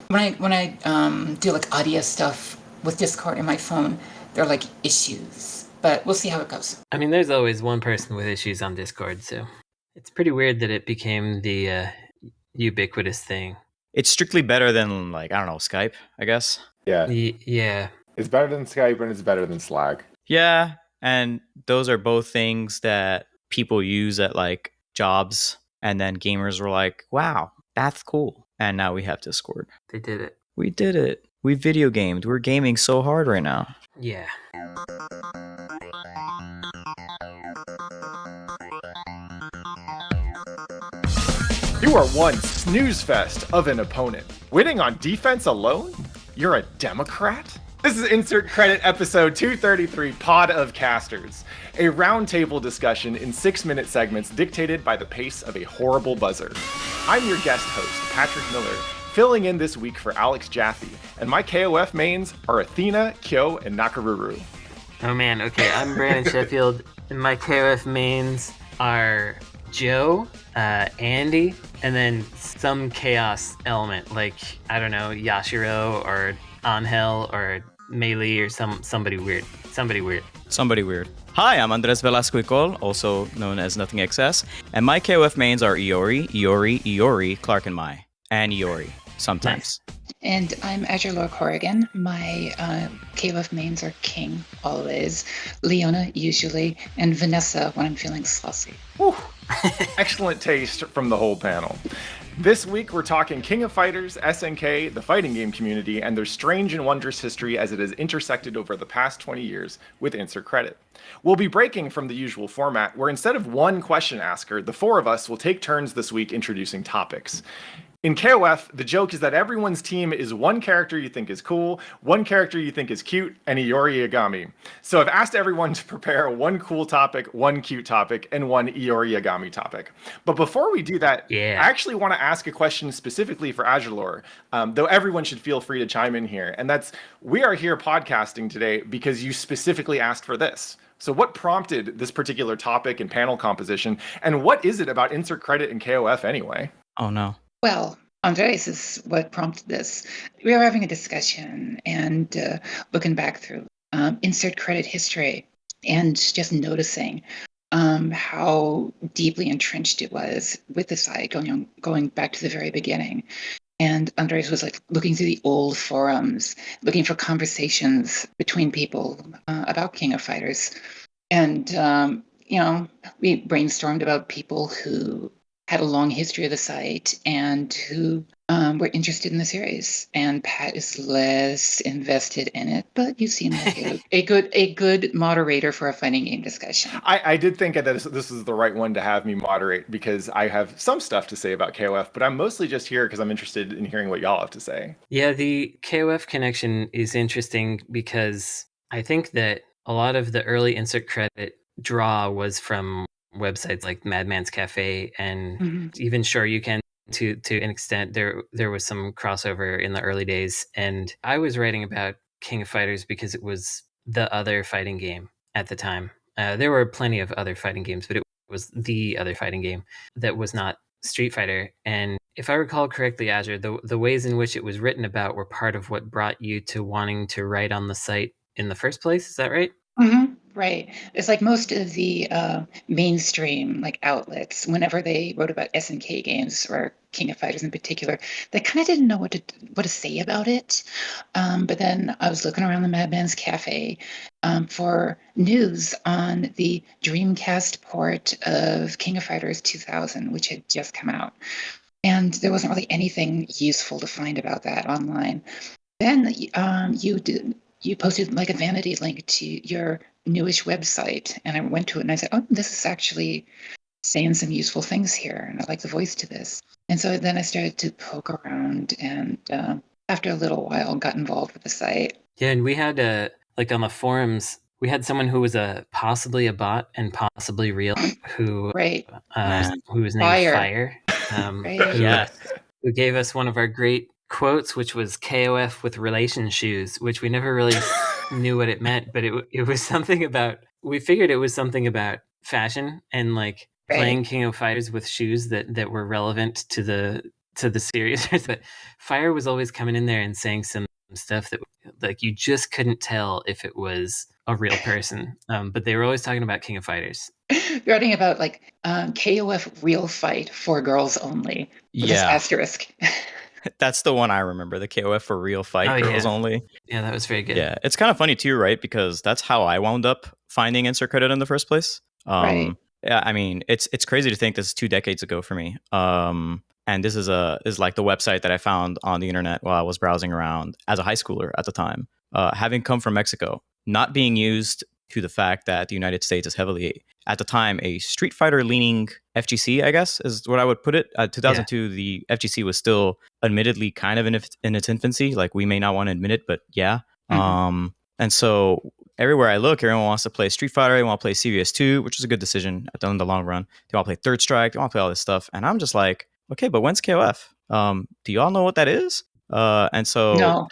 When I do like audio stuff with Discord in my phone, there are like issues, but we'll see how it goes. I mean, there's always one person with issues on Discord, so it's pretty weird that it became the ubiquitous thing. It's strictly better than, like, I don't know, Skype, I guess. Yeah. Yeah. It's better than Skype and it's better than Slack. Yeah, and those are both things that people use at like jobs, and then gamers were like, wow, that's cool. And now we have Discord. They did it. We did it. We video gamed. We're gaming so hard right now. Yeah. You are one snooze fest of an opponent. Winning on defense alone? You're a Democrat? This is Insert Credit episode 233, Pod of Casters, a roundtable discussion in 6-minute segments dictated by the pace of a horrible buzzer. I'm your guest host, Patrick Miller, filling in this week for Alex Jaffe, and my KOF mains are Athena, Kyo, and Nakaruru. Oh man, okay, I'm Brandon Sheffield, and my KOF mains are Joe, Andy, and then some chaos element, like, I don't know, Yashiro, or Angel, or Melee, or somebody weird. Somebody weird. Hi, I'm Andrés Velasco y Coll, also known as nothingxs, and my KOF mains are Iori, Clark and Mai, and Iori, sometimes. Nice. And I'm Azurelore Korrigan. My KOF mains are King, always, Leona, usually, and Vanessa when I'm feeling saucy. Whew. Excellent taste from the whole panel. This week we're talking King of Fighters, SNK, the fighting game community, and their strange and wondrous history as it has intersected over the past 20 years with Insert Credit. We'll be breaking from the usual format, where instead of one question asker, the four of us will take turns this week introducing topics. In KOF, the joke is that everyone's team is one character you think is cool, one character you think is cute, and Iori Yagami. So I've asked everyone to prepare one cool topic, one cute topic, and one Iori Yagami topic. But before we do that, I actually want to ask a question specifically for Azurelore, though everyone should feel free to chime in here. And that's, we are here podcasting today because you specifically asked for this. So what prompted this particular topic and panel composition, and what is it about Insert Credit and KOF anyway? Oh no. Well, Andrés is what prompted this. We were having a discussion and looking back through Insert Credit history and just noticing how deeply entrenched it was with the site going back to the very beginning. And Andrés was like looking through the old forums, looking for conversations between people about King of Fighters. And, we brainstormed about people who had a long history of the site and who were interested in the series. And Pat is less invested in it, but you seem like a good moderator for a fighting game discussion. I did think that this was the right one to have me moderate because I have some stuff to say about KOF, but I'm mostly just here because I'm interested in hearing what y'all have to say. Yeah, the KOF connection is interesting because I think that a lot of the early Insert Credit draw was from websites like Madman's Cafe and even Sure You Can to an extent. There was some crossover in the early days, and I was writing about King of Fighters because it was the other fighting game at the time. There were plenty of other fighting games, but it was the other fighting game that was not Street Fighter. And if I recall correctly, Azure, the ways in which it was written about were part of what brought you to wanting to write on the site in the first place. Is that right? Mm-hmm. Right. It's like most of the mainstream outlets, whenever they wrote about SNK games or King of Fighters in particular, they kind of didn't know what to say about it. But then I was looking around the Madman's Cafe for news on the Dreamcast port of King of Fighters 2000, which had just come out. And there wasn't really anything useful to find about that online. Then you posted a vanity link to your newish website, and I went to it and I said, oh, this is actually saying some useful things here, and I like the voice to this. And so then I started to poke around, and after a little while got involved with the site. Yeah, and we had on the forums, we had someone who was possibly a bot and possibly real, who was named Fire. Yeah, who gave us one of our great quotes, which was KOF with relation shoes, which we never really knew what it meant, but it was something about, we figured it was something about fashion and playing King of Fighters with shoes that were relevant to to the series, but Fire was always coming in there and saying some stuff that like you just couldn't tell if it was a real person. But they were always talking about King of Fighters. You're writing about like KOF real fight for girls only with this asterisk. That's the one I remember, the KOF for real fight, girls only. Yeah, that was very good. Yeah, it's kind of funny too, right? Because that's how I wound up finding insert credit in the first place. Right. Yeah, I mean, it's crazy to think this is 2 decades ago for me. And this is like the website that I found on the internet while I was browsing around as a high schooler at the time. Having come from Mexico, not being used to the fact that the United States is heavily, at the time, a Street Fighter leaning FGC, I guess, is what I would put it. 2002, the FGC was still admittedly kind of in its infancy. Like, we may not want to admit it, but yeah. And so everywhere I look, everyone wants to play Street Fighter. They want to play CVS 2, which is a good decision in the long run. They want to play Third Strike. They want to play all this stuff. And I'm just like, okay, but when's KOF? Do y'all know what that is? And so,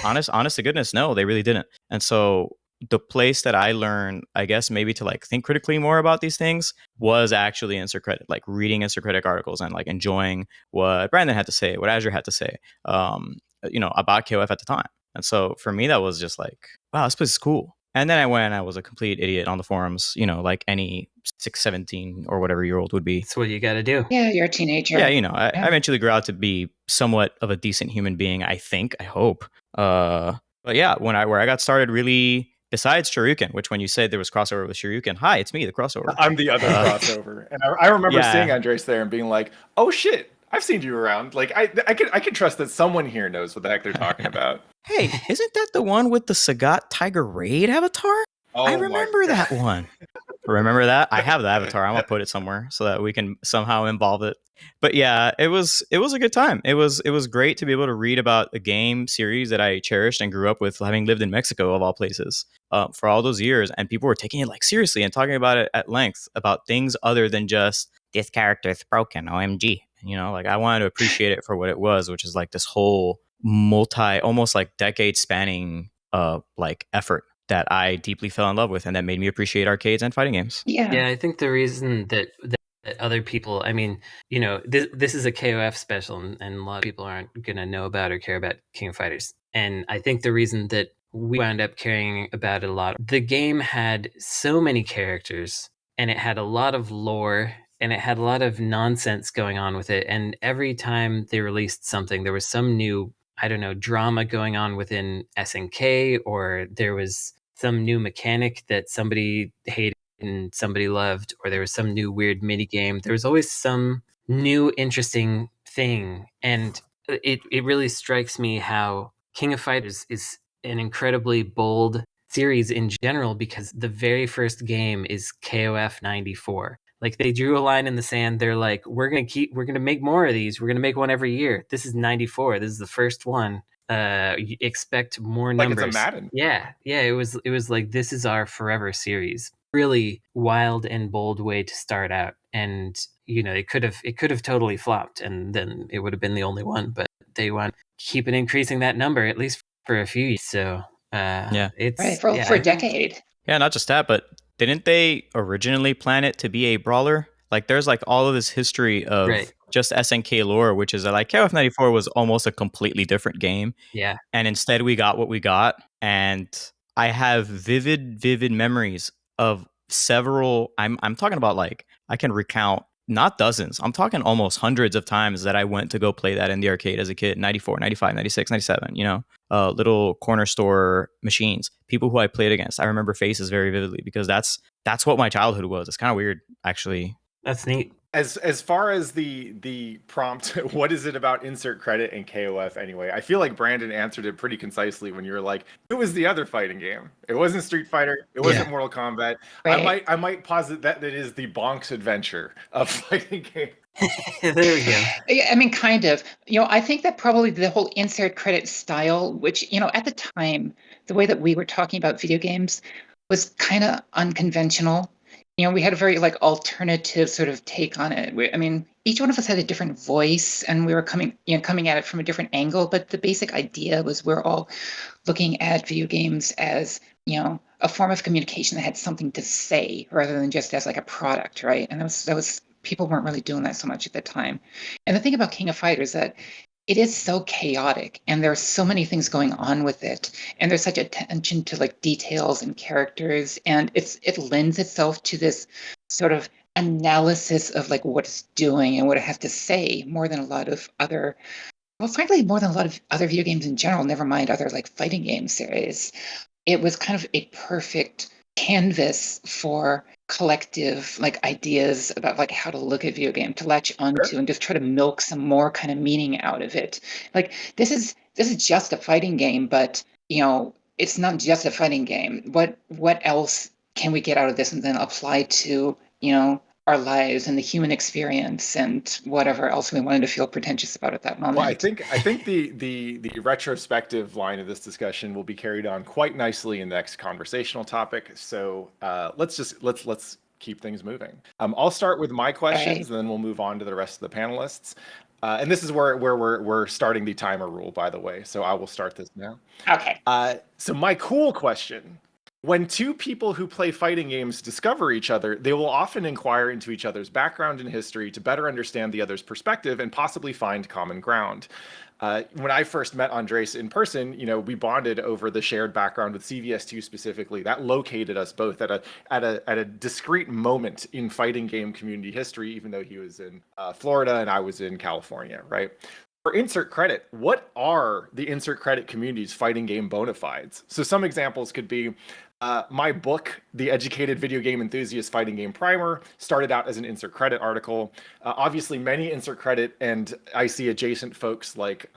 honest to goodness, no, they really didn't. And so the place that I learned, I guess, maybe to like think critically more about these things was actually insert credit, like reading insert credit articles and like enjoying what Brandon had to say, what Azure had to say, about KOF at the time. And so for me, that was just like, wow, this place is cool. And then I went and I was a complete idiot on the forums, like any 6, 17 or whatever year old would be. That's what you got to do. Yeah, you're a teenager. Yeah, I eventually grew out to be somewhat of a decent human being, I hope. But yeah, where I got started really, besides Shoryuken, which when you said there was crossover with Shoryuken, hi, it's me, the crossover. I'm the other crossover. And I remember seeing Andrés there and being like, oh shit, I've seen you around. Like, I can trust that someone here knows what the heck they're talking about. Hey, isn't that the one with the Sagat Tiger Raid avatar? Oh, I remember that one. Remember that? I have the avatar. I'm gonna put it somewhere so that we can somehow involve it. But yeah, it was a good time. It was great to be able to read about a game series that I cherished and grew up with, having lived in Mexico of all places for all those years, and people were taking it like seriously and talking about it at length about things other than just this character is broken, OMG. Like I wanted to appreciate it for what it was, which is like this whole almost like decade spanning like effort that I deeply fell in love with, and that made me appreciate arcades and fighting games. Yeah, I think the reason that other people, I mean, this is a KOF special, and a lot of people aren't gonna know about or care about King of Fighters. And I think the reason that we wound up caring about it a lot, the game had so many characters, and it had a lot of lore, and it had a lot of nonsense going on with it. And every time they released something, there was some new, I don't know, drama going on within SNK, or there was some new mechanic that somebody hated and somebody loved, or there was some new weird mini game. There was always some new interesting thing. And it really strikes me how King of Fighters is an incredibly bold series in general, because the very first game is KOF 94. Like, they drew a line in the sand. They're like, we're going to make more of these. We're going to make one every year. This is 94. This is the first one. You expect more numbers. Like it's a Madden. Yeah. It was like, this is our forever series. Really wild and bold way to start out. And, it could have totally flopped, and then it would have been the only one. But they want to keep it increasing that number, at least for a few years. So, it's right, for a decade. Yeah, not just that, but didn't they originally plan it to be a brawler? Like, there's like all of this history of just SNK lore, which is that like KOF 94 was almost a completely different game. Yeah. And instead we got what we got. And I have vivid memories of several, I'm talking about, like, I can recount not dozens, I'm talking almost hundreds of times that I went to go play that in the arcade as a kid, 94, 95, 96, 97, little corner store machines, people who I played against. I remember faces very vividly because that's what my childhood was. It's kind of weird, actually. That's neat. As far as the prompt, what is it about insert credit and KOF anyway? I feel like Brandon answered it pretty concisely when you were like, it was the other fighting game. It wasn't Street Fighter. It wasn't Mortal Kombat. Right. I might posit that it is the Bonk's adventure of fighting game. There we go. Yeah, I mean, kind of. I think that probably the whole insert credit style, which, at the time, the way that we were talking about video games was kind of unconventional. We had a very alternative sort of take on it. Each one of us had a different voice, and we were coming at it from a different angle. But the basic idea was we're all looking at video games as, a form of communication that had something to say rather than just as like a product, right? And that was people weren't really doing that so much at the time. And the thing about King of Fighters that it is so chaotic and there's so many things going on with it, and there's such attention to like details and characters, and it lends itself to this sort of analysis of like what it's doing and what it has to say more than a lot of other, well, frankly, more than a lot of other video games in general, never mind other like fighting game series. It was kind of a perfect canvas for collective like ideas about like how to look at video game, to latch onto and just try to milk some more kind of meaning out of it. Like this is just a fighting game, but it's not just a fighting game. What else can we get out of this and then apply to our lives and the human experience and whatever else we wanted to feel pretentious about at that moment? Well, I think the retrospective line of this discussion will be carried on quite nicely in the next conversational topic. So let's keep things moving. I'll start with my questions, and then we'll move on to the rest of the panelists. And this is where we're starting the timer rule, by the way. So I will start this now. Okay. So my cool question. When two people who play fighting games discover each other, they will often inquire into each other's background and history to better understand the other's perspective and possibly find common ground. When I first met Andrés in person, we bonded over the shared background with CVS2 specifically. That located us both at a discrete moment in fighting game community history, even though he was in Florida and I was in California, right? For insert credit, what are the insert credit community's fighting game bona fides? So some examples could be my book, The Educated Video Game Enthusiast Fighting Game Primer, started out as an insert credit article. Obviously, many insert credit and IC adjacent folks like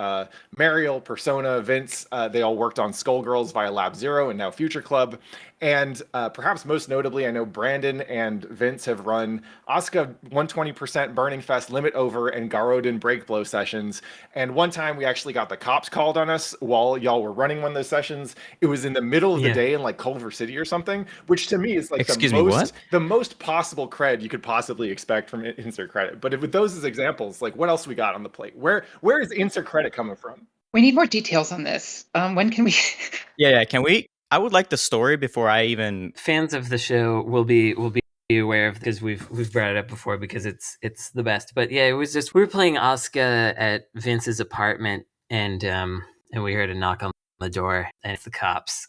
Mariel, Persona, Vince, they all worked on Skullgirls via Lab Zero and now Future Club. And perhaps most notably, I know Brandon and Vince have run Asuka 120% Burning Fest Limit Over and Garodin Break Blow sessions. And one time we actually got the cops called on us while y'all were running one of those sessions. It was in the middle of the day in like Culver City or something, which to me is like the most possible cred you could possibly expect from insert credit. But with those as examples, like what else we got on the plate? Where is insert credit coming from? We need more details on this. When can we? Yeah. Can we? I would like the story before I even. Fans of the show will be aware of, because we've brought it up before because it's the best. But yeah, it was just we were playing Asuka at Vince's apartment, and we heard a knock on the door, and it's the cops,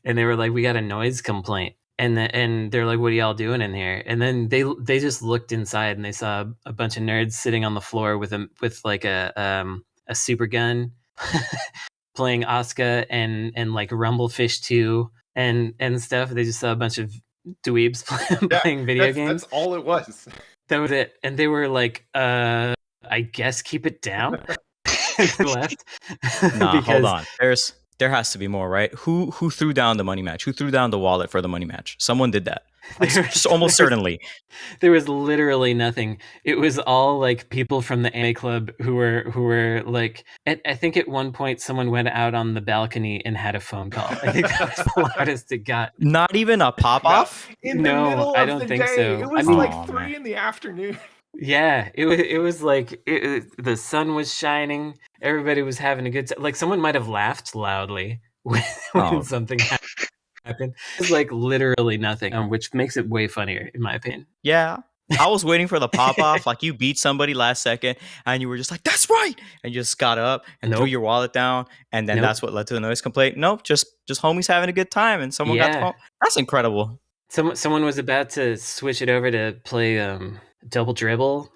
and they were like, "We got a noise complaint." And they're like, "What are y'all doing in here?" And then they just looked inside and they saw a bunch of nerds sitting on the floor with like a super gun. Playing Asuka and like Rumblefish 2 and stuff. They just saw a bunch of dweebs playing video games. That's all it was. That was it. And they were like, I guess keep it down. They left. Nah, hold on. There has to be more, right? Who threw down the money match? Who threw down the wallet for the money match? Someone did that. Just almost certainly. There was literally nothing. It was all like people from the anime club who were like, I think at one point someone went out on the balcony and had a phone call. I think that was the loudest it got. Not even a pop off? No, I don't think so. It was like 3 in the afternoon. Yeah, it was like the sun was shining. Everybody was having a good time. Like someone might have laughed loudly when something happened. It's like literally nothing, which makes it way funnier in my opinion. Yeah. I was waiting for the pop off. Like you beat somebody last second and you were just like, "That's right." And you just got up and threw your wallet down. And then that's what led to the noise complaint. Nope. Just homies having a good time. And someone got the phone. That's incredible. Someone was about to switch it over to play Double Dribble.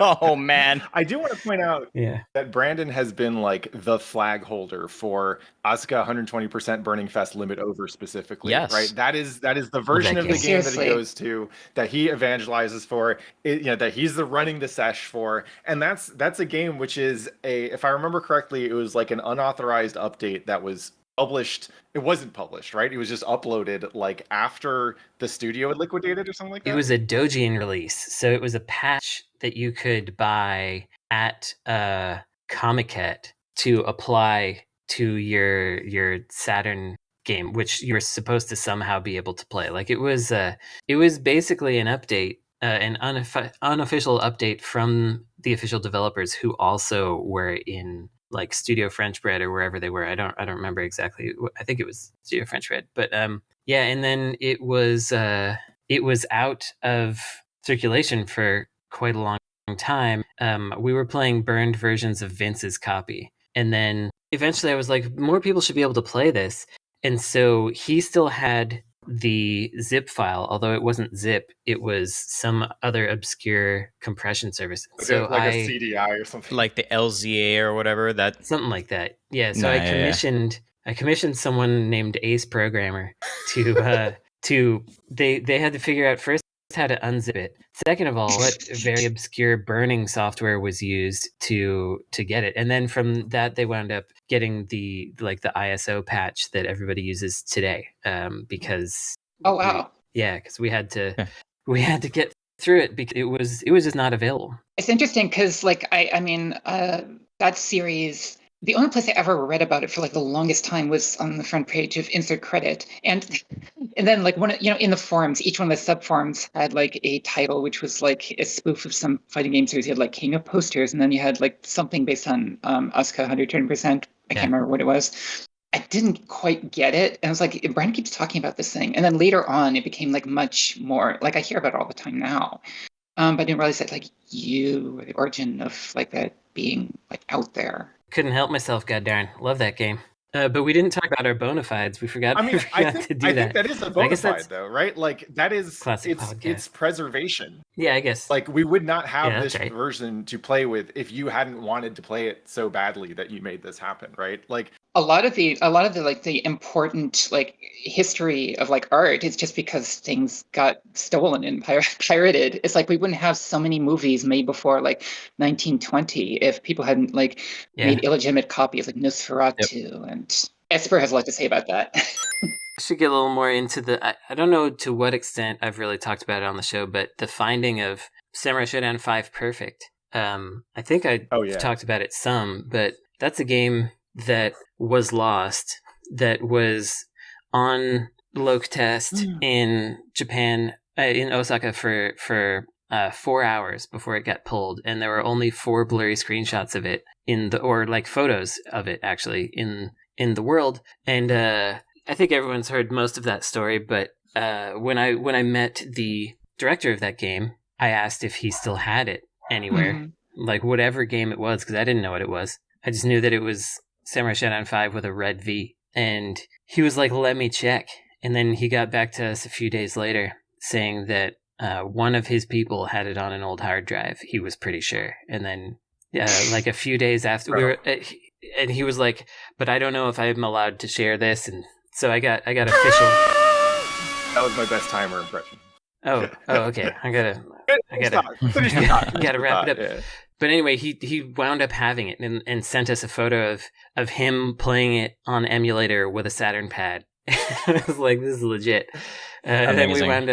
Oh man, I do want to point out that Brandon has been like the flag holder for Asuka 120% Burning Fest Limit Over specifically. Yes. Right. That is the version of the game that he goes to, that he evangelizes for, that he's the running the sesh for. And that's a game which is if I remember correctly, it was like an unauthorized update that was published. It wasn't published, right? It was just uploaded like after the studio had liquidated or something like that. It was a Dojin release, so it was a patch that you could buy at Comiket to apply to your Saturn game, which you're supposed to somehow be able to play. Like it was basically an update, an unofficial update from the official developers who also were in like Studio French Bread or wherever they were. I don't remember exactly. I think it was Studio French Bread, but and then it was out of circulation for quite a long time, we were playing burned versions of Vince's copy. And then eventually I was like, more people should be able to play this. And so he still had the zip file, although it wasn't zip, it was some other obscure compression service. Okay, so like a CDI or something. Like the LZA or whatever. Something like that. Yeah. So I commissioned someone named Ace Programmer to they had to figure out first how to unzip it. Second of all, what very obscure burning software was used to get it. And then from that they wound up getting the ISO patch that everybody uses today. Because Oh wow. because we had to get through it because it was just not available. It's interesting because that series, the only place I ever read about it for like the longest time was on the front page of Insert Credit. And then like in the forums, each one of the sub forums had like a title, which was like a spoof of some fighting game series. You had like King of Posters, and then you had like something based on Asuka 110%. I can't remember what it was. I didn't quite get it. And I was like, Brandon keeps talking about this thing. And then later on, it became like much more, like I hear about it all the time now. But I didn't realize that like you were the origin of like that being like out there. Couldn't help myself, goddarn. Love that game. But we didn't talk about our bona fides. We forgot, to do that. I think that is a bona fide, though, right? Like, that is, it's preservation. Yeah, I guess. Like, we would not have this version to play with if you hadn't wanted to play it so badly that you made this happen, right? Like, a lot of the like the important like history of like art is just because things got stolen and pirated. It's like we wouldn't have so many movies made before like 1920 if people hadn't like made illegitimate copies like Nosferatu. And Esper has a lot to say about that. I should get a little more into I don't know to what extent I've really talked about it on the show, but the finding of Samurai Shodown 5 Perfect. I think I talked about it some, but that's a game that was lost, that was on Loc Test in Japan, in Osaka for 4 hours before it got pulled, and there were only 4 blurry screenshots of it photos of it actually in the world. And I think everyone's heard most of that story, but when I met the director of that game, I asked if he still had it anywhere, like whatever game it was, because I didn't know what it was. I just knew that it was Samurai Shodown 5 with a red V. And he was like, let me check. And then he got back to us a few days later saying that one of his people had it on an old hard drive. He was pretty sure. And then like a few days after and he was like, but I don't know if I'm allowed to share this. And so I got official. That was my best timer impression. Oh, okay. I gotta wrap it up. Yeah. But anyway, he wound up having it and sent us a photo of him playing it on emulator with a Saturn pad. I was like, this is legit. And then we wound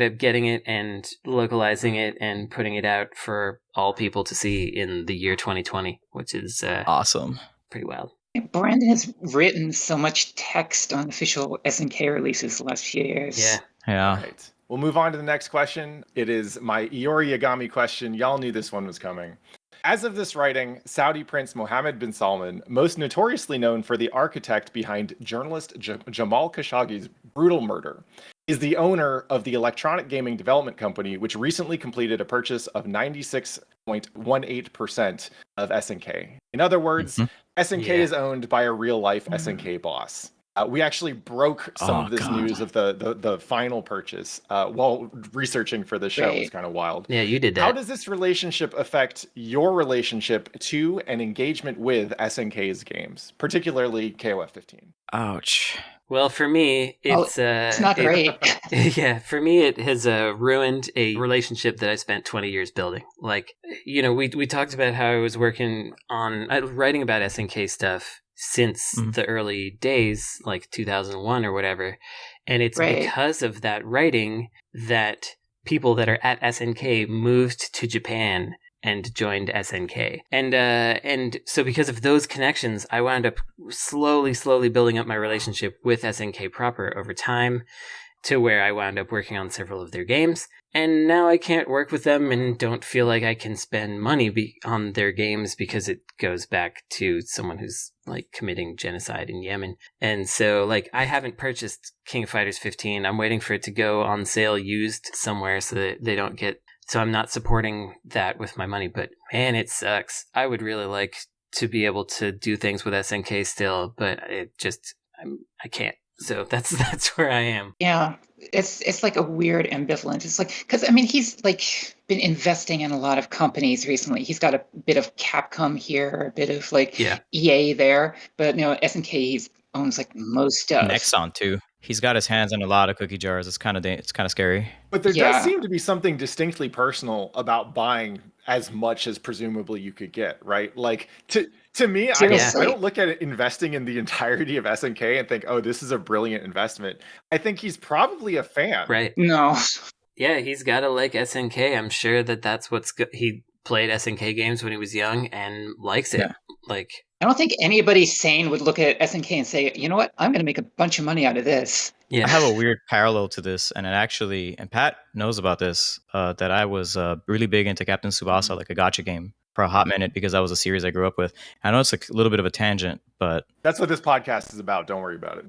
up getting it and localizing it and putting it out for all people to see in the year 2020, which is awesome. Pretty wild. Brandon has written so much text on official SNK releases the last few years. Yeah. All right. We'll move on to the next question. It is my Iori Yagami question. Y'all knew this one was coming. As of this writing, Saudi Prince Mohammed bin Salman, most notoriously known for the architect behind journalist Jamal Khashoggi's brutal murder, is the owner of the electronic gaming development company, which recently completed a purchase of 96.18% of SNK. In other words, SNK is owned by a real-life SNK boss. We actually broke some of this news of the final purchase while researching for the show. It was kind of wild. Yeah, you did that. How does this relationship affect your relationship to and engagement with SNK's games, particularly KOF 15? Ouch. Well, for me, it's not great. Yeah, for me, it has ruined a relationship that I spent 20 years building. Like, we talked about how I was working on writing about SNK stuff since the early days, like 2001 or whatever. And it's because of that writing that people that are at SNK moved to Japan and joined SNK. And so because of those connections, I wound up slowly building up my relationship with SNK proper over time to where I wound up working on several of their games. And now I can't work with them and don't feel like I can spend money on their games because it goes back to someone who's like committing genocide in Yemen. And so like I haven't purchased King of Fighters 15. I'm waiting for it to go on sale used somewhere so that they don't get so I'm not supporting that with my money. But man, it sucks. I would really like to be able to do things with SNK still, but I can't. So that's where I am. Yeah, it's like a weird ambivalence. It's like, because I mean, he's like been investing in a lot of companies recently. He's got a bit of Capcom here, a bit of like EA there, but SNK he owns like most of. Nexon too. He's got his hands in a lot of cookie jars. It's kind of scary. But there does seem to be something distinctly personal about buying as much as presumably you could get, right? Like to me, I don't look at it investing in the entirety of SNK and think, oh, this is a brilliant investment. I think he's probably a fan. Right. No. Yeah, he's got to like SNK. I'm sure that's what's good. He played SNK games when he was young and likes it. Yeah. Like, I don't think anybody sane would look at SNK and say, you know what, I'm going to make a bunch of money out of this. Yeah. I have a weird parallel to this, and Pat knows about this, that I was really big into Captain Tsubasa, like a gacha game, for a hot minute because that was a series I grew up with. I know it's a little bit of a tangent, but... That's what this podcast is about. Don't worry about it.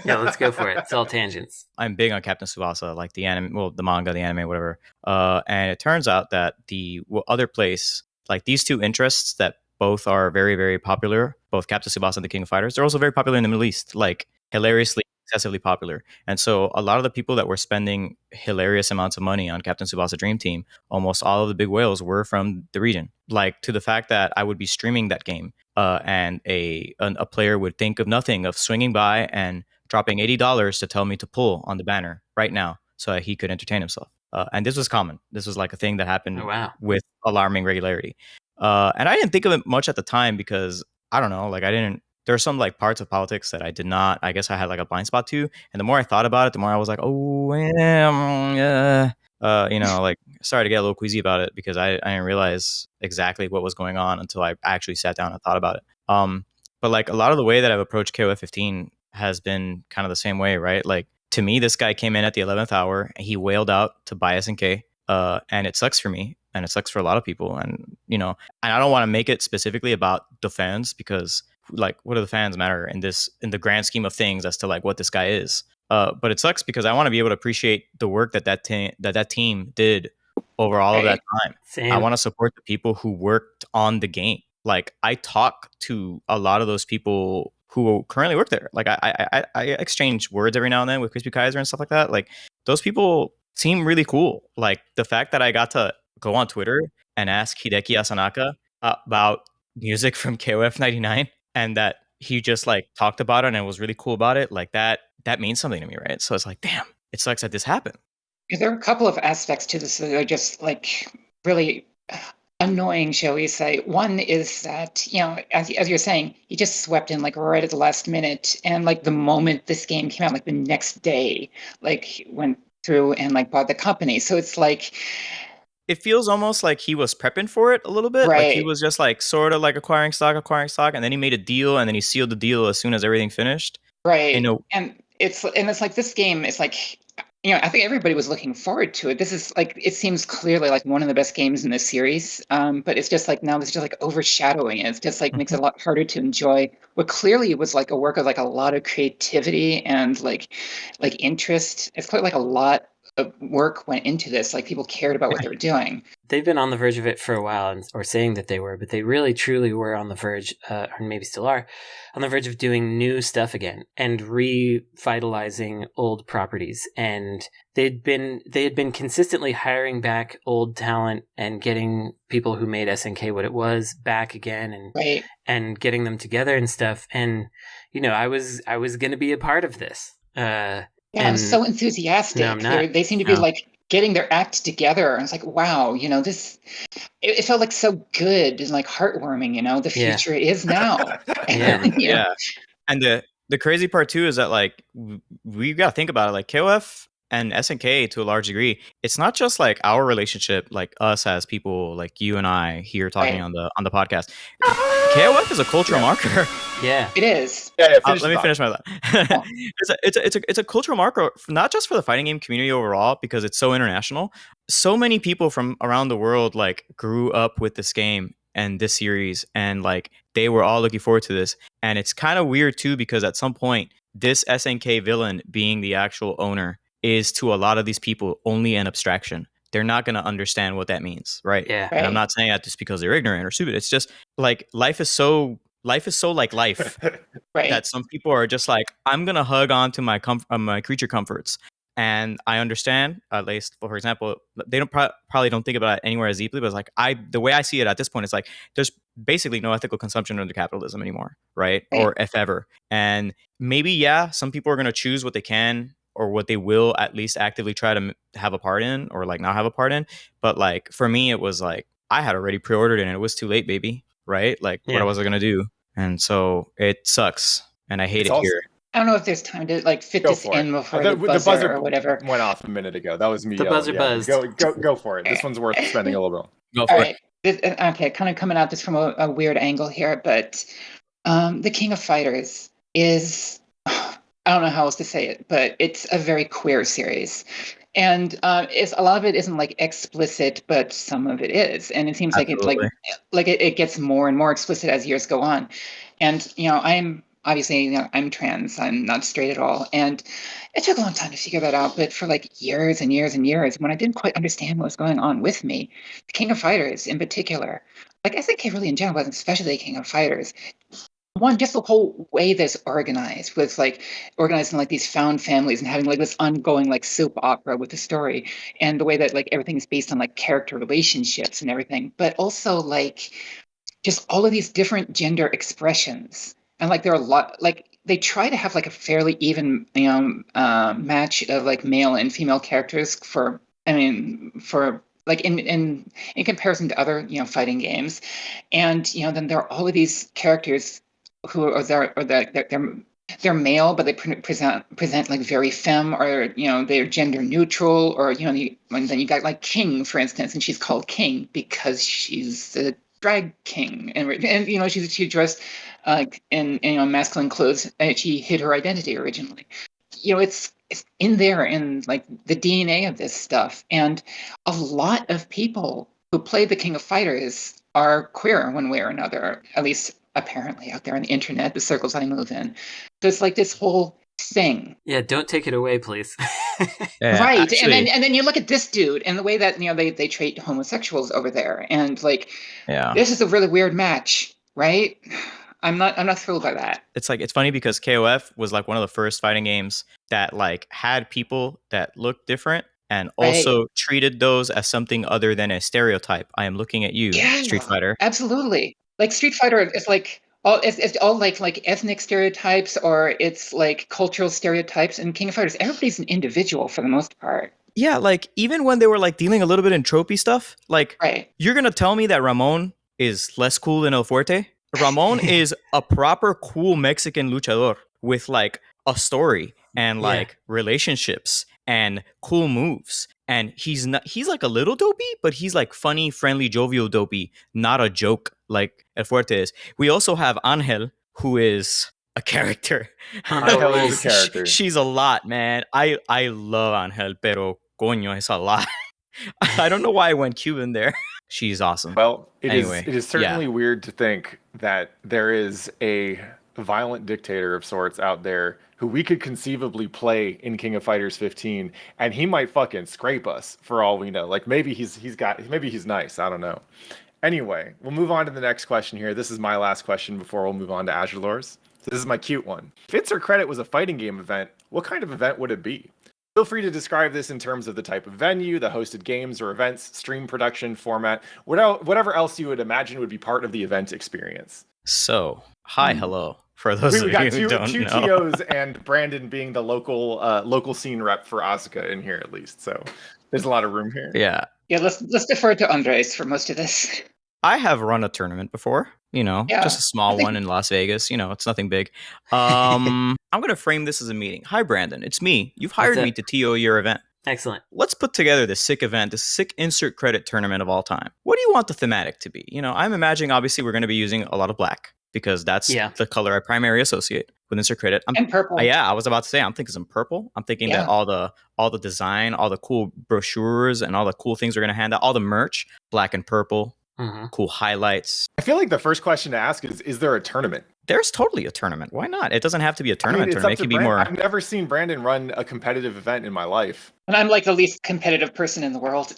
Yeah, let's go for it. It's all tangents. I'm big on Captain Tsubasa, like the anime, well, the manga, the anime, whatever. And it turns out that the other place, like these two interests that both are very, very popular, both Captain Tsubasa and the King of Fighters, they're also very popular in the Middle East, like hilariously, excessively popular. And so a lot of the people that were spending hilarious amounts of money on Captain Tsubasa Dream Team, almost all of the big whales were from the region. Like, to the fact that I would be streaming that game, and a player would think of nothing of swinging by and dropping $80 to tell me to pull on the banner right now so that he could entertain himself. And this was common. This was like a thing that happened with alarming regularity. And I didn't think of it much at the time because, I don't know, like there are some like parts of politics that I did not, I guess I had like a blind spot to. And the more I thought about it, the more I was like, like started to get a little queasy about it because I didn't realize exactly what was going on until I actually sat down and thought about it. But like a lot of the way that I've approached KOF 15 has been kind of the same way, right? Like, to me, this guy came in at the 11th hour and he wailed out to buy SNK. And it sucks for me and it sucks for a lot of people. And, and I don't want to make it specifically about the fans because, like, what do the fans matter in the grand scheme of things as to like what this guy is? But it sucks because I want to be able to appreciate the work that team did over all of that time. Same. I want to support the people who worked on the game. Like, I talk to a lot of those people who currently work there. Like, I exchange words every now and then with Crispy Kaiser and stuff like that. Like, those people seem really cool. Like, the fact that I got to go on Twitter and ask Hideki Asanaka about music from KOF 99 and that he just like talked about it and was really cool about it, like that means something to me, right? So it's like, damn, it sucks that this happened. There are a couple of aspects to this that are just like really annoying, shall we say. One is that, as you're saying, he just swept in like right at the last minute, and like the moment this game came out, like the next day, like went through and like bought the company. So it's like, it feels almost like he was prepping for it a little bit. Right. Like he was just like sort of like acquiring stock, and then he made a deal, and then he sealed the deal as soon as everything finished. Right. And it's like this game is like, I think everybody was looking forward to it. This is like, it seems clearly like one of the best games in this series. But it's just like now it's just like overshadowing it. It's just like makes it a lot harder to enjoy what clearly was like a work of like a lot of creativity and like interest. It's quite like a lot of work went into this. Like, people cared about what they were doing. They've been on the verge of it for a while, or saying that they were, but they really truly were on the verge, or maybe still are, on the verge of doing new stuff again and revitalizing old properties. And they had been consistently hiring back old talent and getting people who made SNK what it was back again, and and getting them together and stuff. And I was going to be a part of this. I'm so enthusiastic. No, I'm not. They seem to be like getting their act together. And it's like, wow, this, it felt like so good and like heartwarming, the future is now. Yeah. And the crazy part too is that like, we got to think about it. Like, KOF and SNK to a large degree, it's not just like our relationship, like us as people, like you and I here talking on the podcast. KOF is a cultural marker. Yeah, it is. Yeah, let me finish my thought. It's a cultural marker, not just for the fighting game community overall, because it's so international. So many people from around the world like grew up with this game and this series, and like they were all looking forward to this. And it's kind of weird too, because at some point, this SNK villain being the actual owner is to a lot of these people only an abstraction. they're not going to understand what that means, right? Yeah. And I'm not saying that just because they're ignorant or stupid. It's just like life is so like life Right. that some people are just like, I'm gonna hug on to my my creature comforts, and I understand. At least, for example, they don't probably don't think about it anywhere as deeply, but it's like the way I see it at this point is like there's basically no ethical consumption under capitalism anymore, right? Or if ever. And maybe some people are gonna choose what they can or what they will at least actively try to have a part in, or like not have a part in. But like for me, it was like I had already pre-ordered it and it was too late, baby. Right? Like what was I gonna do? And so it sucks, and I hate it here. I don't know if there's time to like fit Go this for in it. before the buzzer or whatever. Went off a minute ago. That was me. The yelling. buzzer buzzed. Go for it. This one's worth spending a little bit. Go for it. Okay, kind of coming at this from a weird angle here, but the King of Fighters is, I don't know how else to say it, but it's a very queer series. And it's a lot of it isn't like explicit, but some of it is, and it seems Absolutely. like it gets more and more explicit as years go on. And I'm obviously I'm trans, I'm not straight at all, and it took a long time to figure that out. But for like years and years and years, when I didn't quite understand what was going on with me, the King of Fighters in particular, like SNK really in general, but especially the King of Fighters. One, just the whole way that's organized, with like organizing like these found families and having like this ongoing like soap opera with the story, and the way that like everything is based on like character relationships and everything, but also like just all of these different gender expressions. And like there are a lot, like they try to have like a fairly even match of like male and female characters for like in comparison to other fighting games. And then there are all of these characters who are there, or they're male, but they present like very femme, or they're gender neutral, or and then you got like King, for instance, and she's called King because she's a drag king, and she dressed in masculine clothes, and she hid her identity originally. It's in there in like the DNA of this stuff, and a lot of people who play the King of Fighters are queer in one way or another, at least apparently out there on the internet, the circles I move in. So it's like this whole thing. Yeah, don't take it away, please. Right. Actually, and then you look at this dude and the way that they treat homosexuals over there, and like this is a really weird match, right? I'm not thrilled by that. It's funny because KOF was like one of the first fighting games that like had people that looked different and also treated those as something other than a stereotype. I am looking at you, Street Fighter. Absolutely. Like Street Fighter is like it's all like ethnic stereotypes, or it's like cultural stereotypes. And King of Fighters, everybody's an individual for the most part. Yeah, like even when they were like dealing a little bit in tropey stuff, like you're gonna tell me that Ramon is less cool than El Fuerte? Ramon is a proper cool Mexican luchador with like a story and like relationships and cool moves. And he's like a little dopey, but he's like funny, friendly, jovial dopey, not a joke like El Fuerte is. We also have Angel, who is a character. Angel is a character. She's a lot, man. I love Angel, pero coño, es a lot. I don't know why I went Cuban there. She's awesome. Well, it is certainly weird to think that there is a violent dictator of sorts out there who we could conceivably play in King of Fighters 15, and he might fucking scrape us for all we know. Like maybe he's nice. I don't know. Anyway, we'll move on to the next question here. This is my last question before we'll move on to Azurelore's. So this is my cute one. If Its or Credit was a fighting game event, what kind of event would it be? Feel free to describe this in terms of the type of venue, the hosted games or events, stream production format, whatever else you would imagine would be part of the event experience. So, hello. For those of you who don't know, TOs and Brandon being the local scene rep for Asuka in here at least. So there's a lot of room here. Yeah. Let's defer to Andrés for most of this. I have run a tournament before, just a small one in Las Vegas. It's nothing big. I'm going to frame this as a meeting. Hi, Brandon. It's me. You've hired me to TO your event. Excellent. Let's put together this sick event, this sick insert credit tournament of all time. What do you want the thematic to be? I'm imagining, obviously, we're going to be using a lot of black because that's the color I primarily associate with insert credit. And purple. I was about to say, I'm thinking some purple. I'm thinking that all the design, all the cool brochures and all the cool things we're going to hand out, all the merch, black and purple. cool highlights. I feel like the first question to ask is there a tournament? There's totally a tournament. Why not? It doesn't have to be a tournament. It could be more. I've never seen Brandon run a competitive event in my life. And I'm like the least competitive person in the world.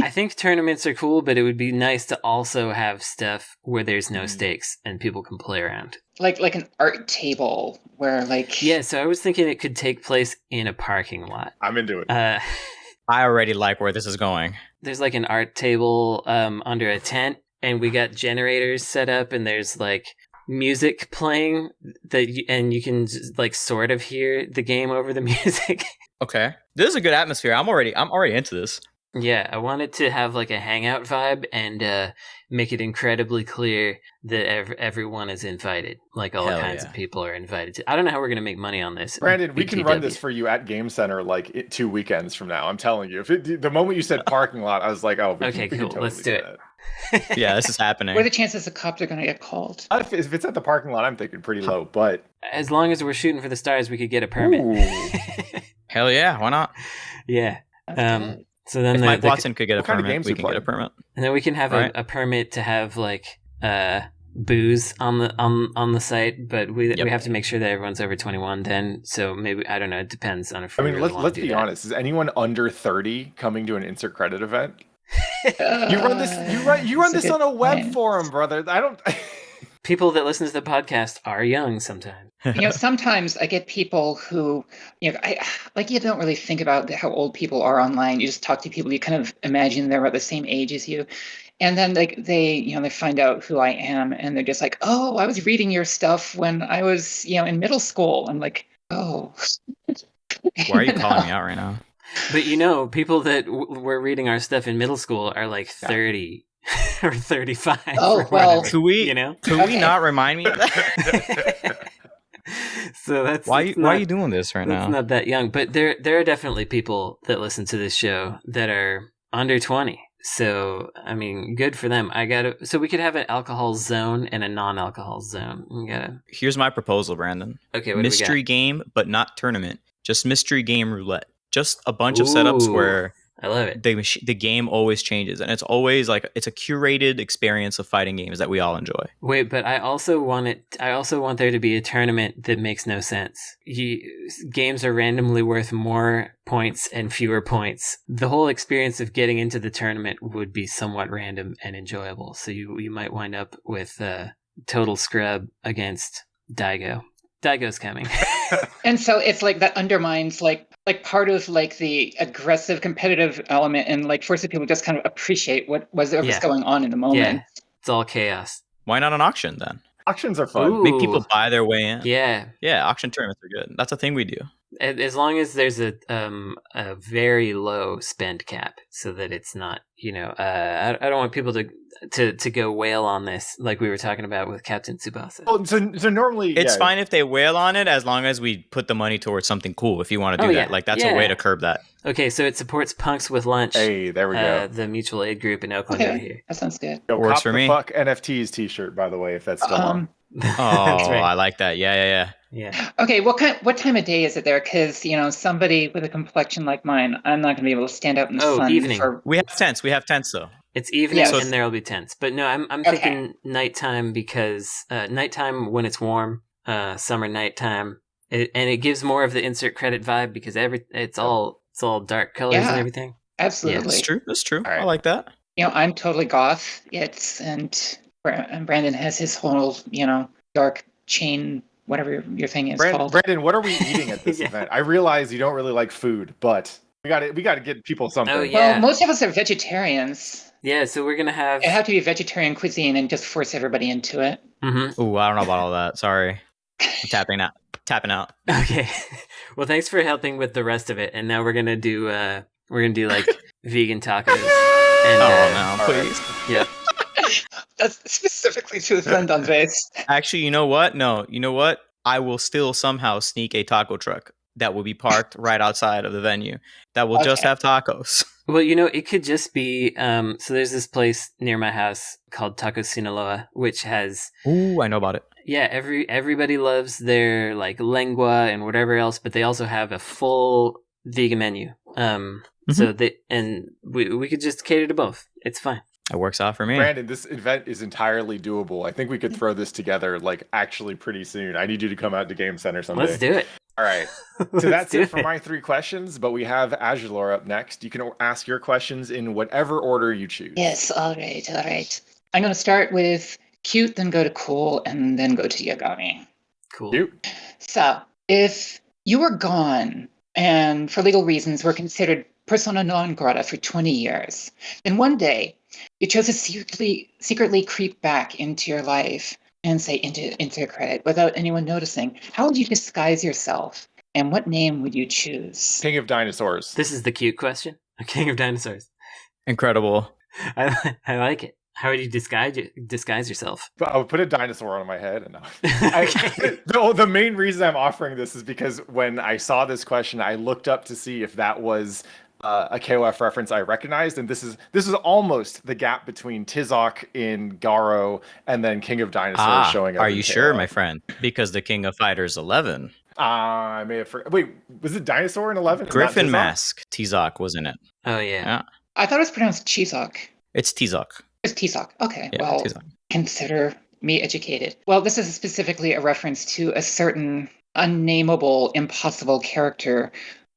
I think tournaments are cool, but it would be nice to also have stuff where there's no stakes and people can play around. Like an art table where like... Yeah, so I was thinking it could take place in a parking lot. I'm into it. I already like where this is going. There's like an art table under a tent, and we got generators set up, and there's like music playing and you can just, like sort of hear the game over the music. Okay, this is a good atmosphere. I'm already into this. Yeah, I wanted to have like a hangout vibe and make it incredibly clear that everyone is invited. Like all kinds of people are invited. I don't know how we're going to make money on this. Brandon, we can run this for you at Game Center like 2 weekends from now. I'm telling you. The moment you said parking lot, I was like, oh, okay, cool. Totally let's do it. Yeah, this is happening. What are the chances the cops are going to get called? If it's at the parking lot, I'm thinking pretty low, but... As long as we're shooting for the stars, we could get a permit. Hell yeah, why not? Yeah. So then if Mike Watson could get a permit, we can get a permit. And then we can have a permit to have like booze on the site, but we have to make sure that everyone's over 21 then. So maybe, I don't know, it depends on if we really let's be honest. Is anyone under 30 coming to an insert credit event? You run this on a web forum, brother. I don't... People that listen to the podcast are young sometimes. Sometimes I get people who, you don't really think about how old people are online. You just talk to people, you kind of imagine they're about the same age as you. And then they find out who I am and they're just like, oh, I was reading your stuff when I was, in middle school. I'm like, oh. Why are you calling me out right now? But people that were reading our stuff in middle school are like 30 or 35. Oh, well. Could we not remind me of that? So that's why are you doing this right now? It's not that young, but there are definitely people that listen to this show that are under 20. So I mean, good for them. So we could have an alcohol zone and a non-alcohol zone. Here's my proposal, Brandon. Okay, mystery game, but not tournament. Just mystery game roulette. Just a bunch of setups where I love it. The game always changes, and it's always like it's a curated experience of fighting games that we all enjoy. Wait, but I also want there to be a tournament that makes no sense. Games are randomly worth more points and fewer points. The whole experience of getting into the tournament would be somewhat random and enjoyable. So you might wind up with Total Scrub against Daigo. Daigo's coming. And so it's like that undermines like part of like the aggressive competitive element and like forces people to just kind of appreciate what was going on in the moment. Yeah, it's all chaos. Why not an auction then? Auctions are fun. Ooh. Make people buy their way in. Yeah. Auction tournaments are good. That's a thing we do. As long as there's a very low spend cap, so that it's not, I don't want people to go whale on this like we were talking about with Captain Tsubasa. Well, so normally it's fine if they whale on it as long as we put the money towards something cool. If you want to do that, like that's a way to curb that. Okay, so it supports Punks with Lunch. Hey, there we go. The mutual aid group in Oakland over here. That sounds good. Works for me. Fuck NFTs T-shirt, by the way, if that's still on. That's right. I like that. Yeah. Okay, what time of day is it there? Because somebody with a complexion like mine, I'm not going to be able to stand out in the sun. Evening. We have tents though. It's evening, and there will be tents. But no, I'm thinking nighttime because nighttime when it's warm, summer nighttime, and it gives more of the insert credit vibe because it's all dark colors and everything. Absolutely, That's true. Right. I like that. I'm totally goth. And Brandon has his whole dark chain. Whatever your thing is called. Brandon, what are we eating at this event? I realize you don't really like food, but we got to get people something. Oh, yeah. Well, most of us are vegetarians. Yeah, so we're gonna have. It have to be vegetarian cuisine and just force everybody into it. Mm-hmm. Ooh, I don't know about all that. Sorry, I'm tapping out. Okay, well, thanks for helping with the rest of it, and now we're gonna do like vegan tacos. And, please. Yeah. That's specifically to offend Andrés. Actually, you know what? No, you know what? I will still somehow sneak a taco truck that will be parked right outside of the venue that will just have tacos. Well, it could just be, so there's this place near my house called Taco Sinaloa, which has... Ooh, I know about it. Yeah, everybody loves their, like, lengua and whatever else, but they also have a full vegan menu. So we could just cater to both. It's fine. It works out for me. Brandon, this event is entirely doable. I think we could throw this together like actually pretty soon. I need you to come out to Game Center someday. Let's do it. All right. So that's it for my 3 questions, but we have Azurelore up next. You can ask your questions in whatever order you choose. Yes, all right. I'm going to start with cute, then go to cool, and then go to Yagami. Cool. Cute. So, if you were gone and for legal reasons were considered persona non grata for 20 years, then one day you chose to secretly creep back into your life and say into credit without anyone noticing, how would you disguise yourself? And what name would you choose? King of Dinosaurs. This is the cute question. King of Dinosaurs. Incredible. I like it. How would you disguise yourself? I would put a dinosaur on my head. And the main reason I'm offering this is because when I saw this question, I looked up to see if that was a KOF reference I recognized, and this is almost the gap between Tizok in Garo and then King of Dinosaurs showing up. Are you sure, my friend? Because the King of Fighters 11. I may have wait, was it Dinosaur in 11? Griffin Mask. Tizok was in it. Oh yeah. I thought it was pronounced Chizok. It's Tizok. It's Tizok. Okay. Yeah, well, Tizok. Consider me educated. Well, this is specifically a reference to a certain unnameable, impossible character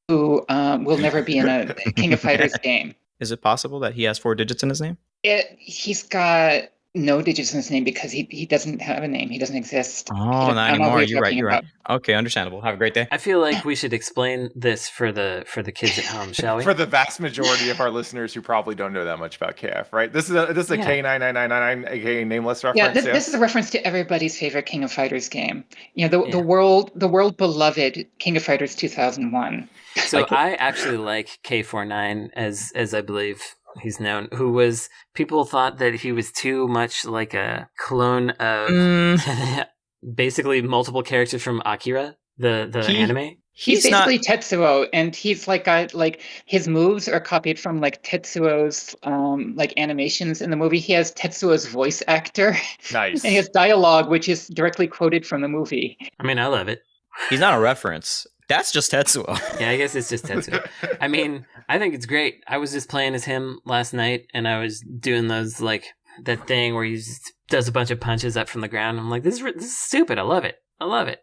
who will never be in a King of Fighters game. Is it possible that he has 4 digits in his name? He's got no digits in his name because he doesn't have a name. He doesn't exist. Oh, not anymore. You're right. Okay, understandable. Have a great day. I feel like we should explain this for the kids at home, shall we? For the vast majority of our listeners who probably don't know that much about KF, right? This is a K9999, aka nameless reference. Yeah, this is a reference to everybody's favorite King of Fighters game. You know, the world beloved King of Fighters 2001. So I actually like K49 as I believe he's known, who was, people thought that he was too much like a clone of basically multiple characters from Akira, the anime. He's basically Tetsuo, and he's like his moves are copied from like Tetsuo's like animations in the movie. He has Tetsuo's voice actor. Nice. And he has dialogue which is directly quoted from the movie. I mean, I love it. He's not a reference. That's just Tetsuo. Yeah, I guess it's just Tetsuo. I mean, I think it's great. I was just playing as him last night, and I was doing those, like, that thing where he just does a bunch of punches up from the ground. I'm like, this is stupid. I love it.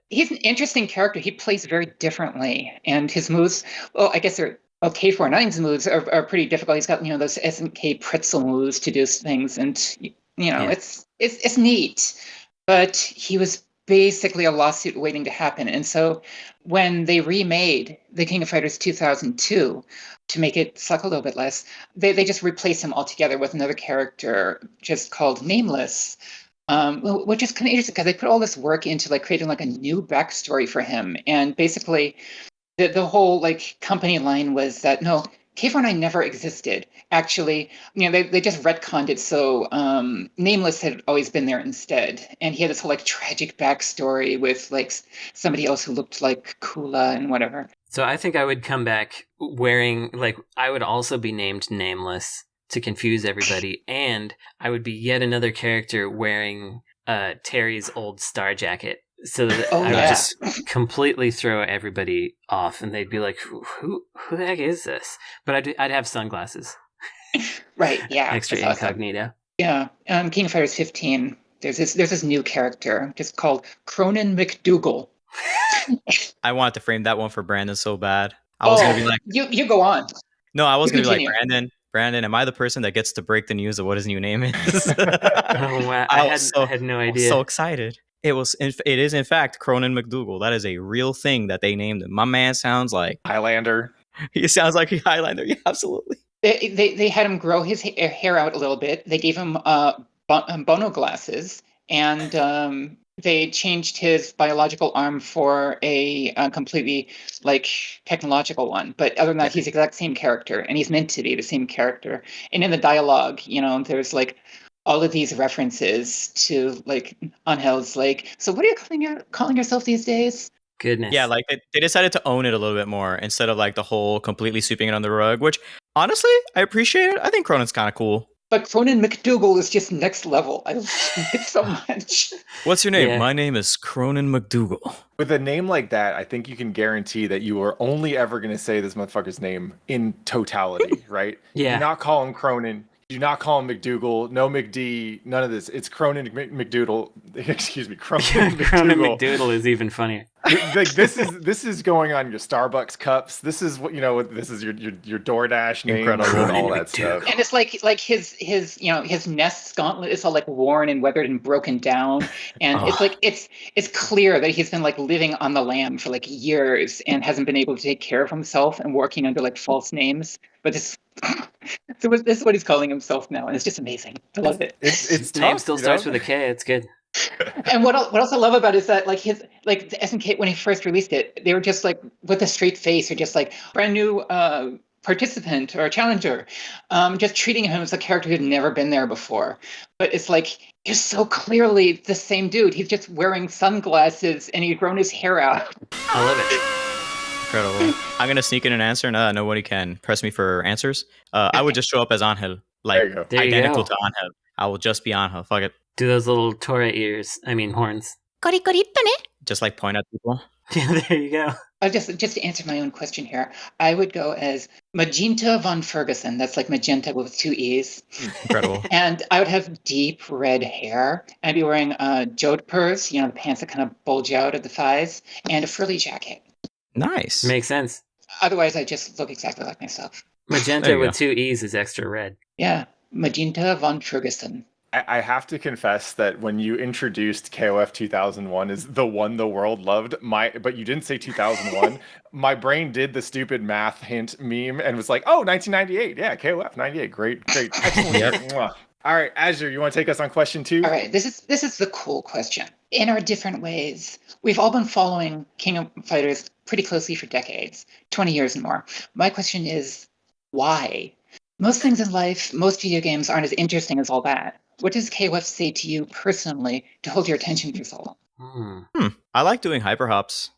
He's an interesting character. He plays very differently, and his moves, I guess K49's moves are pretty difficult. He's got, those SNK pretzel moves to do things, and, it's neat. But he was basically a lawsuit waiting to happen. And so when they remade the King of Fighters 2002 to make it suck a little bit less, they just replaced him altogether with another character just called Nameless, which is kind of interesting because they put all this work into like creating like a new backstory for him. And basically the whole like company line was that no, K49 never existed. Actually, they just retconned it, so Nameless had always been there instead. And he had this whole like tragic backstory with like somebody else who looked like Kula and whatever. So I think I would come back wearing, like, I would also be named Nameless to confuse everybody, and I would be yet another character wearing Terry's old star jacket. So that I would just completely throw everybody off, and they'd be like, "Who the heck is this?" But I'd have sunglasses, right? Yeah, extra incognito. Awesome. Yeah, King of Fighters 15. There's this new character just called Cronin McDougal. I wanted to frame that one for Brandon so bad. I was gonna be like, "You go on." No, I was gonna be like, Brandon, am I the person that gets to break the news of what his new name is? Oh, wow. I had no idea. I was so excited. It is in fact Cronin McDougal. That is a real thing that they named him. My man sounds like Highlander. He sounds like a Highlander. Yeah, absolutely. They had him grow his hair out a little bit. They gave him Bono glasses, and they changed his biological arm for a completely like technological one. But other than that, he's the exact same character, and he's meant to be the same character. And in the dialogue, there's like all of these references to like Angel's like, so what are you calling yourself these days? Goodness. Yeah, like they decided to own it a little bit more instead of like the whole completely sweeping it on the rug, which honestly, I appreciate it. I think Cronin's kind of cool. But Cronin McDougal is just next level. I love it so much. What's your name? Yeah. My name is Cronin McDougal. With a name like that, I think you can guarantee that you are only ever going to say this motherfucker's name in totality, right? Yeah. You not call him Cronin. Do not call him McDougal. No McD. None of this. It's Cronin McDoodle. Excuse me, Cronin Cronin McDougal. McDoodle is even funnier. Like this is going on your Starbucks cups. This is what this is your DoorDash name. Incredible. All that stuff. And it's like his Nest's gauntlet is all like worn and weathered and broken down, and it's like it's clear that he's been like living on the lam for like years and hasn't been able to take care of himself and working under like false names. But this is what he's calling himself now, and it's just amazing. I love it. It's His tough, name still starts with a K. It's good. And what else I love about it is that like the SNK when he first released it, they were just like with a straight face or just like brand new participant or challenger, just treating him as a character who'd never been there before. But it's like you're so clearly the same dude. He's just wearing sunglasses and he's grown his hair out. I love it. Incredible. I'm gonna sneak in an answer now that nobody can press me for answers. I would just show up as Angel, like There you go. identical to Angel. I will just be Angel. Fuck it. Do those little Tora horns. Just like point at people. Yeah, there you go. Just to answer my own question here, I would go as Magenta von Ferguson. That's like magenta with 2 E's. Incredible. And I would have deep red hair. I'd be wearing jodhpurs, the pants that kind of bulge out at the thighs, and a frilly jacket. Nice. Makes sense. Otherwise, I just look exactly like myself. Magenta with 2 E's is extra red. Yeah, Magenta von Ferguson. I have to confess that when you introduced KOF 2001 as the one the world loved, but you didn't say 2001, my brain did the stupid math hint meme and was like, oh, 1998. Yeah, KOF 98. Great. Excellent. Yep. All right, Azure, you want to take us on question 2? All right, this is the cool question. In our different ways, we've all been following King of Fighters pretty closely for decades, 20 years and more. My question is, why? Most things in life, most video games aren't as interesting as all that. What does KOF say to you personally to hold your attention for so long? I like doing hyper hops.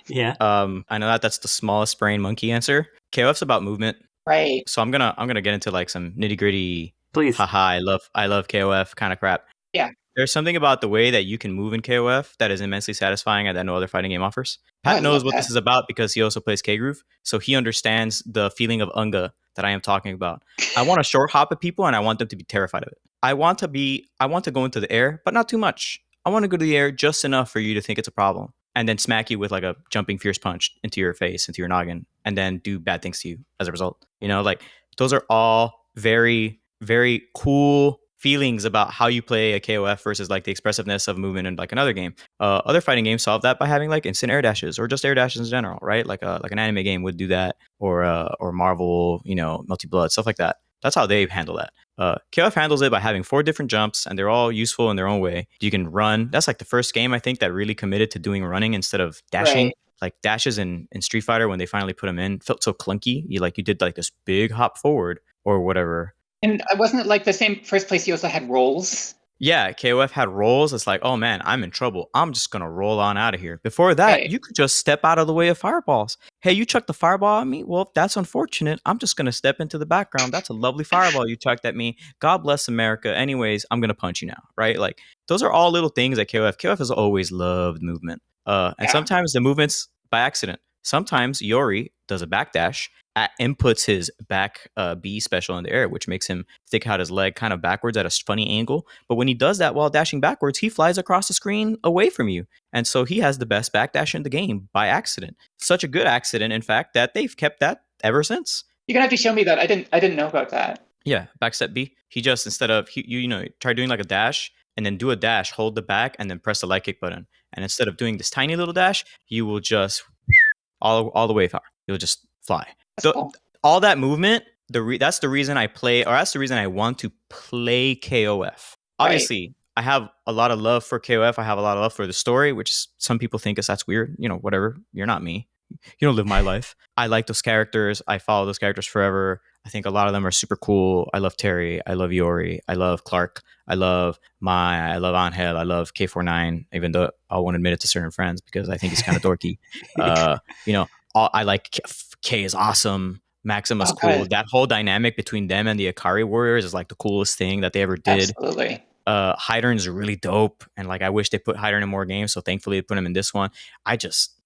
Yeah. I know that's the smallest brain monkey answer. KOF's about movement. Right. So I'm gonna get into like some nitty gritty. Please. Haha, I love KOF kind of crap. Yeah. There's something about the way that you can move in KOF that is immensely satisfying and that no other fighting game offers. Pat knows what this is about because he also plays K-Groove, so he understands the feeling of Unga that I am talking about. I want to short hop at people and I want them to be terrified of it. I want to go into the air, but not too much. I want to go to the air just enough for you to think it's a problem and then smack you with like a jumping fierce punch into your face, into your noggin, and then do bad things to you as a result. Like those are all very, very cool feelings about how you play a KOF versus like the expressiveness of movement in like another game. Other fighting games solve that by having like instant air dashes or just air dashes in general, right? Like an anime game would do that, or Marvel, Multi Blood, stuff like that. That's how they handle that. KOF handles it by having 4 different jumps, and they're all useful in their own way. You can run. That's like the first game I think that really committed to doing running instead of dashing. Right. Like dashes in Street Fighter when they finally put them in felt so clunky. You did like this big hop forward or whatever. And wasn't it like the same first place you also had rolls? Yeah, KOF had rolls. It's like, oh man, I'm in trouble. I'm just going to roll on out of here. Before that, Right. You could just step out of the way of fireballs. Hey, you chucked the fireball at me? Well, that's unfortunate. I'm just going to step into the background. That's a lovely fireball you chucked at me. God bless America. Anyways, I'm going to punch you now, right? Like, those are all little things at KOF. KOF has always loved movement. And sometimes the movement's by accident. Sometimes Iori does a backdash, inputs his back B special in the air, which makes him stick out his leg kind of backwards at a funny angle. But when he does that while dashing backwards, he flies across the screen away from you. And so he has the best backdash in the game by accident. Such a good accident, in fact, that they've kept that ever since. You're gonna have to show me that. I didn't know about that. Yeah, backstep B. He just, instead of, try doing like a dash and then do a dash, hold the back and then press the light kick button. And instead of doing this tiny little dash, you will just all the way far. You'll just fly. So Cool. all that movement, that's the reason I play, or that's the reason I want to play KOF. Obviously, I have a lot of love for KOF. I have a lot of love for the story, which some people think that's weird. Whatever. You're not me. You don't live my life. I like those characters. I follow those characters forever. I think a lot of them are super cool. I love Terry. I love Iori. I love Clark. I love I love Angel. I love K49, even though I won't admit it to certain friends because I think he's kind of dorky. I like K is awesome. Maxima's cool. That whole dynamic between them and the Akari Warriors is like the coolest thing that they ever did. Absolutely. Hydern's really dope. And like, I wish they put Hydern in more games. So thankfully they put him in this one.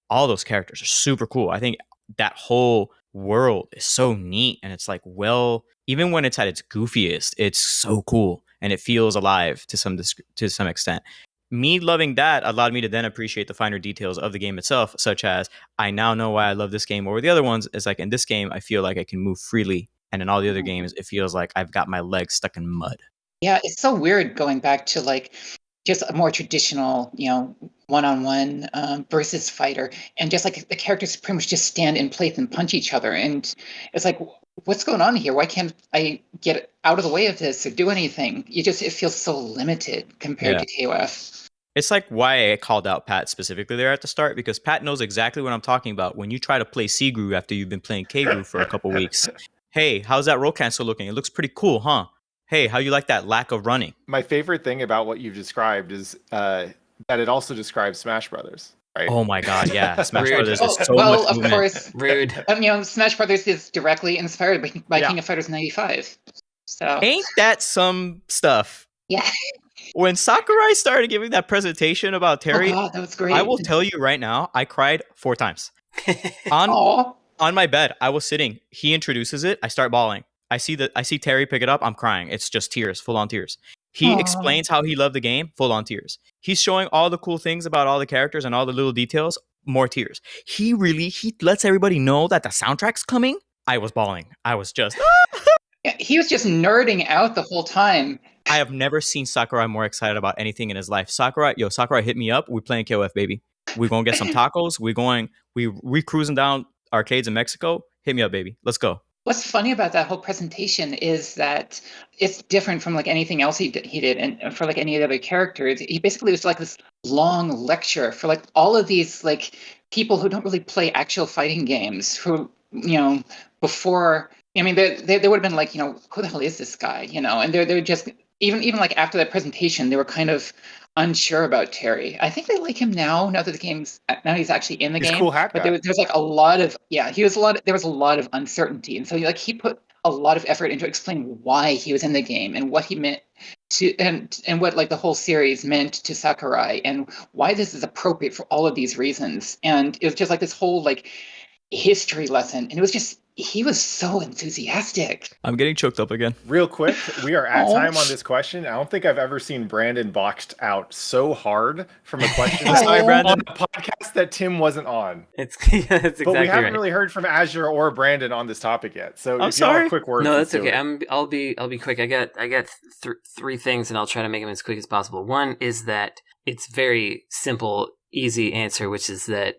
All those characters are super cool. I think that whole world is so neat and it's like well even when it's at its goofiest, it's so cool and it feels alive to some extent. Me loving that allowed me to then appreciate the finer details of the game itself, such as I now know why I love this game over the other ones. It's like in this game, I feel like I can move freely. And in all the other games, it feels like I've got my legs stuck in mud. Yeah, it's so weird going back to like just a more traditional, one-on-one versus fighter. And just like the characters pretty much just stand in place and punch each other. And it's like, what's going on here? Why can't I get out of the way of this or do anything? It feels so limited compared to KOF. It's like why I called out Pat specifically there at the start, because Pat knows exactly what I'm talking about. When you try to play C-Groove after you've been playing K-Groove for a couple weeks, hey, how's that roll cancel looking? It looks pretty cool, huh? Hey, how you like that lack of running? My favorite thing about what you've described is that it also describes Smash Brothers. Right? Oh my God, yeah. Smash Rude. Brothers is so well, much of movement. course. Rude. Smash Brothers is directly inspired by Yeah. King of Fighters 95. So Ain't that some stuff? yeah. When Sakurai started giving that presentation about Terry, Oh God, that was great. I will tell you right now, I cried 4 times. Aw. On my bed, I was sitting. He introduces it. I start bawling. I see Terry pick it up. I'm crying. It's just tears, full on tears. He Aww. explains how he loved the game, full on tears. He's showing all the cool things about all the characters and all the little details, more tears. He lets everybody know that the soundtrack's coming. I was bawling. I was just... Yeah, he was just nerding out the whole time. I have never seen Sakurai more excited about anything in his life. Sakurai, hit me up. We playing KOF, baby. We're going to get some tacos. We cruising down arcades in Mexico. Hit me up, baby. Let's go. What's funny about that whole presentation is that it's different from like anything else he did, and for like any of the other characters. He basically was like this long lecture for like all of these like people who don't really play actual fighting games, who before. I mean, they would have been like, who the hell is this guy? And they're just even like after that presentation, they were kind of unsure about Terry. I think they like him now that he's actually in the game. Cool hat but guy. there's like a lot of there was a lot of uncertainty, and so like he put a lot of effort into explaining why he was in the game and what he meant to and what like the whole series meant to Sakurai and why this is appropriate for all of these reasons. And it was just like this whole like history lesson, and it was just he was so enthusiastic. I'm getting choked up again. Real quick, we are at time on this question. I don't think I've ever seen Brandon boxed out so hard from a question Sorry, Brandon. on a podcast that Tim wasn't on. That's exactly But we haven't right. really heard from Azure or Brandon on this topic yet. So I'm if you have sorry. a quick word, No, let's that's do okay. it. I'll be quick. I got 3 things, and I'll try to make them as quick as possible. One is that it's very simple, easy answer, which is that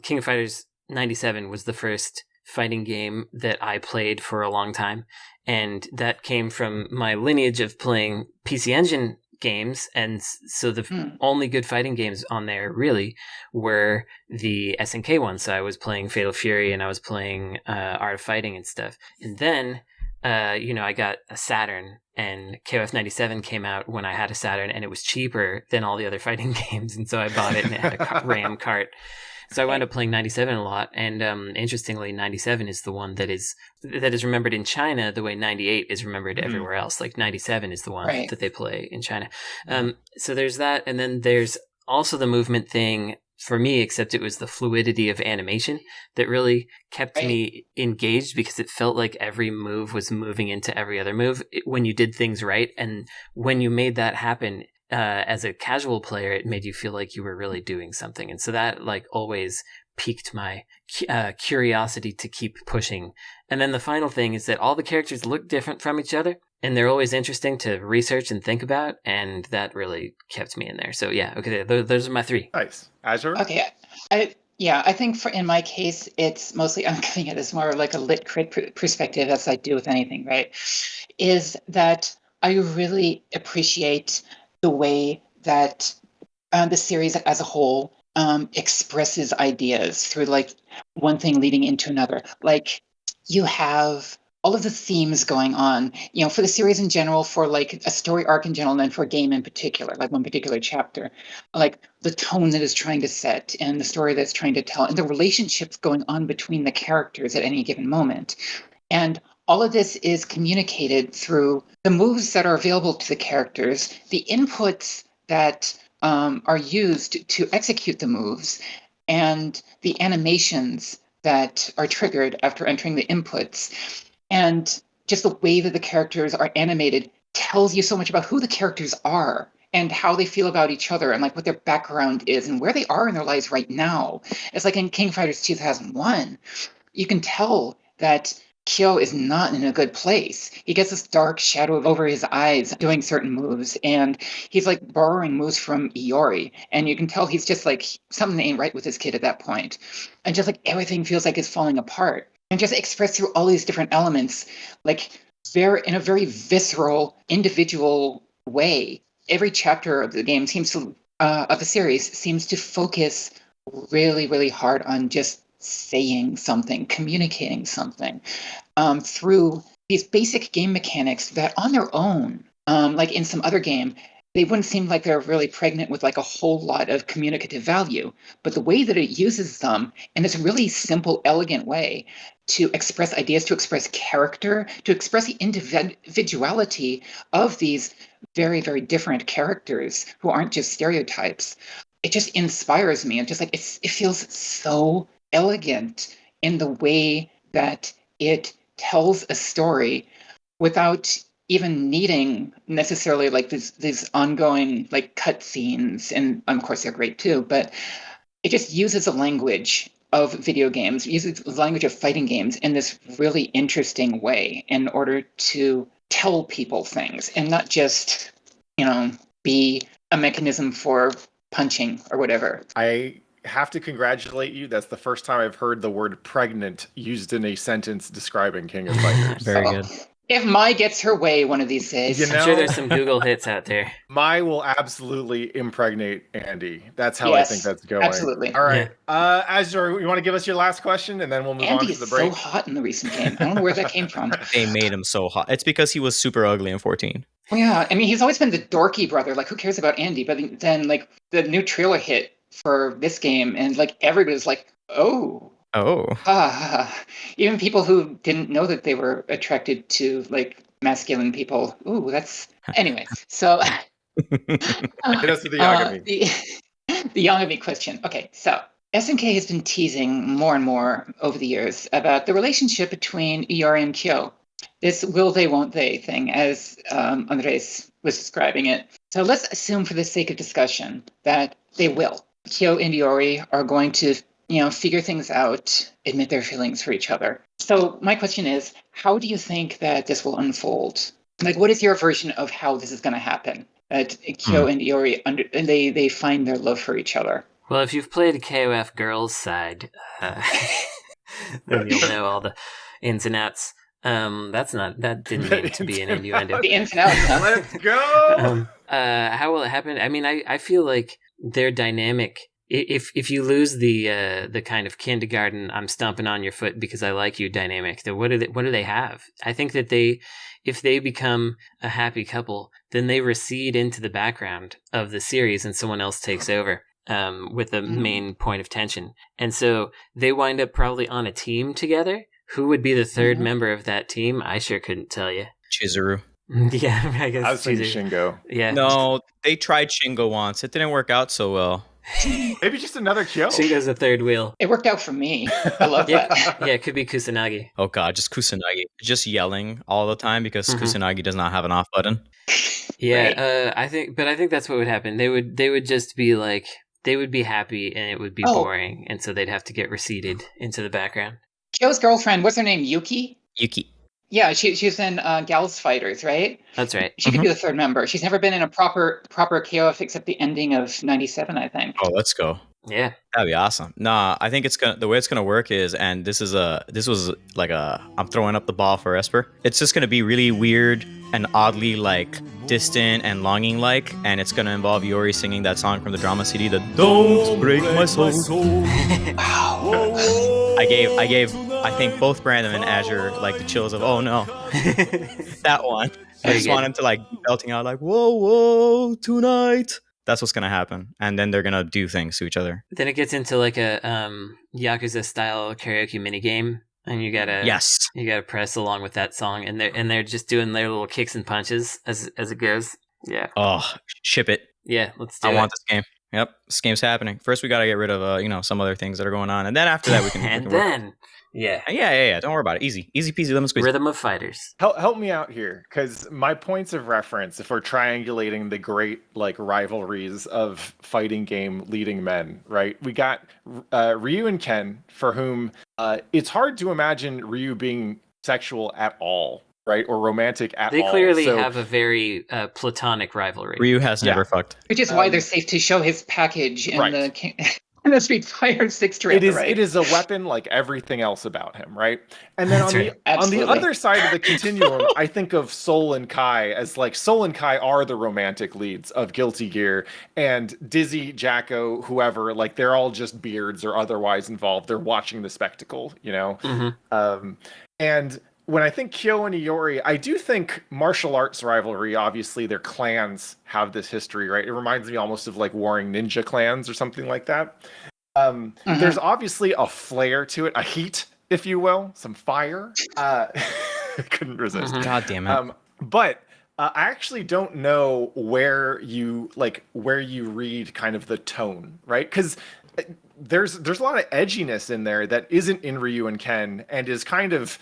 King of Fighters 97 was the first fighting game that I played for a long time, and that came from my lineage of playing PC Engine games, and so the only good fighting games on there really were the SNK ones. So I was playing Fatal Fury and I was playing Art of Fighting and stuff, and then I got a Saturn, and KOF 97 came out when I had a Saturn, and it was cheaper than all the other fighting games, and so I bought it, and it had a RAM cart. So I wound up playing 97 a lot, and interestingly, 97 is the one that is remembered in China the way 98 is remembered everywhere else. Like 97 is the one that they play in China. So there's that, and then there's also the movement thing for me, except it was the fluidity of animation that really kept me engaged, because it felt like every move was moving into every other move when you did things right, and when you made that happen. As a casual player, it made you feel like you were really doing something. And so that like always piqued my curiosity to keep pushing. And then the final thing is that all the characters look different from each other, and they're always interesting to research and think about. And that really kept me in there. So yeah, okay, those are my 3. Nice. Azure? Okay. I think in my case, it's mostly, I'm giving it as more like a lit crit perspective, as I do with anything, right? Is that I really appreciate the way that the series as a whole expresses ideas through like one thing leading into another. Like you have all of the themes going on, for the series in general, for like a story arc in general, and then for a game in particular, like one particular chapter, like the tone that is trying to set and the story that's trying to tell and the relationships going on between the characters at any given moment. And all of this is communicated through the moves that are available to the characters, the inputs that are used to execute the moves, and the animations that are triggered after entering the inputs. And just the way that the characters are animated tells you so much about who the characters are and how they feel about each other and like what their background is and where they are in their lives right now. It's like in King of Fighters 2001, you can tell that Kyo is not in a good place. He gets this dark shadow over his eyes doing certain moves, and he's like borrowing moves from Iori. And you can tell he's just like something ain't right with his kid at that point. And just like everything feels like it's falling apart. And just expressed through all these different elements, like in a very visceral, individual way. Every chapter of the game seems to of the series seems to focus really, really hard on just saying something, communicating something through these basic game mechanics that on their own, like in some other game, they wouldn't seem like they're really pregnant with like a whole lot of communicative value. But the way that it uses them in this really simple, elegant way to express ideas, to express character, to express the individuality of these very, very different characters who aren't just stereotypes, it just inspires me. And just like it feels so elegant in the way that it tells a story without even needing necessarily like these ongoing like cut scenes, and of course they're great too, but it just uses a language of video games, uses the language of fighting games in this really interesting way in order to tell people things and not just, be a mechanism for punching or whatever. I have to congratulate you. That's the first time I've heard the word pregnant used in a sentence describing King of Fighters. Very good. If Mai gets her way one of these days. I'm sure there's some Google hits out there. Mai will absolutely impregnate Andy. That's how I think that's going. Absolutely. All right. Azure, you want to give us your last question and then we'll move on to the break? Andy is so hot in the recent game. I don't know where that came from. They made him so hot. It's because he was super ugly in 14. Well, yeah, I mean, he's always been the dorky brother. Like, who cares about Andy? But then, like, the new trailer hit for this game, and like everybody's like, "Oh, even people who didn't know that they were attracted to like masculine people." Ooh, that's anyway. So, hit us with the Yagami. The Yagami question. Okay, so SNK has been teasing more and more over the years about the relationship between Iori and Kyo. This will they, won't they thing, as Andrés was describing it. So let's assume for the sake of discussion that they will. Kyo and Iori are going to, figure things out, admit their feelings for each other. So my question is, how do you think that this will unfold? Like, what is your version of how this is going to happen? That Kyo and Iori, they find their love for each other. Well, if you've played KOF Girls Side, then you'll know all the ins and outs. That didn't mean to be an innuendo. The ins and outs, huh? Let's go! How will it happen? I mean, I feel like their dynamic, if you lose the kind of kindergarten, I'm stomping on your foot because I like you dynamic, then what do they have? I think that if they become a happy couple, then they recede into the background of the series and someone else takes over. With the main point of tension. And so they wind up probably on a team together. Who would be the third member of that team? I sure couldn't tell you. Chizuru. Yeah, I guess I was thinking Shingo. Yeah. No, they tried Shingo once. It didn't work out so well. Maybe just another Kyo. Shingo's the third wheel. It worked out for me. I love that. Yeah, it could be Kusanagi. Oh god, just Kusanagi. Just yelling all the time because Kusanagi does not have an off button. Yeah, right. I think that's what would happen. They would just be like, they would be happy and it would be boring, and so they'd have to get receded into the background. Kyo's girlfriend, what's her name? Yuki? Yuki. Yeah, she's in Gals Fighters, right? That's right. She could be the third member. She's never been in a proper KOF except the ending of 97, I think. Oh, let's go. Yeah. That'd be awesome. Nah, I think the way it's gonna work is, and this was like I'm throwing up the ball for Esper. It's just gonna be really weird and oddly like distant and longing like, and it's gonna involve Iori singing that song from the drama CD, the "Don't Break My Soul." I gave I think both Brandon and Azure like the chills of oh no. That one. I just want him to like belting out like whoa whoa tonight. That's what's gonna happen, and then they're gonna do things to each other. Then it gets into like a Yakuza style karaoke minigame, and you gotta press along with that song, and they're just doing their little kicks and punches as it goes. Yeah. Oh, ship it. Yeah, let's do it. I want this game. Yep, this game's happening. First, we gotta get rid of some other things that are going on, and then after that we can. Yeah. Don't worry about it. Easy peasy lemon squeeze. Rhythm of Fighters. Help me out here, because my points of reference, if we're triangulating the great rivalries of fighting game leading men, right? We got Ryu and Ken, for whom it's hard to imagine Ryu being sexual at all, right? Or romantic at all. They clearly have a very platonic rivalry. Ryu has never fucked. Which is why they're safe to show his package in in the Street Fighter 6 trailer. It is a weapon like everything else about him, right? And then on the other side of the continuum, I think of Soul and Kai as Soul and Kai are the romantic leads of Guilty Gear, and Dizzy, Jacko, whoever, they're all just beards or otherwise involved. They're watching the spectacle, and when I think Kyo and Iori, I do think martial arts rivalry, obviously their clans have this history, right? It reminds me almost of warring ninja clans or something like that. There's obviously a flair to it, a heat, if you will, some fire. I couldn't resist. God damn it. But I actually don't know where you read kind of the tone, right? Because there's a lot of edginess in there that isn't in Ryu and Ken and is kind of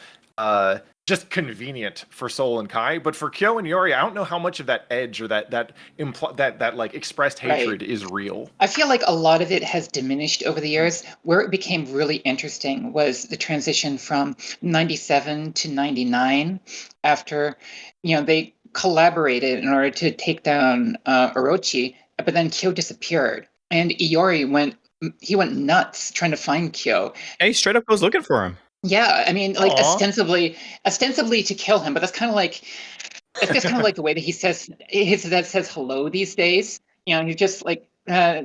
just convenient for Soul and Kai, but for Kyo and Iori, I don't know how much of that edge or that expressed hatred is real. I feel like a lot of it has diminished over the years. Where it became really interesting was the transition from 97 to 99, after they collaborated in order to take down Orochi, but then Kyo disappeared, and Iori went nuts trying to find Kyo. Yeah, he straight up goes looking for him. Yeah, I mean, ostensibly to kill him, but that's kind of like the way that he says hello these days. He's just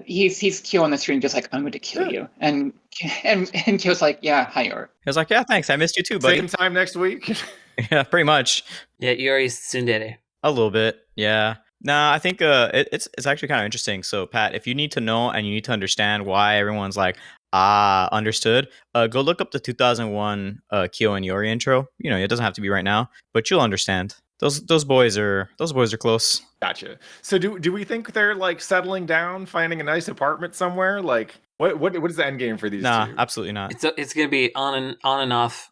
he's Kyo on the street, just I'm going to kill you, and Kyo's yeah, hi, Iori. He was yeah, thanks, I missed you too, buddy. Same time next week. Yeah, pretty much. Yeah, Iori's tsundere. A little bit, yeah. Nah, I think it's actually kind of interesting. So, Pat, if you need to know and you need to understand why everyone's understood, go look up the 2001 Kyo and Iori intro. It doesn't have to be right now, but you'll understand. Those boys are close. Gotcha. So do we think they're settling down, finding a nice apartment somewhere? What is the end game for these two? Nah, absolutely not. It's gonna be on and off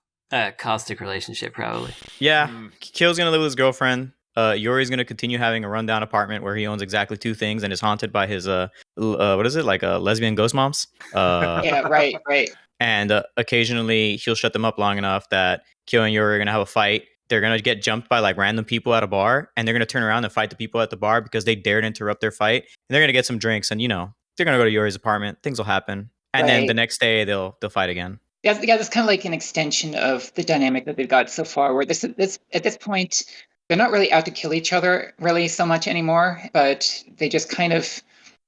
caustic relationship probably. Yeah, Kyo's gonna live with his girlfriend. Iori's going to continue having a rundown apartment where he owns exactly two things and is haunted by his what is it, lesbian ghost moms? Yeah, right. And occasionally he'll shut them up long enough that Kyo and Iori are going to have a fight. They're going to get jumped by random people at a bar, and they're going to turn around and fight the people at the bar because they dared interrupt their fight. And they're going to get some drinks, and they're going to go to Iori's apartment. Things will happen, and then the next day they'll fight again. Yeah, that's kind of an extension of the dynamic that they've got so far. Where this at this point, they're not really out to kill each other really so much anymore, but they just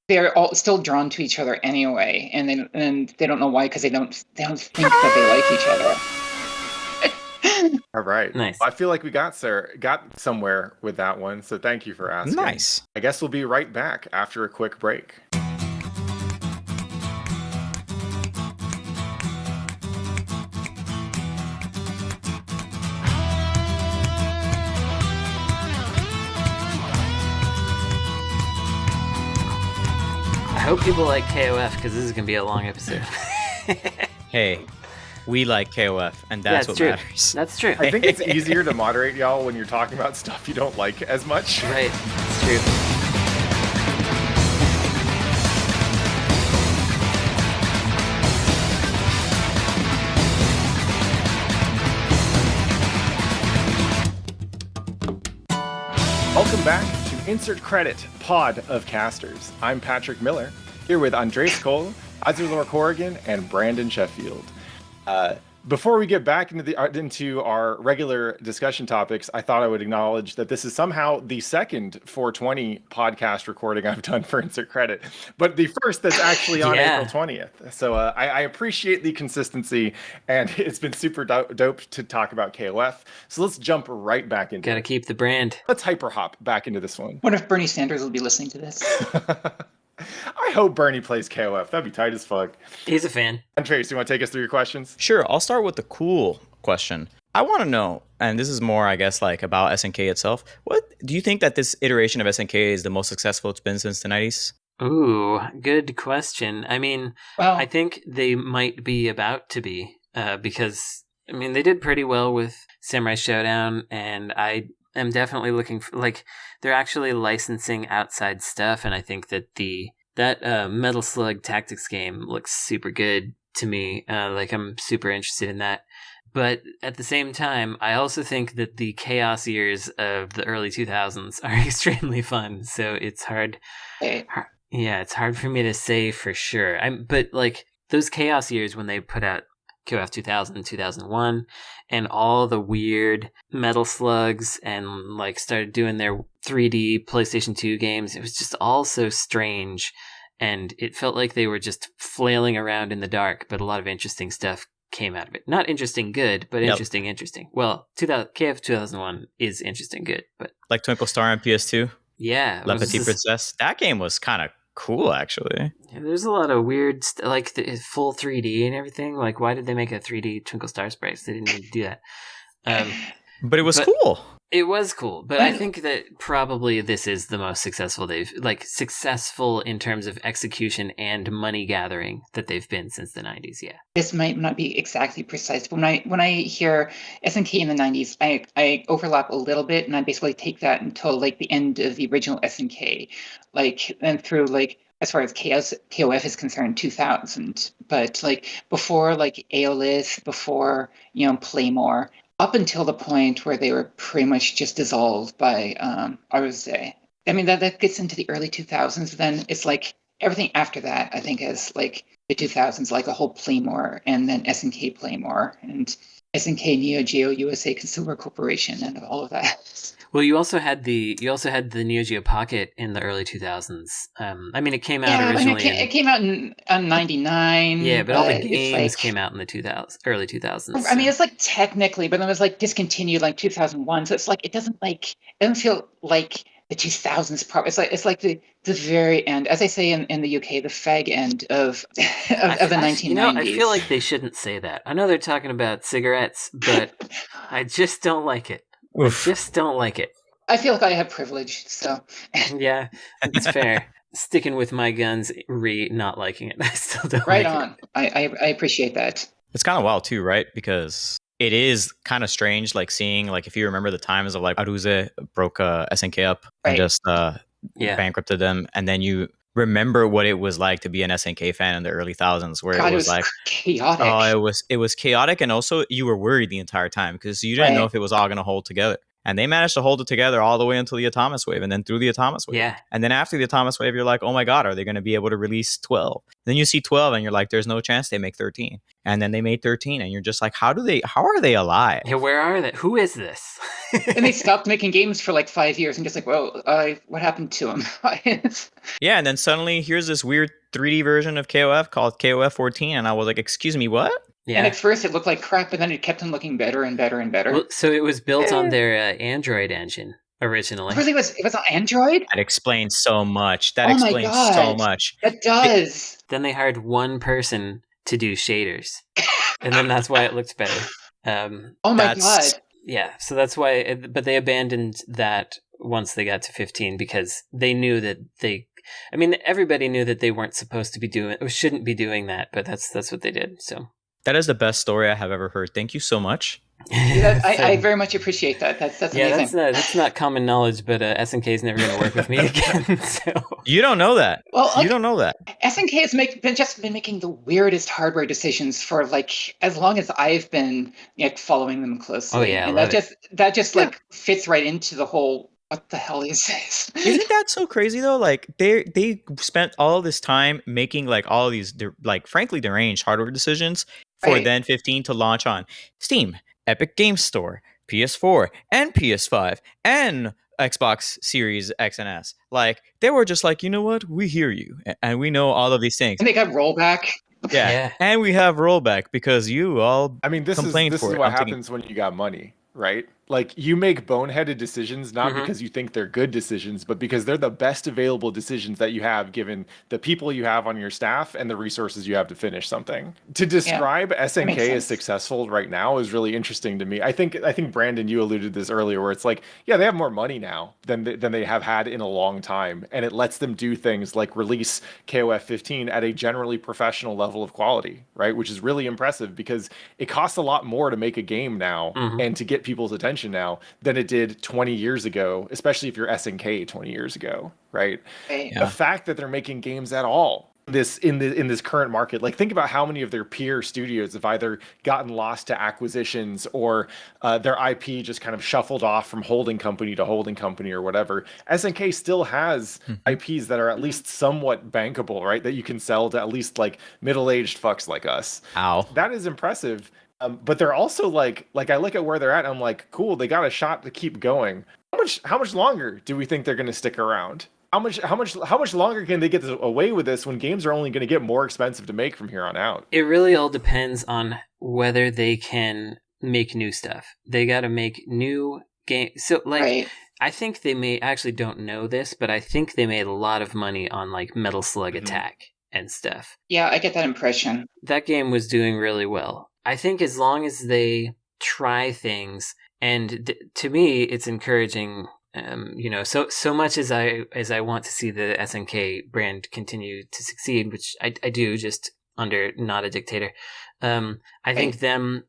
they're all still drawn to each other anyway, and they don't know why, because they don't think that they like each other. All right, nice. I feel like we got somewhere with that one, so thank you for asking. Nice. I guess we'll be right back after a quick break. I hope people like KOF, because this is going to be a long episode. Hey, we like KOF, and that's what matters. That's true. I think it's easier to moderate y'all when you're talking about stuff you don't like as much. Right, it's true. Welcome back to Insert Credit Pod of Casters. I'm Patrick Miller, here with Andrés Coll, Azurelore Korrigan, and Brandon Sheffield. Before we get back into our regular discussion topics, I thought I would acknowledge that this is somehow the second 420 podcast recording I've done for Insert Credit, but the first that's actually on April 20th. So I appreciate the consistency, and it's been super dope to talk about KOF. So let's jump right back into it. Gotta keep the brand. Let's hyper hop back into this one. What if Bernie Sanders will be listening to this? I hope Bernie plays KOF. That'd be tight as fuck. He's a fan. Andrés, you want to take us through your questions? Sure. I'll start with the cool question. I want to know, and this is more, I guess, about SNK itself. What do you think that this iteration of SNK is the most successful it's been since the 90s? Ooh, good question. I mean, I think they might be about to be. because I mean they did pretty well with Samurai Showdown, and I am definitely looking for, like, they're actually licensing outside stuff, and I think that that Metal Slug Tactics game looks super good to me. Like, I'm super interested in that. But at the same time, I also think that the chaos years of the early 2000s are extremely fun. So it's hard. Yeah, it's hard for me to say for sure. But like those chaos years when they put out KOF 2000, 2001, and all the weird Metal Slugs and like started doing their 3D PlayStation 2 games, it was just all so strange. And it felt like they were just flailing around in the dark, but a lot of interesting stuff came out of it. Not interesting good, but interesting. Well, KF 2001 is interesting good, but like Twinkle Star on PS2. Yeah, La Petite Princesse. That game was kind of cool, actually. Yeah, there's a lot of weird like the full 3D and everything. Like, why did they make a 3D Twinkle Star sprites? They didn't need to do that. But it was cool. It was cool, but I think that probably this is the most successful successful in terms of execution and money gathering that they've been since the 90s. Yeah, this might not be exactly precise, but when I hear SNK in the 90s, I overlap a little bit, and I basically take that until like the end of the original SNK, like, and through like as far as KOF is concerned, 2000, but like before like alias, before Playmore, up until the point where they were pretty much just dissolved by Aruse. I mean, that gets into the early 2000s. Then it's like everything after that, I think, is like the 2000s, like a whole Playmore, and then SNK Playmore, and SNK Neo Geo USA Consumer Corporation, and all of that. Well, you also had the Neo Geo Pocket in the early 2000s. I mean, it came out originally. It came out in 99. Yeah, but all the games came out in the early 2000s. I mean, it's like technically, but then it was like discontinued like 2001. So it's like it doesn't feel like the 2000s. It's like the very end, as I say in the UK, the fag end of the 1990s. I feel like they shouldn't say that. I know they're talking about cigarettes, but I just don't like it. Oof. I just don't like it. I feel like I have privilege, so. Yeah, that's fair. Sticking with my guns, not liking it. I still don't right like on. it. I appreciate that. It's kind of wild too, right? Because it is kind of strange, like seeing, like, if you remember the times of like Aruse broke SNK up and just bankrupted them, and then you remember what it was like to be an SNK fan in the early thousands, where it was like chaotic. Oh, it was chaotic, and also you were worried the entire time because you didn't know if it was all going to hold together. And they managed to hold it together all the way until the Atomus Wave, and then through the Atomus Wave. Yeah. And then after the Atomus Wave, you're like, oh my God, are they going to be able to release 12? Then you see 12 and you're like, there's no chance they make 13. And then they made 13, and you're just like, how are they alive? Yeah, where are they? Who is this? And they stopped making games for like 5 years and just like, well, what happened to them? Yeah, and then suddenly here's this weird 3D version of KOF called KOF 14, and I was like, excuse me, what? Yeah. And at first it looked like crap, but then it kept on looking better and better and better. Well, so it was built on their Android engine originally. Really, it was on Android? That explains so much. That explains so much. It does. Then they hired one person to do shaders, and then that's why it looked better. Oh my God. Yeah, so that's why. But they abandoned that once they got to 15 because they knew that everybody knew that they weren't supposed to be doing, or shouldn't be doing that, but that's what they did. So. That is the best story I have ever heard. Thank you so much. I very much appreciate that. That's amazing. That's not common knowledge, but SNK is never going to work with me again. So. You don't know that. Well, you don't know that. SNK has been making the weirdest hardware decisions for like as long as I've been following them closely. Oh yeah, and that just like fits right into the whole. What the hell is this? Isn't that so crazy though? Like they spent all this time making like all these like frankly deranged hardware decisions for then 15 to launch on Steam, Epic Games Store, PS4, and PS5, and Xbox Series X and S. Like they were just like, you know what? We hear you, and we know all of these things. And they got rollback. Yeah, and we have rollback because you all. I mean, this is for what happens when you got money, right? Like, you make boneheaded decisions, not Mhm. because you think they're good decisions, but because they're the best available decisions that you have, given the people you have on your staff and the resources you have to finish something. To Yeah, describe that makes SNK as sense. successful right now is really interesting to me. I think Brandon, you alluded to this earlier, where it's like, yeah, they have more money now than they have had in a long time, and it lets them do things like release KOF 15 at a generally professional level of quality, right? Which is really impressive because it costs a lot more to make a game now Mhm. and to get people's attention now than it did 20 years ago, especially if you're SNK 20 years ago, right? Right. The Yeah. fact that they're making games at all in this current market, like, think about how many of their peer studios have either gotten lost to acquisitions or their IP just kind of shuffled off from holding company to holding company or whatever. SNK still has IPs that are at least somewhat bankable, right? That you can sell to at least like middle-aged fucks like us. Ow. That is impressive. But they're also like I look at where they're at and I'm like, cool, they got a shot to keep going. How much longer do we think they're going to stick around? How much longer can they get away with this when games are only going to get more expensive to make from here on out? It really all depends on whether they can make new stuff. They got to make new games. So, like, Right. I think they may actually don't know this, but I think they made a lot of money on like Metal Slug Mhm. Attack and stuff. Yeah, I get that impression. That game was doing really well. I think as long as they try things, and to me, it's encouraging. So much as I want to see the SNK brand continue to succeed, which I do, just under not a dictator. I think them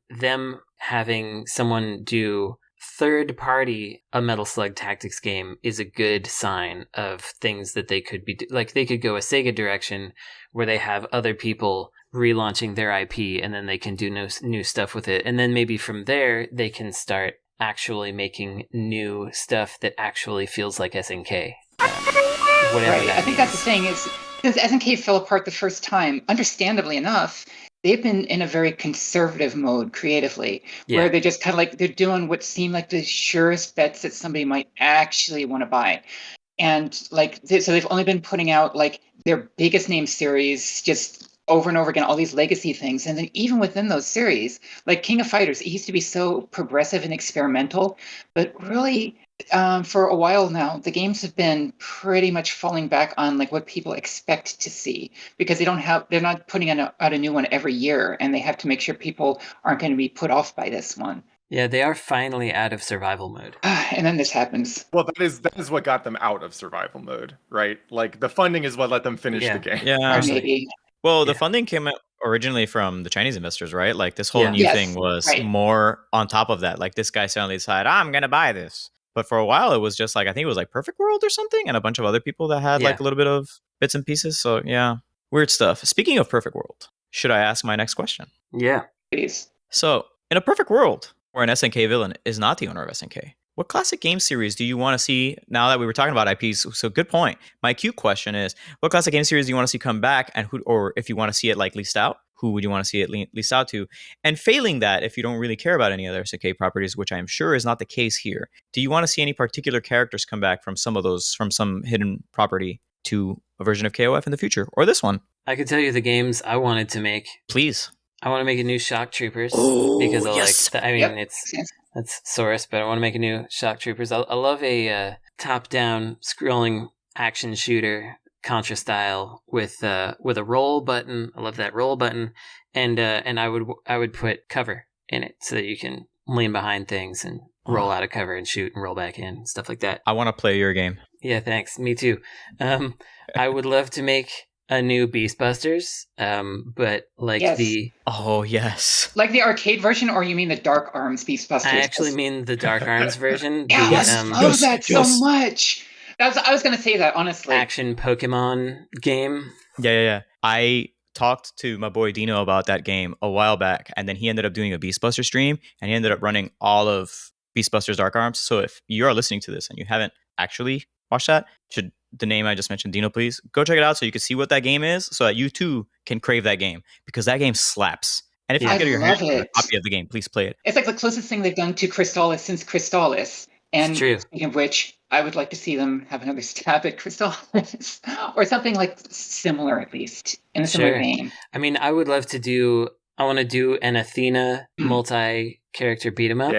having someone do third party a Metal Slug Tactics game is a good sign of things that they could be like. They could go a Sega direction where they have other people relaunching their IP, and then they can do new stuff with it, and then maybe from there they can start actually making new stuff that actually feels like SNK. Whatever Right. that I think that's the thing is because SNK fell apart the first time, understandably enough, they've been in a very conservative mode creatively, where Yeah. they're just kind of like they're doing what seem like the surest bets that somebody might actually want to buy. And like so they've only been putting out like their biggest name series just over and over again, all these legacy things. And then even within those series, like King of Fighters, it used to be so progressive and experimental, but really for a while now, the games have been pretty much falling back on like what people expect to see because they're not putting out a new one every year, and they have to make sure people aren't going to be put off by this one. Yeah, they are finally out of survival mode. And then this happens. Well, that is what got them out of survival mode, right? Like, the funding is what let them finish Yeah. the game. Or Yeah. maybe. Well, the Yeah. funding came out originally from the Chinese investors, right? Like this whole Yeah. new Yes, thing was right. more on top of that. Like this guy suddenly decided, I'm gonna buy this. But for a while, it was just like I think it was like Perfect World or something, and a bunch of other people that had like Yeah. a little bit of bits and pieces. So yeah, weird stuff. Speaking of Perfect World, should I ask my next question? Yeah. Please. So, in a perfect world where an SNK villain is not the owner of SNK, what classic game series do you want to see now that we were talking about IPs? So, good point. My cue question is, what classic game series do you want to see come back, and who, or if you want to see it like leased out, who would you want to see it leased out to? And failing that, if you don't really care about any other SNK properties, which I am sure is not the case here, do you want to see any particular characters come back from some of those, from some hidden property to a version of KOF in the future, or this one? I could tell you the games I wanted to make. Please. I want to make a new Shock Troopers Oh, because I yes. like. I mean, Yep. it's Makes sense. that's Saurus, but I want to make a new Shock Troopers. I love a top-down scrolling action shooter Contra style with a roll button. I love that roll button, and I would put cover in it so that you can lean behind things and roll out of cover and shoot and roll back in, stuff like that. I want to play your game. Yeah, thanks. Me too. I would love to make a new Beastbusters, but like Yes. Oh, yes. Like the arcade version, or you mean the Dark Arms Beastbusters? I actually mean the Dark Arms version. Yeah, the Yes. I love that so yes. much. I was going to say that, honestly. action Pokemon game. Yeah. I talked to my boy Dino about that game a while back, and then he ended up doing a Beastbuster stream, and he ended up running all of Beastbusters Dark Arms. So if you are listening to this and you haven't actually watched that, should the name I just mentioned, Dino, please go check it out so you can see what that game is, so that you too can crave that game, because that game slaps. And if you I can get your hands love on a it. copy of the game, please play it. It's like the closest thing they've done to Crystallis since Crystallis. And It's true. speaking of which, I would like to see them have another stab at Crystallis, or something like similar, at least in a similar Sure. vein. I mean, I would love to do I want to do an Athena multi-character beat 'em up,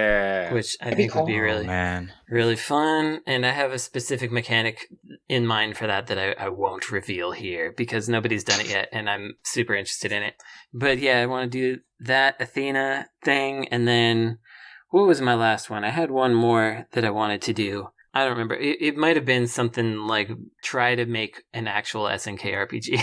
which I think would be really fun. And I have a specific mechanic in mind for that I won't reveal here because nobody's done it yet, and I'm super interested in it. But yeah, I want to do that Athena thing, and then what was my last one? I had one more that I wanted to do. I don't remember. It might have been something like try to make an actual SNK RPG.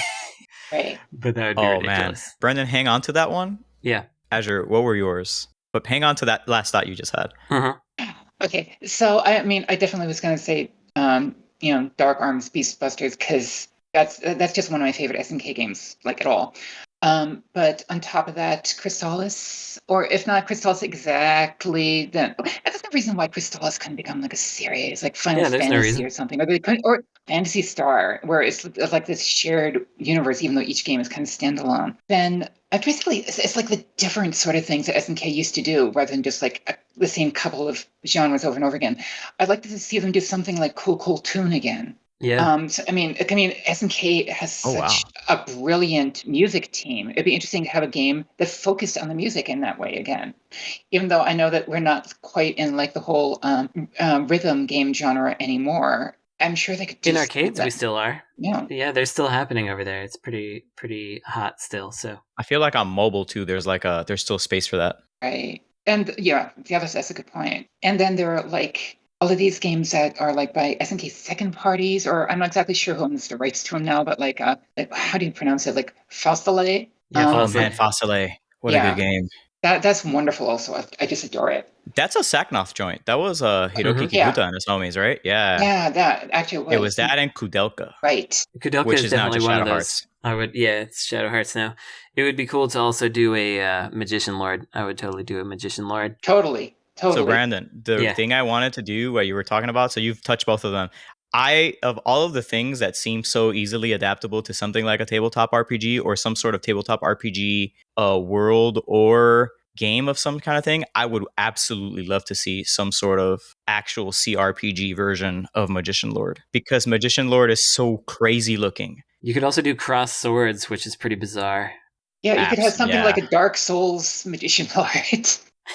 Right. But that would be ridiculous. Man. Brendan, hang on to that one. Yeah. Azure, what were yours? But hang on to that last thought you just had. Mm-hmm. Okay. So, I definitely was going to say, Dark Arms Beast Busters, because that's just one of my favorite SNK games, like at all. But on top of that, Crystallis, or if not Crystallis exactly, then that's no reason why Crystallis couldn't become like a series, like Final Fantasy or something, or they couldn't, or Fantasy Star, where it's like this shared universe, even though each game is kind of standalone. Then basically, it's like the different sort of things that SNK used to do, rather than just like the same couple of genres over and over again. I'd like to see them do something like Cool Tune again. Yeah. So, SNK has such a brilliant music team. It'd be interesting to have a game that focused on the music in that way again. Even though I know that we're not quite in like the whole rhythm game genre anymore, I'm sure they could do in arcades. that. We still are. Yeah, they're still happening over there. It's pretty hot still. So I feel like on mobile too. There's still space for that. Right, and that's a good point. And then there are like all of these games that are like by SNK second parties, or I'm not exactly sure who owns the rights to them now, but like how do you pronounce it? Like Faustale? Yeah, Faustale. What a good game. That's wonderful also. I just adore it. That's a Saknoth joint. That was Hiroki Kikuta and his homies, right? Yeah. Yeah, that actually was. It was that and Kudelka. Right. Kudelka which is definitely one of those. It's Shadow Hearts now. It would be cool to also do a Magician Lord. I would totally do a Magician Lord. Totally. So Brandon, the thing I wanted to do, what you were talking about, so you've touched both of them. Of all of the things that seem so easily adaptable to something like a tabletop RPG or some sort of tabletop RPG world or game of some kind of thing, I would absolutely love to see some sort of actual CRPG version of Magician Lord, because Magician Lord is so crazy looking. You could also do cross swords, which is pretty bizarre. Yeah, you could have something like a Dark Souls Magician Lord.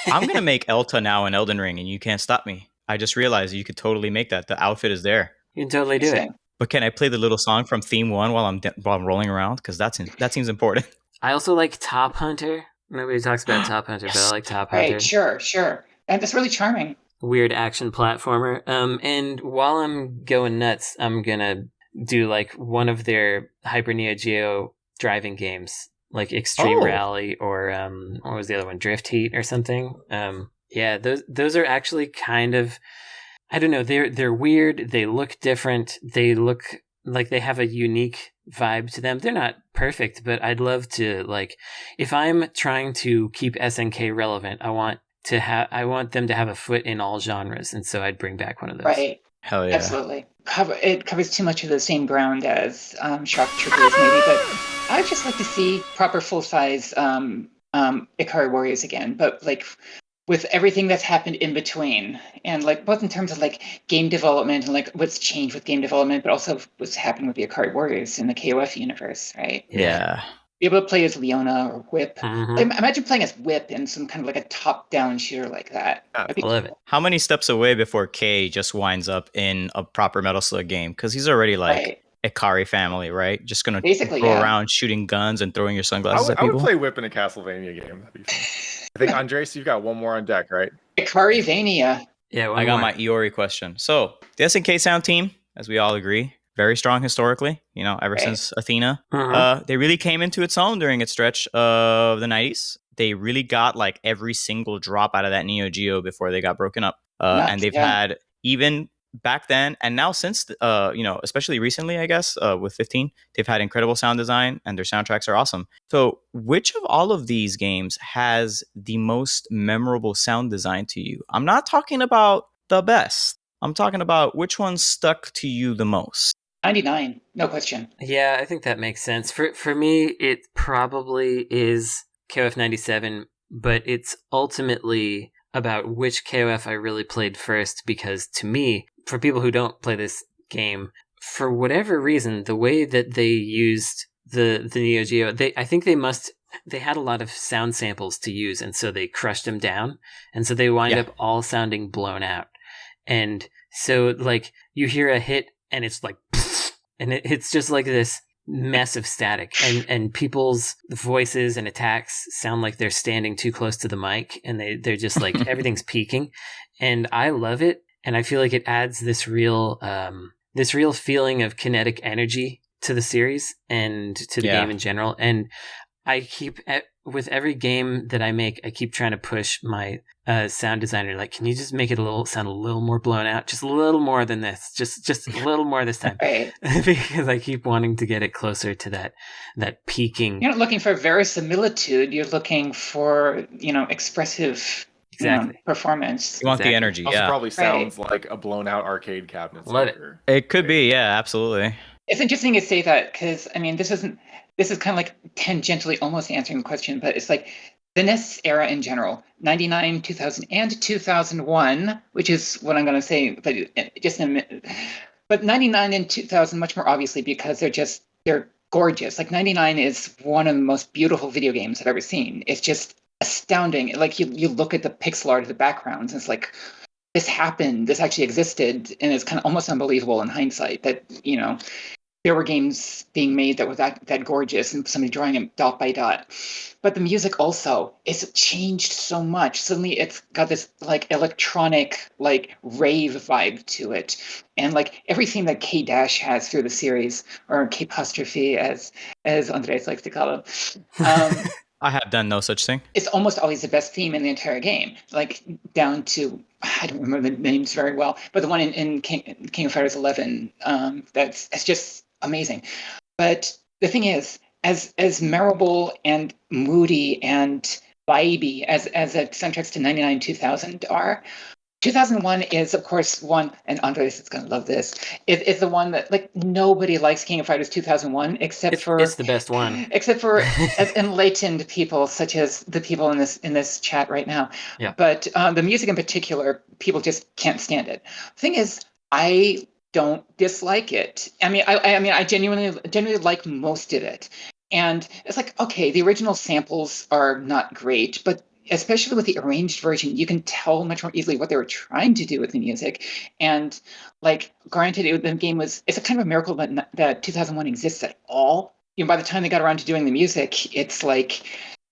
I'm going to make Elta now in Elden Ring, and you can't stop me. I just realized you could totally make that. The outfit is there. You can totally do it. But can I play the little song from Theme 1 while I'm rolling around? Because that seems important. I also like Top Hunter. Nobody talks about Top Hunter, but I like Top Hunter. Right, sure. And it's really charming. Weird action platformer. And while I'm going nuts, I'm going to do like one of their Hyper Neo Geo driving games, like Extreme Rally or what was the other one? Drift Heat or something. Those are actually kind of, I don't know, they're weird, they look different, they look like they have a unique vibe to them. They're not perfect, but I'd love to, like, if I'm trying to keep SNK relevant, I want them to have a foot in all genres, and so I'd bring back one of those. Right. Hell yeah. Absolutely. It covers too much of the same ground as Shock Troopers, maybe, but I'd just like to see proper full-size Ikari Warriors again, but like with everything that's happened in between, and like both in terms of like game development and like what's changed with game development, but also what's happened with the Ikari Warriors in the KOF universe, right? Yeah. Be able to play as Leona or Whip. Mm-hmm. Imagine playing as Whip in some kind of like a top-down shooter like that. I love it. How many steps away before K just winds up in a proper Metal Slug game? Because he's already like Ikari family, right? Just gonna go around shooting guns and throwing your sunglasses at people. I would play Whip in a Castlevania game. That'd be fun. I think Andrés, you've got one more on deck, right? Ikari-vania. Yeah, I got my Iori question. So the SNK sound team, as we all agree, very strong historically, ever since Athena. They really came into its own during its stretch of the 90s. They really got like every single drop out of that Neo Geo before they got broken up. And they've had, even back then and now since, especially recently, I guess, with 15, they've had incredible sound design and their soundtracks are awesome. So which of all of these games has the most memorable sound design to you? I'm not talking about the best. I'm talking about which one stuck to you the most. 99, no question. Yeah, I think that makes sense. For me, it probably is KOF 97, but it's ultimately about which KOF I really played first, because to me, for people who don't play this game, for whatever reason, the way that they used the Neo Geo, I think they must they had a lot of sound samples to use, and so they crushed them down, and so they wind up all sounding blown out. And so like you hear a hit and it's like and it's just like this mess of static, and people's voices and attacks sound like they're standing too close to the mic, and they're just like everything's peaking. And I love it, and I feel like it adds this real feeling of kinetic energy to the series and to the game in general. And I keep with every game that I make, I keep trying to push my sound designer, like, can you just make it sound a little more blown out, just a little more than this, just a little more this time, Right. Because I keep wanting to get it closer to that peaking. You're not looking for verisimilitude. You're looking for expressive. Exactly. Performance. You want the energy. Also probably sounds like a blown out arcade cabinet. Love it. It could be, yeah, absolutely. It's interesting to say that because this is kind of like tangentially almost answering the question, but it's like the NES era in general, 99, 2000, and 2001, which is what I'm going to say, but just in a minute. But 99 and 2000, much more obviously, because they're gorgeous. Like 99 is one of the most beautiful video games I've ever seen. It's just astounding. Like you look at the pixel art of the backgrounds, and it's like, this happened, this actually existed, and it's kind of almost unbelievable in hindsight that, there were games being made that were that gorgeous and somebody drawing them dot by dot. But the music also, it's changed so much. Suddenly it's got this like electronic, like rave vibe to it. And like everything that K-Dash has through the series, or K-apostrophe as Andrés likes to call it. I have done no such thing. It's almost always the best theme in the entire game, like down to, I don't remember the names very well, but the one in King of Fighters 11, it's just amazing. But the thing is, as memorable and moody and vibey as the soundtracks to 99 2000 are, 2001 is, of course, one, and Andrés is going to love this. It's the one that, like, nobody likes King of Fighters 2001 except for it's the best one, except for enlightened people such as the people in this chat right now. Yeah. But the music in particular, people just can't stand it. The thing is, I don't dislike it. I mean, I genuinely like most of it, and it's like, okay, the original samples are not great, but especially with the arranged version, you can tell much more easily what they were trying to do with the music. And like, granted, the game it's a kind of a miracle that 2001 exists at all. By the time they got around to doing the music, it's like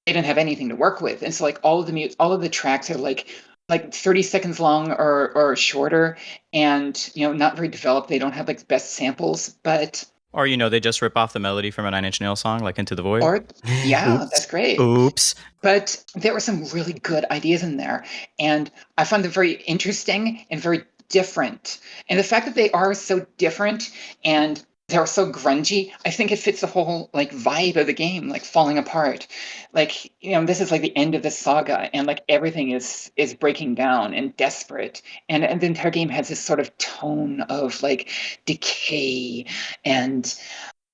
they didn't have anything to work with. And so like all of the tracks are like 30 seconds long or shorter, and not very developed. They don't have like the best samples, but or they just rip off the melody from a Nine Inch Nails song, like Into the Void. Or that's great. Oops. But there were some really good ideas in there, and I found them very interesting and very different. And the fact that they are so different and they're so grungy, I think it fits the whole like vibe of the game, like falling apart. Like, this is like the end of the saga, and like everything is breaking down and desperate. And the entire game has this sort of tone of like decay and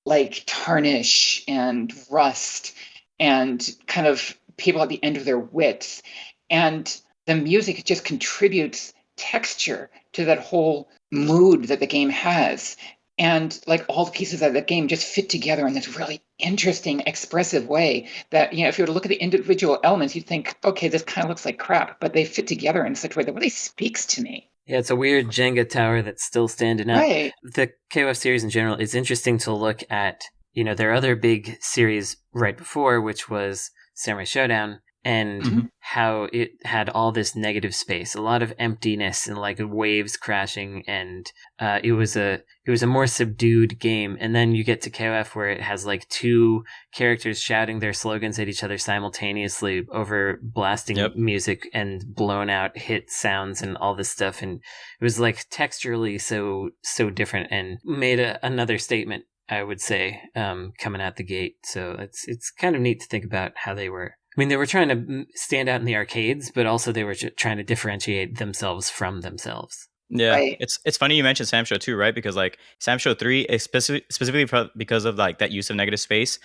like tarnish and rust and kind of people at the end of their wits. And the music just contributes texture to that whole mood that the game has. And like all the pieces of the game just fit together in this really interesting, expressive way that, if you were to look at the individual elements, you'd think, okay, this kind of looks like crap, but they fit together in such a way that really speaks to me. Yeah, it's a weird Jenga tower that's still standing up. Right. The KOF series in general, it's interesting to look at, their other big series right before, which was Samurai Showdown, and how it had all this negative space, a lot of emptiness and like waves crashing, and it was a more subdued game. And then you get to KOF where it has like two characters shouting their slogans at each other simultaneously over blasting music and blown out hit sounds and all this stuff. And it was like texturally so different, and made another statement, I would say, coming out the gate. So it's kind of neat to think about how they were. I mean, they were trying to stand out in the arcades, but also they were trying to differentiate themselves from themselves. Yeah, right. It's funny you mentioned Sam Show 2, right? Because like Sam Show 3 is specifically because of like that use of negative space.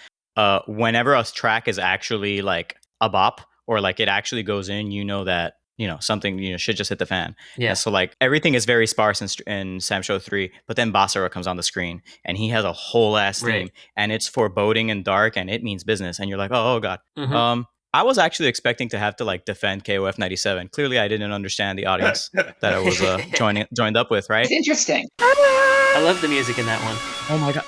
Whenever a track is actually like a bop, or like it actually goes in, that something should just hit the fan. Yeah. And so like everything is very sparse in Sam Show 3, but then Basara comes on the screen and he has a whole ass theme, Right. and it's foreboding and dark and it means business, and you're like, oh god. Mhm. I was actually expecting to have to like defend KOF 97. Clearly I didn't understand the audience that I was joined up with, right? It's interesting. I love the music in that one. Oh my god.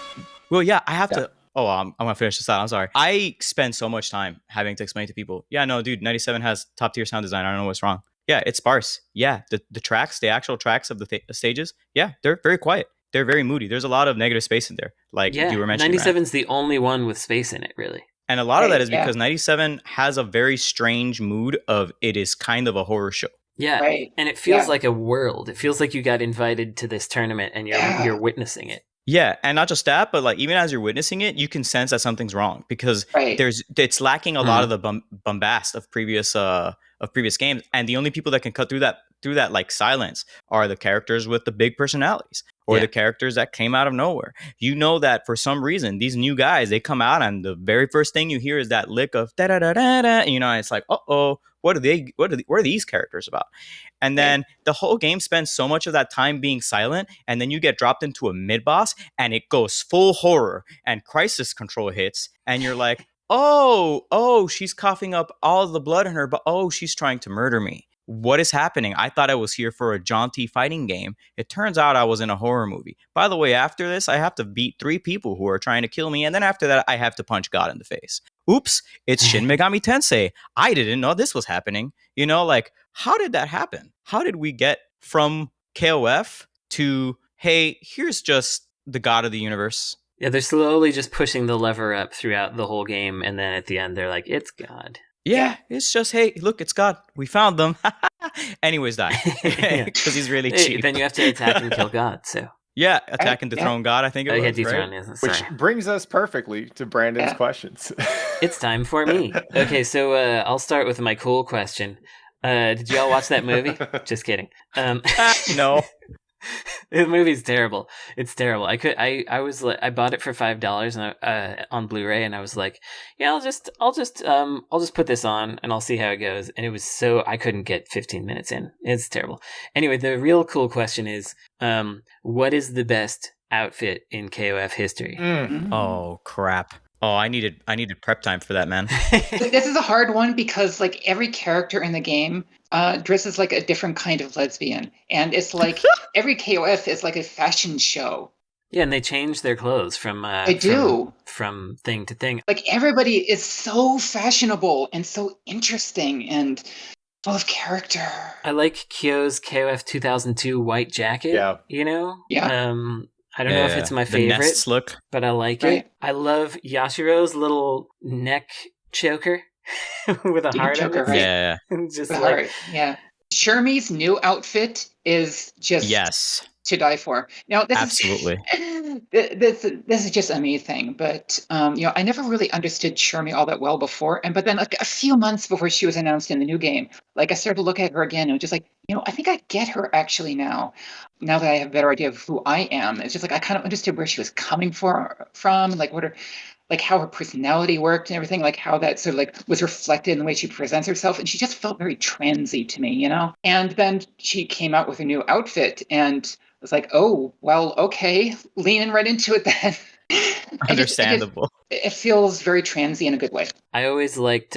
Well, yeah, I have to. Oh, I'm gonna finish this out. I'm sorry. I spend so much time having to explain to people. Yeah, no, dude, 97 has top tier sound design. I don't know what's wrong. Yeah, it's sparse. Yeah, the tracks, the actual tracks of the stages. Yeah, they're very quiet. They're very moody. There's a lot of negative space in there, like you were mentioning. 97's the only one with space in it, really. And a lot of that is because 97 has a very strange mood of it is kind of a horror show. Yeah, Right. And it feels like a world. It feels like you got invited to this tournament and you're witnessing it. Yeah, and not just that, but like even as you're witnessing it, you can sense that something's wrong because it's lacking a lot of the bombast of previous games, and the only people that can cut through that like silence are the characters with the big personalities or the characters that came out of nowhere. You know that for some reason these new guys, they come out and the very first thing you hear is that lick of da da da da da. And it's like, what are these characters about? And then the whole game spends so much of that time being silent, and then you get dropped into a mid-boss, and it goes full horror, and crisis control hits, and you're like, oh, she's coughing up all the blood in her, but she's trying to murder me. What is happening? I thought I was here for a jaunty fighting game. It turns out I was in a horror movie. By the way, after this, I have to beat 3 people who are trying to kill me, and then after that, I have to punch God in the face. Oops, it's Shin Megami Tensei. I didn't know this was happening. Like, how did that happen? How did we get from KOF to, hey, here's just the God of the universe? Yeah, they're slowly just pushing the lever up throughout the whole game, and then at the end, they're like, it's God. Yeah, it's just, hey, look, it's God. We found them. Anyways, die. Because he's really cheap. Then you have to attack and kill God, so... Yeah, attack and dethrone God, I think it was, right? Which brings us perfectly to Brandon's questions. It's time for me. Okay, so I'll start with my cool question. Did you all watch that movie? Just kidding. No. The movie's terrible. It's terrible. I bought it for $5 and on Blu-ray, and I was like, yeah, I'll just put this on and I'll see how it goes. And it was I couldn't get 15 minutes in. It's terrible. Anyway, the real cool question is, what is the best outfit in KOF history? Oh crap. Oh, I needed prep time for that, man. This is a hard one because like every character in the game dresses like a different kind of lesbian, and it's like every KOF is like a fashion show. Yeah, and they change their clothes from from thing to thing. Like everybody is so fashionable and so interesting and full of character. I like Kyo's KOF 2002 white jacket. Yeah. Yeah. I don't know if it's my favorite, the Nests look, but I like it. I love Yashiro's little neck choker with a heart on it. Right? Yeah. Just the like heart. Yeah. Shermie's new outfit is just to die for. Now, this absolutely. This is just a me thing, but I never really understood Shermie all that well before, but then like a few months before she was announced in the new game, like I started to look at her again and just like, I think I get her actually now. Now that I have a better idea of who I am, it's just like I kind of understood where she was coming from, like what her, like how her personality worked and everything, like how that sort of like was reflected in the way she presents herself, and she just felt very transy to me, And then she came out with a new outfit, and I was like, oh, well, okay, leaning right into it then. Understandable. It feels very transy in a good way. I always liked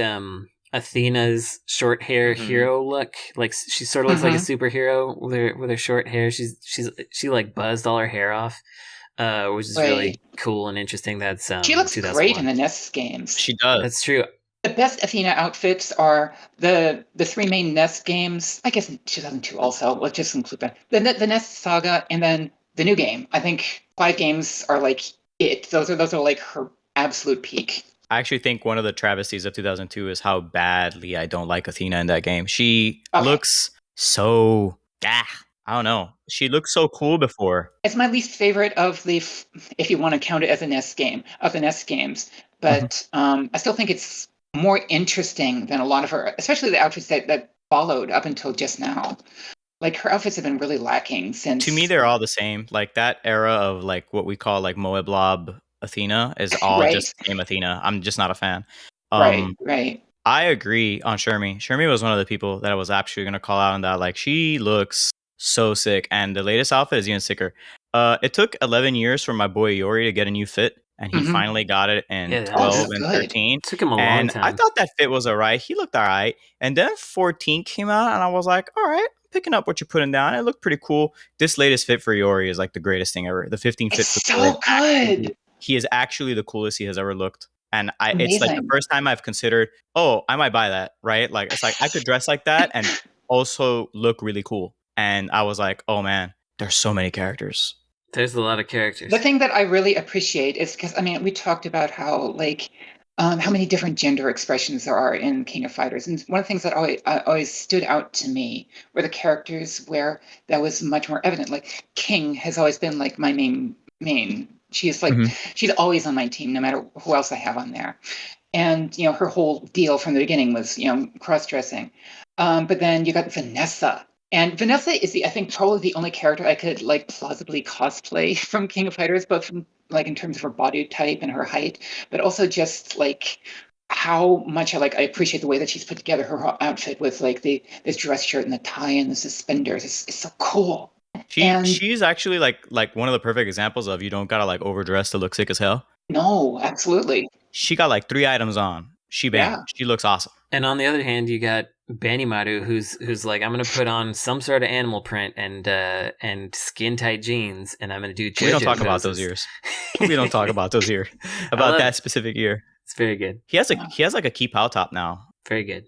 Athena's short hair hero look. Like she sort of looks like a superhero with her short hair. She like buzzed all her hair off, which is really cool and interesting. That's she looks great in the NES games. She does. That's true. The best Athena outfits are the 3 main NES games. I guess in 2002 also. Let's just include that. The NES Saga and then the new game. I think 5 games are like it. Those are like her absolute peak. I actually think one of the travesties of 2002 is how badly I don't like Athena in that game. She looks so... I don't know. She looked so cool before. It's my least favorite of the, if you want to count it as a NES game, of the NES games. But I still think it's more interesting than a lot of her, especially the outfits that followed up until just now. Like her outfits have been really lacking since... To me, they're all the same. Like that era of like what we call like Moeblob Athena is all just the same Athena. I'm just not a fan. Right. I agree on Shermie. Shermie was one of the people that I was actually going to call out on that. Like, she looks so sick. And the latest outfit is even sicker. It took 11 years for my boy Iori to get a new fit. And he finally got it in 12 and 13. It took him a long And time. I thought that fit was all right. He looked all right. And then 14 came out and I was like, all right, picking up what you're putting down. It looked pretty cool. This latest fit for Iori is like the greatest thing ever. The 15 fit. It's so good. He is actually the coolest he has ever looked. And it's like the first time I've considered, oh, I might buy that, right? Like, it's like I could dress like that and also look really cool. And I was like, oh man, there's so many characters. There's a lot of characters. The thing that I really appreciate is because, I mean, we talked about how many different gender expressions there are in King of Fighters. And one of the things that always stood out to me were the characters where that was much more evident. Like King has always been like my main. She's like, she's always on my team, no matter who else I have on there. And, you know, her whole deal from the beginning was, you know, cross-dressing. But then you got Vanessa. And Vanessa is I think probably the only character I could like plausibly cosplay from King of Fighters, both from like in terms of her body type and her height, but also just like how much I appreciate the way that she's put together her outfit with like this dress shirt and the tie and the suspenders. It's so cool. She's actually like one of the perfect examples of you don't gotta like overdress to look sick as hell. No, absolutely. She got like 3 items on. She looks awesome. And on the other hand, you got Benimaru, who's like, I'm gonna put on some sort of animal print and skin tight jeans, and I'm gonna do. We don't talk about those years. We don't talk about those years. About that specific year. It's very good. He has like a key pow top now. Very good.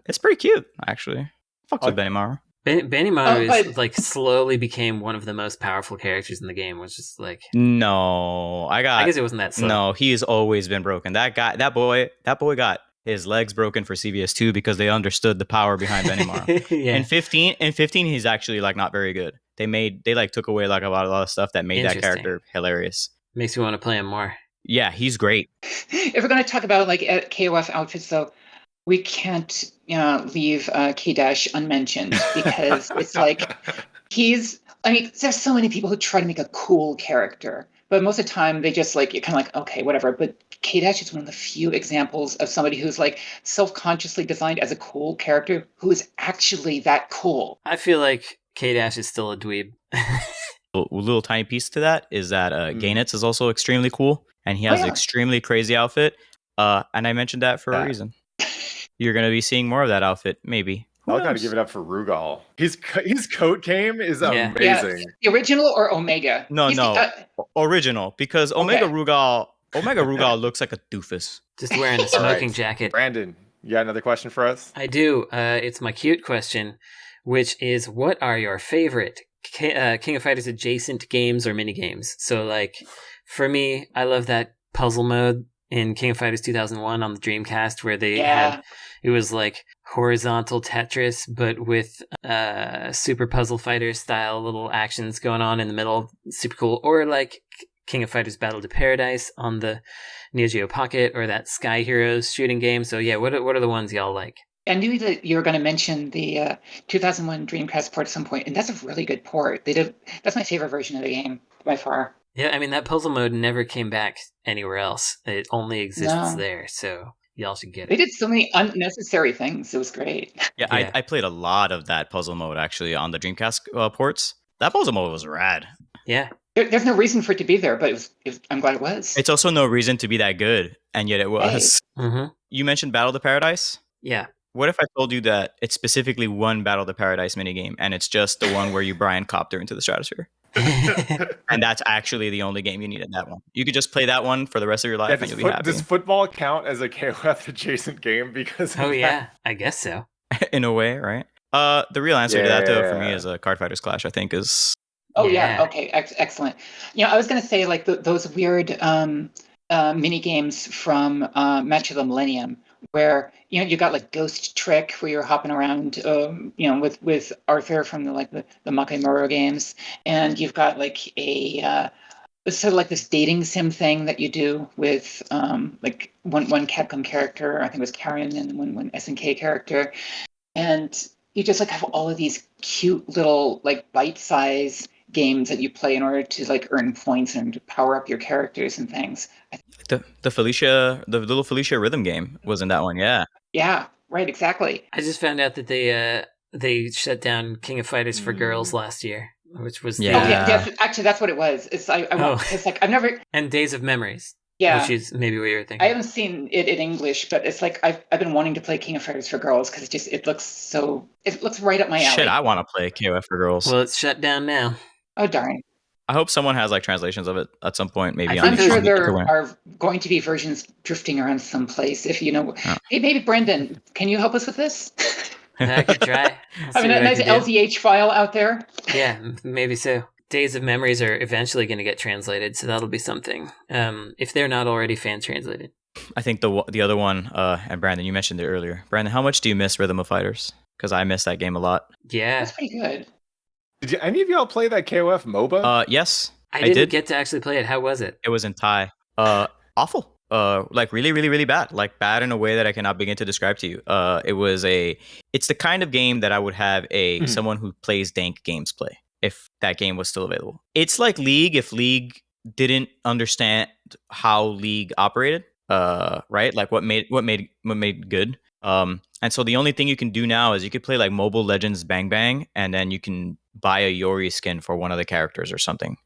It's pretty cute, actually. Fucks with Benimaru. Benimaru is like slowly became one of the most powerful characters in the game, which is like I guess it wasn't that slow. No, he's always been broken. That boy got his legs broken for CVS2 because they understood the power behind Benimaru. Yeah. In 15, he's actually like not very good. They like took away like a lot of stuff that made that character hilarious. Makes me want to play him more. Yeah, he's great. If we're going to talk about like KOF outfits, though, we can't leave K-Dash unmentioned because it's like there's so many people who try to make a cool character, but most of the time they just like, you're kind of like, okay, whatever. But K-Dash is one of the few examples of somebody who's like self-consciously designed as a cool character who is actually that cool. I feel like K-Dash is still a dweeb. A little tiny piece to that is that Gainitz is also extremely cool, and he has an extremely crazy outfit. And I mentioned that for a reason. You're going to be seeing more of that outfit, maybe. I'll gotta give it up for Rugal. His coat game is amazing. Yeah. The original or Omega? No, original, because Omega Rugal looks like a doofus. Just wearing a smoking jacket. Brandon, you got another question for us? I do. It's my cute question, which is, what are your favorite King of Fighters adjacent games or minigames? So, like, for me, I love that puzzle mode in King of Fighters 2001 on the Dreamcast, where they had, it was like horizontal Tetris, but with Super Puzzle Fighter style little actions going on in the middle. Super cool. Or like King of Fighters Battle to Paradise on the Neo Geo Pocket, or that Sky Heroes shooting game. So yeah, what are the ones y'all like? I knew that you were going to mention the 2001 Dreamcast port at some point, and that's a really good port. That's my favorite version of the game by far. Yeah, I mean, that puzzle mode never came back anywhere else. It only exists there, so y'all should get it. They did so many unnecessary things. It was great. Yeah. I played a lot of that puzzle mode, actually, on the Dreamcast ports. That puzzle mode was rad. Yeah. There's no reason for it to be there, but I'm glad it was. It's also no reason to be that good, and yet it was. Hey. Mm-hmm. You mentioned Battle to Paradise? Yeah. What if I told you that it's specifically one Battle to Paradise minigame, and it's just the one where you Brian Copter into the stratosphere? And that's actually the only game you need in that one. You could just play that one for the rest of your life, and you'll be happy. Does football count as a KOF adjacent game? Because yeah, I guess so. In a way, right? The real answer to that, though, for me, is a Card Fighters Clash. I think is. Oh yeah. Okay. Excellent. I was going to say like those weird mini games from Match of the Millennium, where you got like Ghost Trick, where you're hopping around, with Arthur from the Makamuro games, and you've got like a sort of like this dating sim thing that you do with like one Capcom character, I think it was Karen, and one SNK character, and you just like have all of these cute little like bite-size games that you play in order to like earn points and power up your characters and things. The little Felicia rhythm game was in that one, yeah. Yeah, right, exactly. I just found out that they shut down King of Fighters for Girls last year, which was Oh yeah, Yeah. yes. Actually, that's what it was. It's I want. It's like I've never. and Days of Memories, Yeah, which is maybe what you're I thinking. haven't seen it in English, but it's like I've been wanting to play King of Fighters for Girls because it looks right up my alley. Shit, I want to play KOF for girls. Well, it's shut down now. Oh darn! I hope someone has like translations of it at some point. Maybe I on I'm think the sure there's- there are going to be versions drifting around someplace. If you know, hey, maybe Brendan, can you help us with this? I could try. I mean, a nice LDH file out there. Yeah, maybe so. Days of Memories are eventually going to get translated, so that'll be something. If they're not already fan translated. I think the other one, and Brandon, you mentioned it earlier. Brandon, how much do you miss Rhythm of Fighters? Because I miss that game a lot. Yeah. That's pretty good. Did any of y'all play that KOF MOBA? Yes, I didn't did. get to actually play it. How was it? It was in Thai. Awful. Like really, really, really bad. Like bad in a way that I cannot begin to describe to you. It's the kind of game that I would have someone who plays dank games play if that game was still available. It's like League if League didn't understand how League operated. Right? Like what made good. And so the only thing you can do now is you could play like Mobile Legends Bang Bang, and then you can buy a Iori skin for one of the characters or something.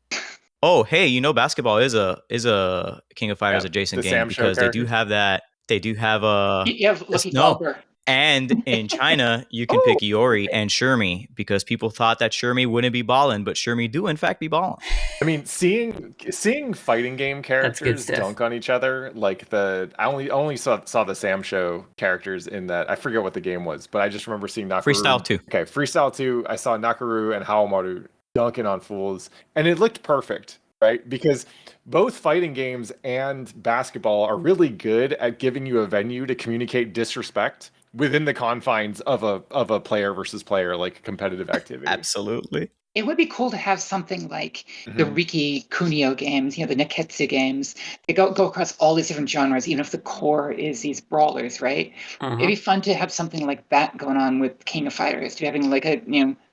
Oh, hey, basketball is a King of Fighters adjacent the game Sam Show because they do characters. have that. They do have a You have Lucky no. Golfer. And in China, you can pick Iori and Shermie because people thought that Shermie wouldn't be balling, but Shermie do in fact be balling. I mean, seeing fighting game characters stuff. dunk on each other, like I only saw the Sam Show characters in that. I forget what the game was, but I just remember seeing Nakaru. Freestyle 2. Okay, Freestyle 2. I saw Nakaru and Haomaru dunking on fools, and it looked perfect, right? Because both fighting games and basketball are really good at giving you a venue to communicate disrespect within the confines of a player versus player, like competitive activity. Absolutely. It would be cool to have something like the Riki Kunio games, the Neketsu games. They go across all these different genres, even if the core is these brawlers, right? It'd be fun to have something like that going on with King of Fighters, to having like a,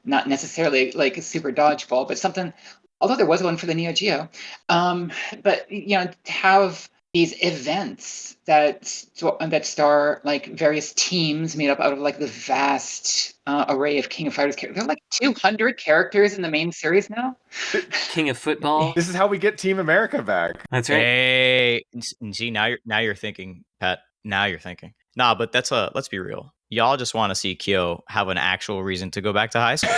not necessarily like a super dodgeball, but something, although there was one for the Neo Geo. But, to have these events that star like various teams made up out of like the vast array of King of Fighters characters. There are like 200 characters in the main series now. King of Football. This is how we get Team America back. That's right. Hey, see now you're thinking, Pat. Now you're thinking. Nah, but let's be real. Y'all just want to see Kyo have an actual reason to go back to high school,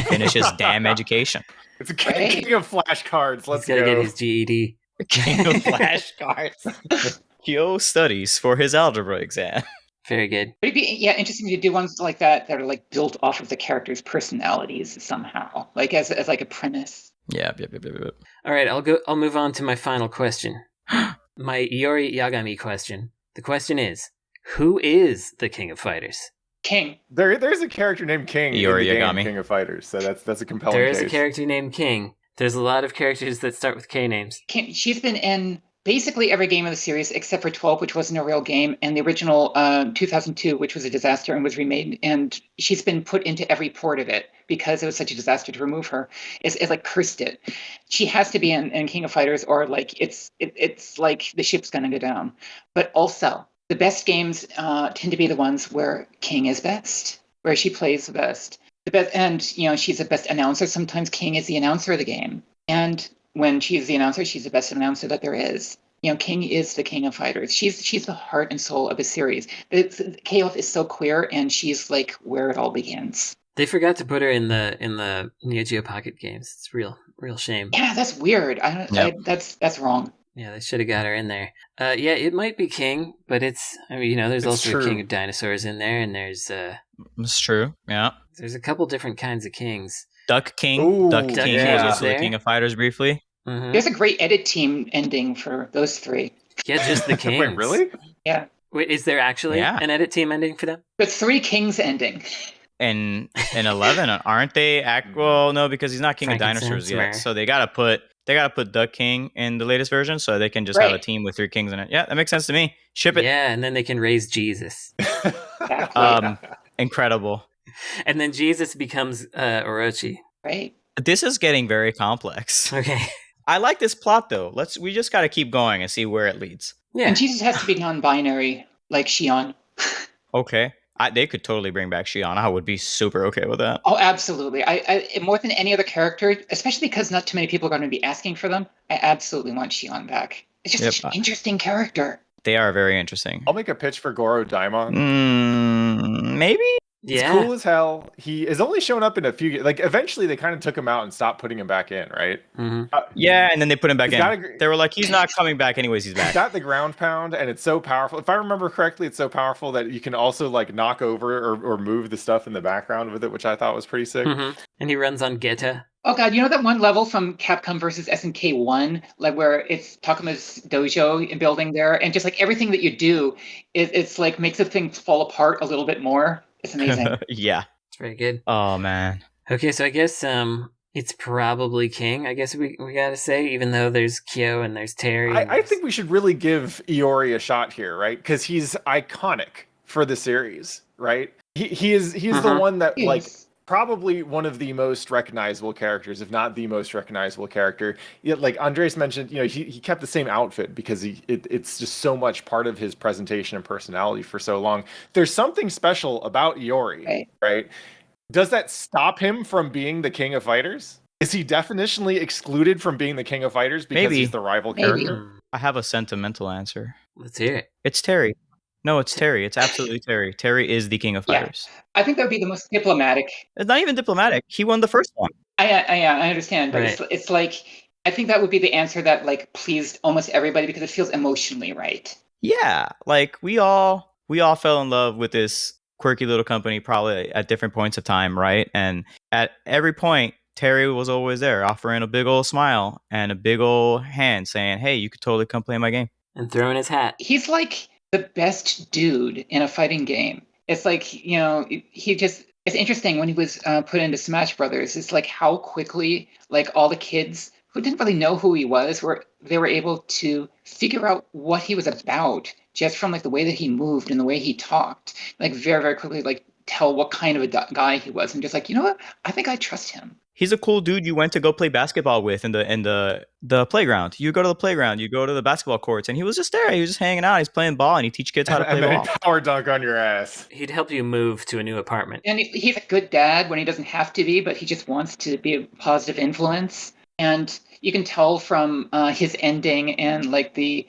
finish his damn education. It's a king of flashcards. Let's He's got to go. get his GED. King of flashcards. Kyo studies for his algebra exam. Very good. But it'd be interesting to do ones like that are like built off of the characters' personalities somehow, like as like a premise. Yeah. All right, I'll move on to my final question. My Iori Yagami question. The question is, who is the King of Fighters? King. There's a character named King Iori in the Yagami. game King of Fighters, so that's a compelling There is case. a character named King. There's a lot of characters that start with K names. King. She's been in basically every game of the series except for 12, which wasn't a real game, and the original 2002, which was a disaster and was remade. And she's been put into every port of it because it was such a disaster to remove her. It's like cursed it. She has to be in King of Fighters, or like it's like the ship's gonna go down. But also, the best games tend to be the ones where King is best, where she plays the best. The best, and she's the best announcer. Sometimes King is the announcer of the game, and when she's the announcer, she's the best announcer that there is. King is the King of Fighters. She's the heart and soul of the series. KOF is so queer, and she's like where it all begins. They forgot to put her in the Neo Geo Pocket games. It's real shame. Yeah, that's weird. That's wrong. Yeah, they should have got her in there. Yeah, it might be King, but there's It's also true. a King of Dinosaurs in there, and there's It's true. Yeah. there's a couple different kinds of kings. Duck King. Ooh, Duck Duck King yeah. was also the There. King of Fighters briefly. Mhm. There's a great edit team ending for those three. Yeah, just the kings. Wait, really? Yeah, Wait, is there actually Yeah. an edit team ending for them? the three kings ending. And in 11, aren't they? Well, no, because he's not King of Frankenstein's Dinosaurs Mare. yet. So they gotta put Duck King in the latest version, so they can just have a Right. team with 3 kings in it. Yeah, that makes sense to me. Ship it. Yeah, and then they can raise Jesus, Exactly. Incredible. and then Jesus becomes Orochi. Right. This is getting very complex. Okay. I like this plot though. We just gotta keep going and see where it leads. Yeah. And Jesus has to be non-binary, like Shion. Okay. They could totally bring back Shion. I would be super okay with that. Oh, absolutely. I more than any other character, especially because not too many people are going to be asking for them, I absolutely want Shion back. It's just such an interesting character. They are very interesting. I'll make a pitch for Goro Daimon. Maybe? He's cool as hell. He has only shown up in a few. Like, eventually, they kind of took him out and stopped putting him back in, right? Yeah, and then they put him back in. They were like, he's not coming back anyways, he's back. He's got the ground pound, and it's so powerful. If I remember correctly, it's so powerful that you can also, like, knock over or move the stuff in the background with it, which I thought was pretty sick. And he runs on Geta. Oh god, you know that one level from Capcom versus SNK 1, like where it's Takuma's dojo and building there, and just like everything that you do, it's like makes the thing fall apart a little bit more. It's amazing. Yeah. It's very good. Oh man. Okay, so I guess it's probably King, I guess we gotta say, even though there's Kyo and there's Terry. I think we should really give Iori a shot here, right? Because he's iconic for the series, right? He is the one that like probably one of the most recognizable characters, if not the most recognizable character. Yet, like Andrés mentioned, he kept the same outfit because it's just so much part of his presentation and personality for so long. There's something special about Iori, right? Does that stop him from being the king of fighters? Is he definitionally excluded from being the king of fighters because he's the rival character? I have a sentimental answer. Let's hear it. It's Terry. No, it's Terry. It's absolutely Terry. Terry is the king of fighters. I think that would be the most diplomatic. It's not even diplomatic. He won the first one. I understand, but it's like I think that would be the answer that like pleased almost everybody because it feels emotionally right. Yeah, like we all fell in love with this quirky little company probably at different points of time, right? And at every point, Terry was always there, offering a big old smile and a big old hand, saying, "Hey, you could totally come play my game," and throwing his hat. He's like the best dude in a fighting game. It's like, he just, it's interesting when he was put into Smash Brothers. It's like how quickly, like all the kids who didn't really know who he was, they were able to figure out what he was about just from like the way that he moved and the way he talked, like very, very quickly, like tell what kind of a guy he was. And just like, you know what? I think I trust him. He's a cool dude you went to go play basketball with in the playground. You go to the playground, you go to the basketball courts, and he was just there. He was just hanging out. He's playing ball, and he teach kids how to play ball. And then power dunk on your ass. He'd help you move to a new apartment. And he's a good dad when he doesn't have to be, but he just wants to be a positive influence. And you can tell from his ending and like the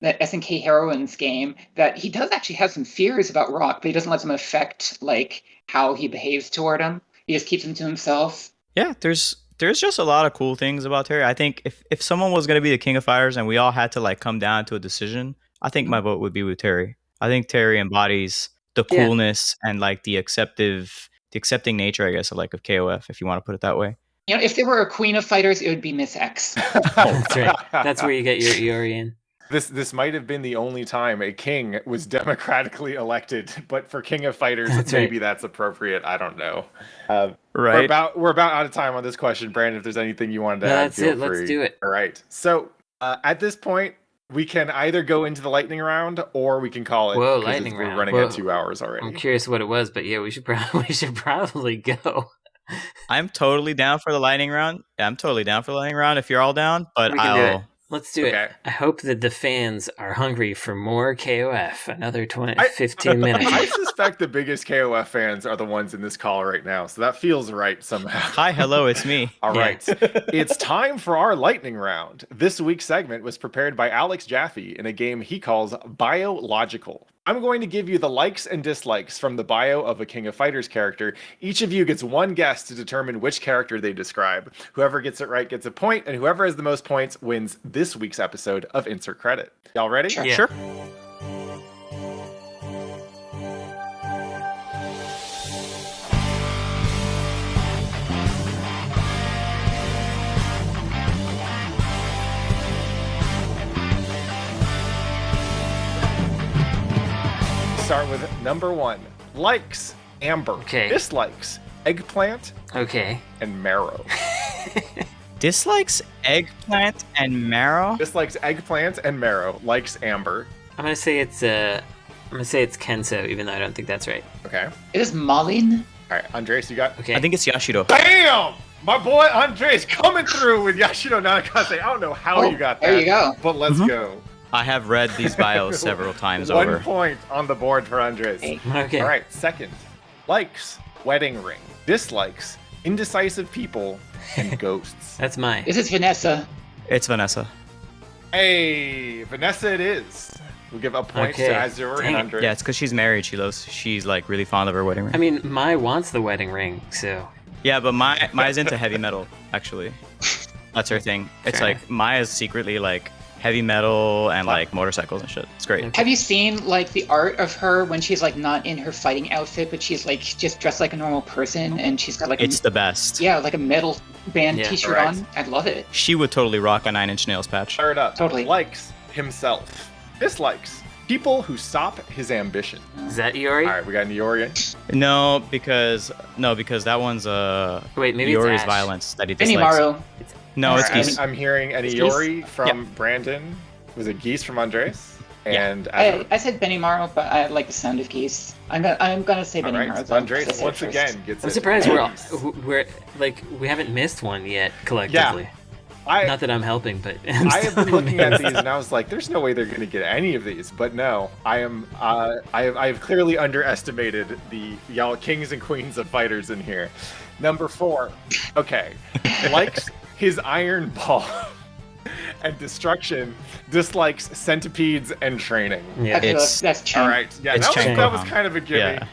SNK Heroines game that he does actually have some fears about Rock, but he doesn't let them affect like how he behaves toward him. He just keeps him to himself. Yeah, there's just a lot of cool things about Terry. I think if someone was going to be the king of fighters and we all had to like come down to a decision, I think my vote would be with Terry. I think Terry embodies the coolness and like the accepting nature, I guess, of KOF, if you want to put it that way. If there were a queen of fighters, it would be Miss X. That's right. That's where you get your Iori in. This might have been the only time a king was democratically elected, but for King of Fighters, maybe that's appropriate. I don't know. Right. We're about out of time on this question, Brandon. If there's anything you wanted to add, feel free. Let's do it. All right. So at this point, we can either go into the lightning round or we can call it. Whoa, lightning round! We're running at 2 hours already. I'm curious what it was, but yeah, we should probably go. I'm totally down for the lightning round. I'm totally down for the lightning round if you're all down. But Let's do it. I hope that the fans are hungry for more KOF. Another 15 minutes. I suspect the biggest KOF fans are the ones in this call right now, so that feels right somehow. Hi, hello, it's me. All right. It's time for our lightning round. This week's segment was prepared by Alex Jaffe in a game he calls Biological. I'm going to give you the likes and dislikes from the bio of a King of Fighters character. Each of you gets one guess to determine which character they describe. Whoever gets it right gets a point, and whoever has the most points wins this week's episode of Insert Credit. Y'all ready? Sure. Yeah. Sure. Start with number 1. Likes, Amber. Okay. Dislikes, Eggplant. Okay. And Marrow. Dislikes, Eggplant, and Marrow? Dislikes, Eggplant, and Marrow. Likes, Amber. I'm gonna say it's Kenso, even though I don't think that's right. Okay. It is Malin. All right, Andrés, you got? Okay. I think it's Yashido. Bam! My boy Andrés coming through with Yashido Nanakase. I don't know how you got that. There you go. But let's go. I have read these bios several times 1 over. point on the board for Andres. Okay. All right, second. Likes, wedding ring. Dislikes, indecisive people, and ghosts. That's mine. This is Vanessa. It's Vanessa. Hey, Vanessa it is. We'll give a point Okay. to Azure Dang and it. Andres. Yeah, it's because she's married. She's like really fond of her wedding ring. I mean, Mai wants the wedding ring, so Yeah, but Maya's into heavy metal, actually. That's her thing. It's Fair like Maya's secretly like heavy metal and like motorcycles and shit. It's great. Have you seen like the art of her when she's like not in her fighting outfit, but she's like just dressed like a normal person, and she's got like It's the best. yeah, like a metal band Yeah. T-shirt Alright. on. I love it. She would totally rock a Nine Inch Nails patch. Third up. Totally. Likes, himself. Dislikes, people who stop his ambition. is that Iori? All right, we got Iori. No, because that one's Wait, maybe Iori's it's Ash. violence that he dislikes. Benimaru. No, it's All right, Geese. I'm hearing an It's Iori from Brandon. Was it Geese from Andres? Yeah. And Azure. I said Benimaru, but I like the sound of geese. I'm gonna say All Benimaru. right, though, Andres 'cause I said it once first. again gets I'm it. surprised Geese. we're like we haven't missed one yet collectively. Not that I'm helping, but I have been looking at amazed. these and I was like, "There's no way they're going to get any of these." But no, I am. I have clearly underestimated the y'all kings and queens of fighters in here. Number 4. Okay, likes his iron ball and destruction. Dislikes centipedes and training. Yeah. I feel It's- that's Chen. All right, yeah, It's that was Chen. kind of a gimme. Yeah.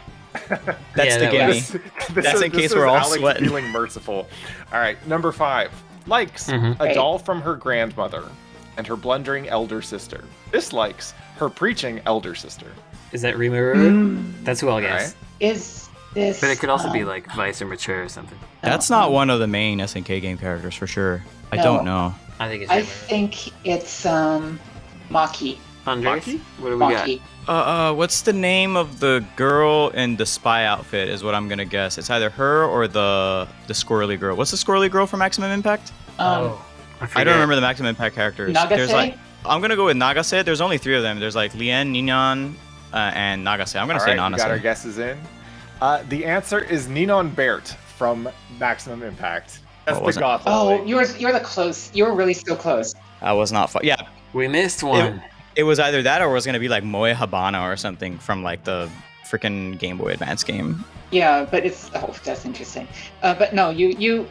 That's Yeah, the that gimme. was- That's in case we're all Alex sweating. feeling merciful. All right, number 5. Likes Mhm. a Hey. doll from her grandmother and her blundering elder sister. Dislikes her preaching elder sister. Is that Rimuru? Mm, That's who I'll All guess. right. is this? But it could also be like Vice or Mature or something. That's not one of the main SNK game characters for sure. I No. don't know. I think it's I Rimuru. think it's Maki. Andres? Maki? What do we got? Maki. What's the name of the girl in the spy outfit? Is what I'm gonna guess. It's either her or the squirrely girl. What's the squirrely girl from Maximum Impact? I I forget. don't remember the Maximum Impact characters. Nagase? There's like, I'm gonna go with Nagase. There's only 3 of them. There's like Lien, Ninon, and Nagase. I'm gonna All say right, we got our Nanase. guesses in. The answer is Ninon Bert from Maximum Impact. That's Oh, the was it? goth. Oh, lolly. you're the close. You were really so close. I was not. Yeah, We missed one. it was either that or it was gonna be like Moe Habana or something from like the freaking Game Boy Advance game. Yeah, but it's that's interesting. But no, you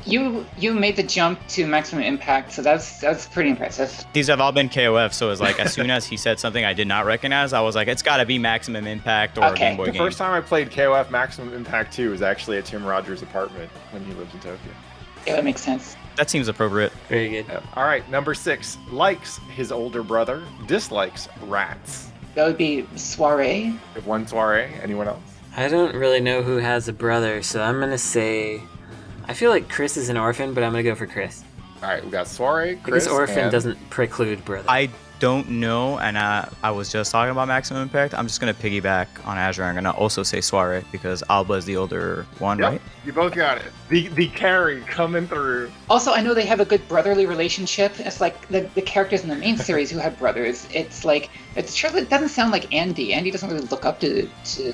made the jump to Maximum Impact, so that's pretty impressive. These have all been KOF, so it's like as soon as he said something I did not recognize, I was like, it's gotta be Maximum Impact or Okay. Game Boy The game. first time I played KOF Maximum Impact 2 was actually at Tim Rogers' apartment when he lived in Tokyo. Yeah, that makes sense. That seems appropriate. Very good. Yep. All right, number 6. Likes his older brother. Dislikes rats. That would be Soiree. We have one soiree. Anyone else? I don't really know who has a brother, so I'm gonna say. I feel like Chris is an orphan, but I'm gonna go for Chris. All right, we got soiree, Because Chris, orphan and doesn't preclude brother. I don't know, and I was just talking about Maximum Impact. I'm just gonna piggyback on Azure. I'm gonna also say Soiree because Alba is the older one, Yep, right? you both got it. The carry coming through. Also, I know they have a good brotherly relationship. It's like the characters in the main series who have brothers. It's like it doesn't sound like Andy. Andy doesn't really look up to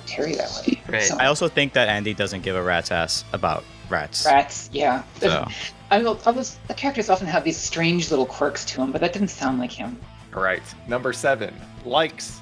Terry that way. Right. So, I also think that Andy doesn't give a rat's ass about rats. rats, yeah. So. The characters often have these strange little quirks to them, but that didn't sound like him. All right, number 7. Likes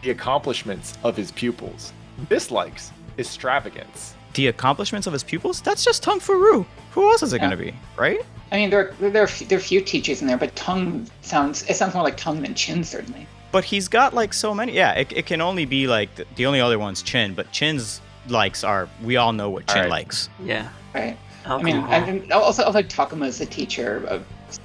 the accomplishments of his pupils. Dislikes extravagance. The accomplishments of his pupils? That's just Tung Fu. Who else is it Yeah. gonna be, right? I mean, there are few teachers in there, but Tung sounds more like Tung than Chin, certainly. But he's got like so many. Yeah, it can only be like the only other one's Chin, but Chin's likes are we all know what Chin Alright. likes. Yeah. Right. Alcohol. I mean, also like Takuma as a teacher. Yeah,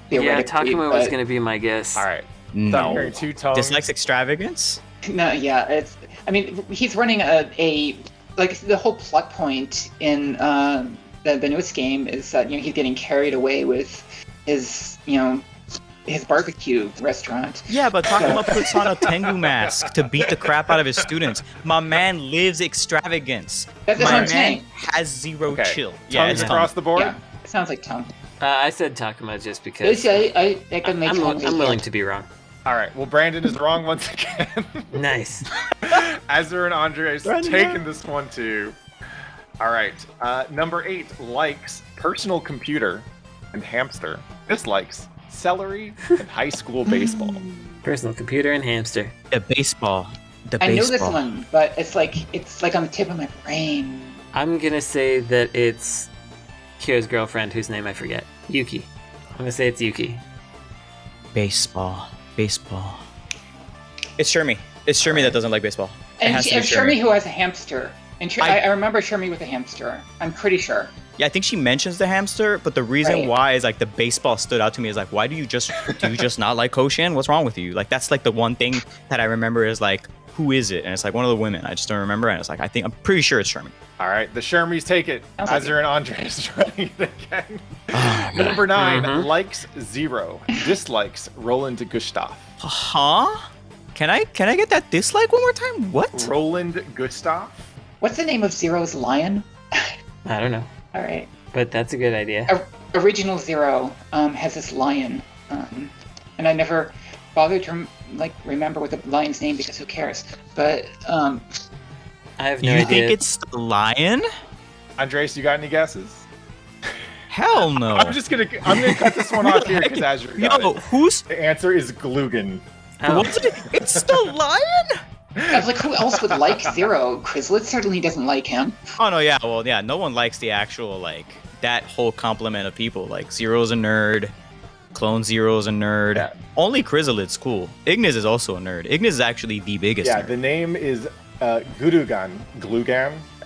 Theoretically, Takuma was but- gonna be my guess. All right, so I'm No. hearing 2 tones. Dislikes extravagance? No, yeah, it's. I mean, he's running a like the whole plot point in the newest game is that he's getting carried away with his his barbecue restaurant. Yeah, but Takuma puts on a Tengu mask to beat the crap out of his students. My man lives extravagance. That's what My I'm man saying. has zero Okay. chill. Yeah, Tongues it's Tung. across the board. Yeah, it sounds like Tung. I said Takuma just because I could make I'm willing to be wrong. All right, well, Brandon is wrong once again. Nice. Azure and Andres Brandon. taking this one too. All right, number 8. Likes personal computer and hamster. Dislikes celery and high school baseball. Personal computer and hamster. The baseball. I know this one, but it's like on the tip of my brain. I'm gonna say that it's Kyo's girlfriend, whose name I forget. Yuki. I'm gonna say it's Yuki. Baseball. It's Shermie. It's Shermie that doesn't like baseball. And Shermie who has a hamster. And I remember Shermie with a hamster. I'm pretty sure. Yeah, I think she mentions the hamster, but the reason why is like the baseball stood out to me is like, why do you just not like Koshin? What's wrong with you? Like that's like the one thing that I remember is like, who is it? And it's like one of the women. I just don't remember. And it's like, I'm pretty sure it's Shermie. All right, the Shermies take it. Azur and Andres trying it again. Number 9, likes 0, dislikes Roland Gustav. Huh? Can I get that dislike one more time? What? Roland Gustav? What's the name of Zero's lion? I don't know. All right. But that's a good idea. Original Zero has this lion, and I never bothered to remember what the lion's name because who cares? But I have no idea. You think it's the lion? Andres, you got any guesses? Hell no. I'm gonna cut this one off here because Azur got it. Who's? The answer is Glugan. What's it? It's the lion? I was like, who else would like Zero? Chrysalis certainly doesn't like him. Oh no, yeah, well, yeah, no one likes the actual that whole complement of people. Like Zero's a nerd, Clone Zero's a nerd. Yeah. Only Chrysalid's cool. Ignis is also a nerd. Ignis is actually the biggest. Yeah, nerd. The name is Glugan,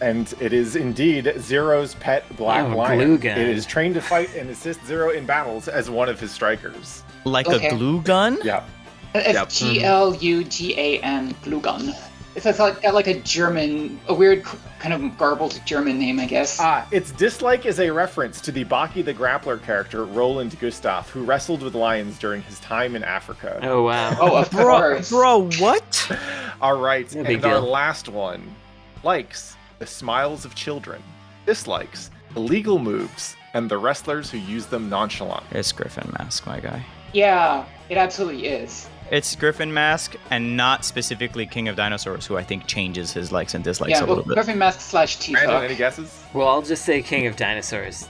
and it is indeed Zero's pet black lion. Glugan. It is trained to fight and assist Zero in battles as one of his strikers. Like a glue gun? Yeah. It's Glugan, Glugan. It's like a weird kind of garbled German name, I guess. Its dislike is a reference to the Baki the Grappler character, Roland Gustav, who wrestled with lions during his time in Africa. Oh, wow. Oh, of course. Bro, what? All right, No and big deal. our last one. Likes the smiles of children. Dislikes illegal moves and the wrestlers who use them nonchalant. It's Griffin Mask, my guy. Yeah, it absolutely is. It's Griffin Mask, and not specifically King of Dinosaurs, who I think changes his likes and dislikes a little bit. Griffin Mask / Brandon, T-Fuck. any guesses? Well, I'll just say King of Dinosaurs,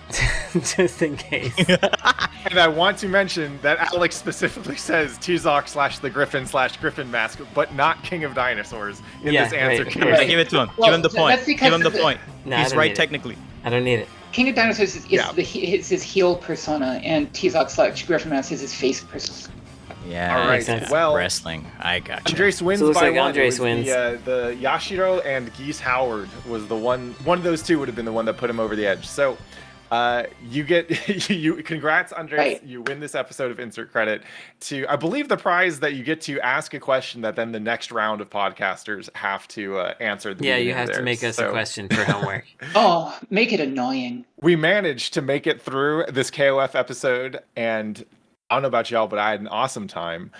just in case. And I want to mention that Alex specifically says Tuzok / the Griffin / Griffin Mask, but not King of Dinosaurs in this answer. Right. Yeah, give it to him. Well, give him the point. that's because Give him the point. No, I He's don't right need it. technically. I don't need it. King of Dinosaurs is his heel persona, and T-Zoc / Griffin Mask is his face persona. Yeah, All right, sense. well, wrestling. I got you. Andres wins So it looks by like one. Andres It was wins. The Yashiro and Geese Howard was the one. One of those two would have been the one that put him over the edge. So, you get congrats, Andres. Right. You win this episode of Insert Credit. I believe the prize that you get to ask a question that then the next round of podcasters have to answer. At the Yeah, beginning you have of to make theirs. us a question for homework. Oh, make it annoying. We managed to make it through this KOF episode, and I don't know about y'all, but I had an awesome time.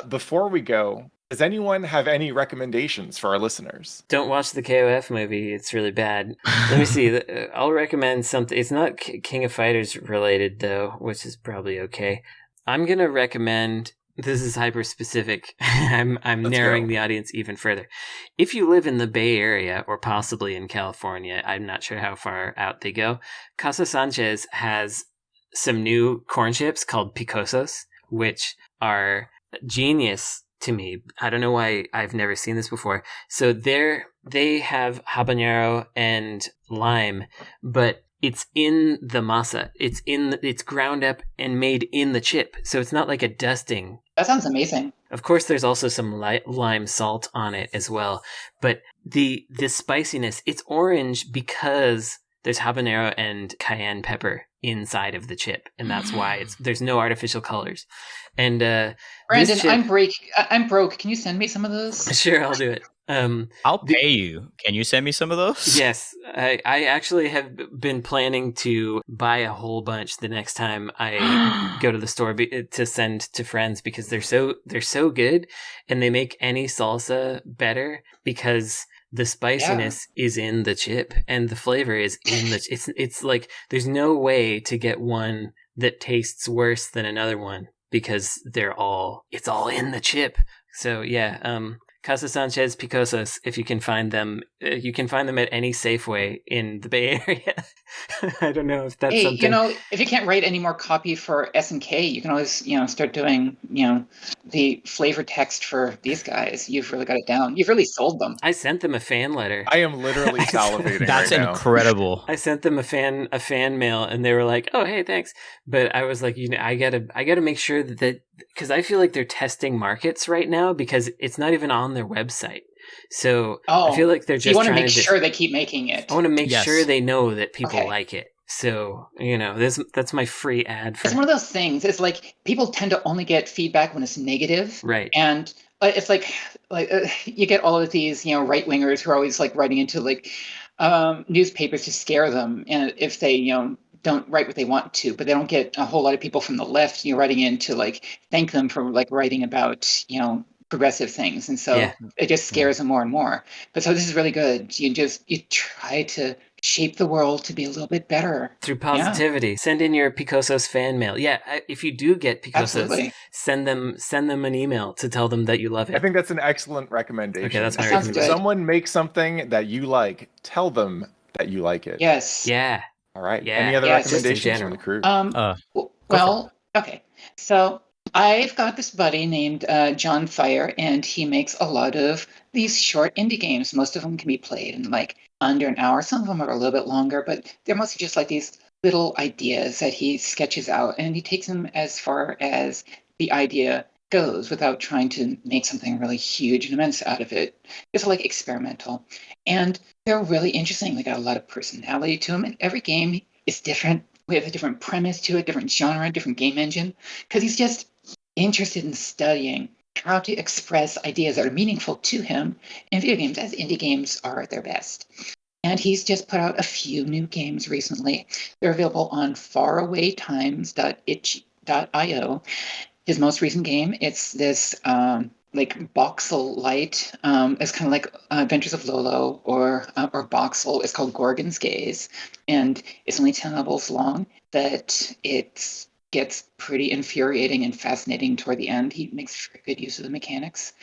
Before we go, does anyone have any recommendations for our listeners? Don't watch the KOF movie. It's really bad. Let me see. I'll recommend something. It's not King of Fighters related, though, which is probably okay. I'm going to recommend... This is hyper specific. I'm narrowing the audience even further. If you live in the Bay Area or possibly in California, I'm not sure how far out they go. Casa Sanchez has some new corn chips called picosos, which are genius to me. I don't know why I've never seen this before. So they have habanero and lime, but it's in the masa. It's ground up and made in the chip. So it's not like a dusting. That sounds amazing. Of course, there's also some lime salt on it as well. But the spiciness, it's orange because there's habanero and cayenne pepper inside of the chip, and that's why there's no artificial colors. And Brandon, I'm broke. Can you send me some of those? Sure, I'll do it. I'll pay you. Can you send me some of those? Yes, I actually have been planning to buy a whole bunch the next time I go to the store to send to friends, because they're so good, and they make any salsa better because the spiciness is in the chip and the flavor is in the it's like there's no way to get one that tastes worse than another one because it's all in the chip. So yeah, Casa Sanchez Picosos, if you can find them, you can find them at any Safeway in the Bay Area. I don't know if that's Hey, something. if you can't write any more copy for SNK, you can always, start doing, the flavor text for these guys. You've really got it down. You've really sold them. I sent them a fan letter. I am literally salivating That's right now. incredible. I sent them a fan mail, and they were like, "Oh, hey, thanks." But I was like, I gotta make sure that because I feel like they're testing markets right now because it's not even on their website. So I feel like they're so you just want to trying make to sure they keep making it. I want to make Yes. sure they know that people Okay. like it. So that's my free ad for. It's one of those things. It's like people tend to only get feedback when it's negative, Right. And it's like you get all of these, right wingers who are always like writing into like newspapers to scare them, and if they, don't write what they want to, but they don't get a whole lot of people from the left, writing in to like thank them for like writing about, progressive things, and so Yeah. it just scares them more and more. But so this is really good. You try to shape the world to be a little bit better Through positivity. Send in your Picosos fan mail. Yeah, if you do get Picosos, Absolutely. send them an email to tell them that you love it. I think that's an excellent recommendation. Okay, that's my That sounds recommendation. good. Someone make something that you like, tell them that you like it. Yes. Yeah. All right. Yeah. Any other Yes. recommendations from the crew? Okay. So I've got this buddy named John Fire, and he makes a lot of these short indie games. Most of them can be played in like under an hour. Some of them are a little bit longer, but they're mostly just like these little ideas that he sketches out, and he takes them as far as the idea goes without trying to make something really huge and immense out of it. It's like experimental. And they're really interesting. They got a lot of personality to them, and every game is different. We have a different premise to it, different genre, different game engine, because he's just interested in studying how to express ideas that are meaningful to him in video games, as indie games are at their best. And he's just put out a few new games recently. They're available on farawaytimes.itch.io. His most recent game, it's this like voxel light. It's kind of like Adventures of Lolo or voxel. It's called Gorgon's Gaze, and it's only 10 levels long. But it gets pretty infuriating and fascinating toward the end. He makes very good use of the mechanics.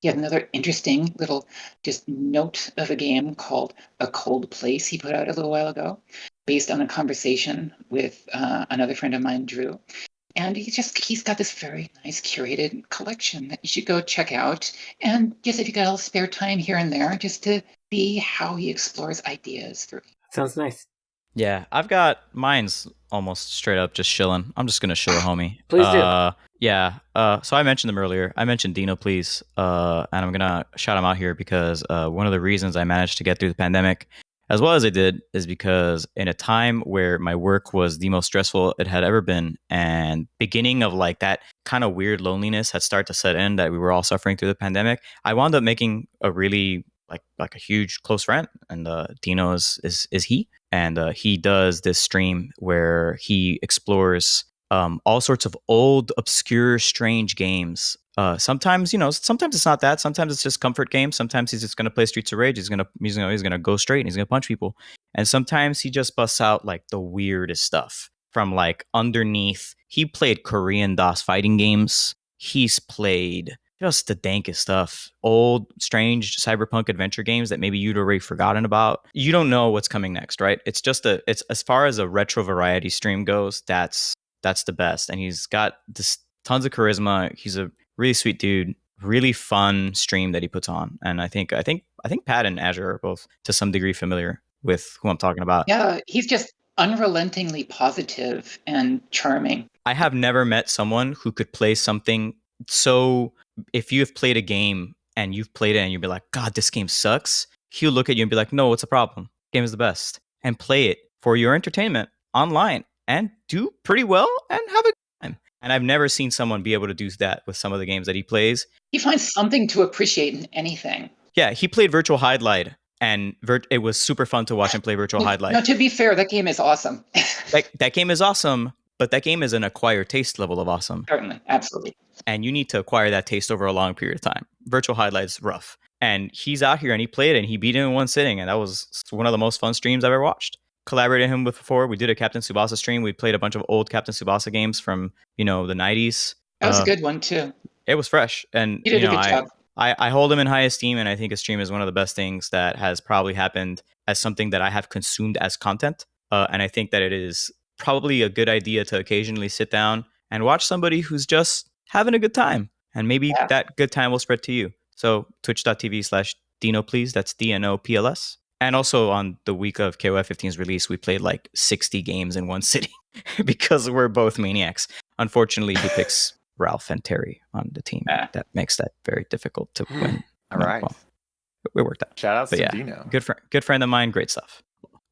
He had another interesting little just note of a game called A Cold Place he put out a little while ago, based on a conversation with another friend of mine, Drew. And he's got this very nice curated collection that you should go check out. And just if you got a little spare time here and there, just to see how he explores ideas through. Sounds nice. Yeah, I've got mine's almost straight up just chilling. I'm just gonna shill a homie. Please do. Yeah. So I mentioned them earlier. I mentioned Dino Please, and I'm gonna shout him out here because one of the reasons I managed to get through the pandemic as well as I did is because in a time where my work was the most stressful it had ever been, and beginning of like that kind of weird loneliness had started to set in that we were all suffering through the pandemic, I wound up making a really like a huge close friend, and Dino is he, and he does this stream where he explores all sorts of old, obscure, strange games. Sometimes it's not that. Sometimes it's just comfort games. Sometimes he's just gonna play Streets of Rage. He's gonna go straight and he's gonna punch people. And sometimes he just busts out like the weirdest stuff from like underneath. He played Korean DOS fighting games. He's played just the dankest stuff. Old, strange cyberpunk adventure games that maybe you'd already forgotten about. You don't know what's coming next, right? It's as far as a retro variety stream goes, that's the best. And he's got this tons of charisma. He's a really sweet dude. Really fun stream that he puts on. And I think Pat and Azure are both to some degree familiar with who I'm talking about. Yeah, he's just unrelentingly positive and charming. I have never met someone who could play something so. If you have played a game and you've played it and you'll be like, God, this game sucks, he'll look at you and be like, no, what's the problem? Game is the best. And play it for your entertainment online and do pretty well and have a good time. And I've never seen someone be able to do that with some of the games that he plays. He finds something to appreciate in anything. Yeah, he played Virtual Hide and it was super fun to watch him play Virtual Hide. No, to be fair, that game is awesome. that game is awesome, but that game is an acquired taste level of awesome. Certainly, absolutely. And you need to acquire that taste over a long period of time. Virtual Highlight's rough. And he's out here and he played it and he beat it in one sitting. And that was one of the most fun streams I've ever watched. Collaborated him with before. We did a Captain Tsubasa stream. We played a bunch of old Captain Tsubasa games from, the 90s. That was a good one, too. It was fresh. And you did a good job. I hold him in high esteem. And I think a stream is one of the best things that has probably happened as something that I have consumed as content. And I think that it is probably a good idea to occasionally sit down and watch somebody who's just having a good time. And maybe that good time will spread to you. So twitch.tv/Dino Please, that's DNOPLS. And also on the week of KOF 15's release, we played like 60 games in one sitting because we're both maniacs. Unfortunately, he picks Ralph and Terry on the team. That makes that very difficult to win. All right. Well, it worked out. Shout out to Dino. Good friend of mine. Great stuff.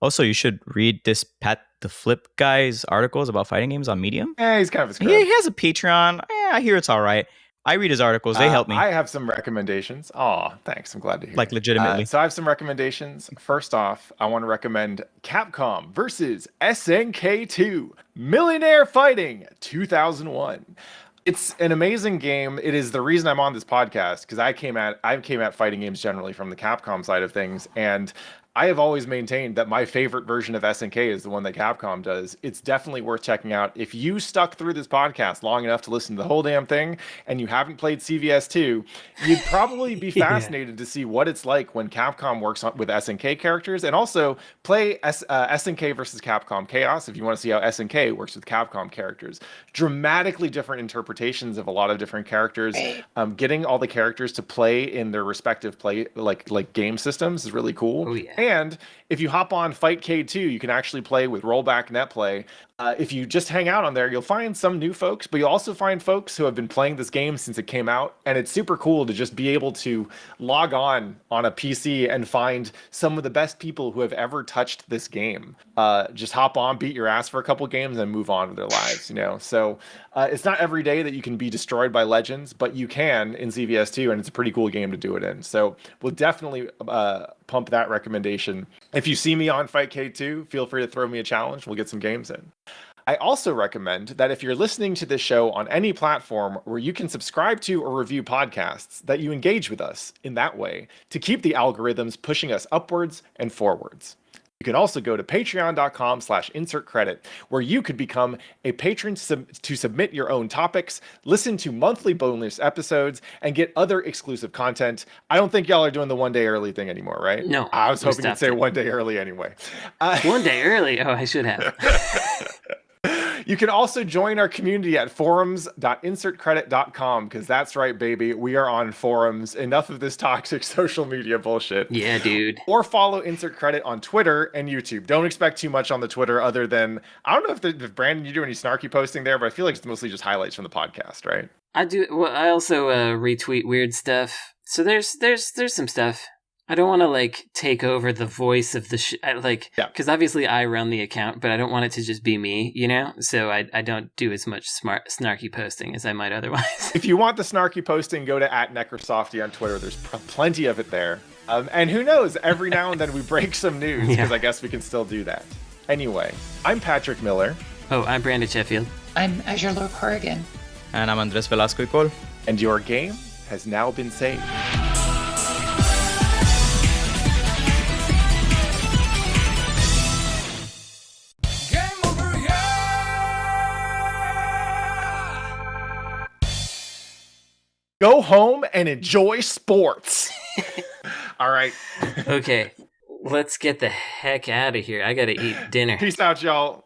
Also, you should read this Pat the Flip guy's articles about fighting games on Medium. Yeah, he's kind of a scrub. He has a Patreon. I hear it's all right. I read his articles. They help me. I have some recommendations. Oh, thanks. I'm glad to hear. Like legitimately. So I have some recommendations. First off, I want to recommend Capcom versus SNK 2 Millionaire Fighting 2001. It's an amazing game. It is the reason I'm on this podcast, because I came at fighting games generally from the Capcom side of things, and I have always maintained that my favorite version of SNK is the one that Capcom does. It's definitely worth checking out. If you stuck through this podcast long enough to listen to the whole damn thing and you haven't played CVS2, you'd probably be fascinated to see what it's like when Capcom works with SNK characters, and also play SNK versus Capcom Chaos if you want to see how SNK works with Capcom characters. Dramatically different interpretations of a lot of different characters. Getting all the characters to play in their respective like game systems is really cool. Oh, yeah. And if you hop on Fightcade 2, you can actually play with rollback net play. If you just hang out on there, you'll find some new folks, but you'll also find folks who have been playing this game since it came out. And it's super cool to just be able to log on a PC and find some of the best people who have ever touched this game. Just hop on, beat your ass for a couple games, and move on with their lives, you know? So it's not every day that you can be destroyed by legends, but you can in CVS2, and it's a pretty cool game to do it in. So we'll definitely pump that recommendation. If you see me on Fightcade 2, feel free to throw me a challenge. We'll get some games in. I also recommend that if you're listening to this show on any platform where you can subscribe to or review podcasts, that you engage with us in that way to keep the algorithms pushing us upwards and forwards. You can also go to patreon.com/insertcredit, where you could become a patron to submit your own topics, listen to monthly bonus episodes, and get other exclusive content. I don't think y'all are doing the one day early thing anymore, right? No. I was hoping you'd say one day early anyway. One day early? Oh, I should have. You can also join our community at forums.insertcredit.com, because that's right, baby. We are on forums. Enough of this toxic social media bullshit. Yeah, dude. Or follow Insert Credit on Twitter and YouTube. Don't expect too much on the Twitter other than, I don't know if Brandon, you do any snarky posting there, but I feel like it's mostly just highlights from the podcast, right? I do. Well, I also retweet weird stuff. So there's some stuff. I don't want to like take over the voice of the because obviously I run the account, but I don't want it to just be me, you know. So I don't do as much snarky posting as I might otherwise. If you want the snarky posting, go to @Necrosofty on Twitter. There's plenty of it there. And who knows? Every now and then we break some news, because I guess we can still do that. Anyway, I'm Patrick Miller. Oh, I'm Brandon Sheffield. I'm Azurelore Korrigan. And I'm Andrés Velasco y Coll. And your game has now been saved. Go home and enjoy sports. All right. Okay, let's get the heck out of here. I gotta eat dinner. Peace out, y'all.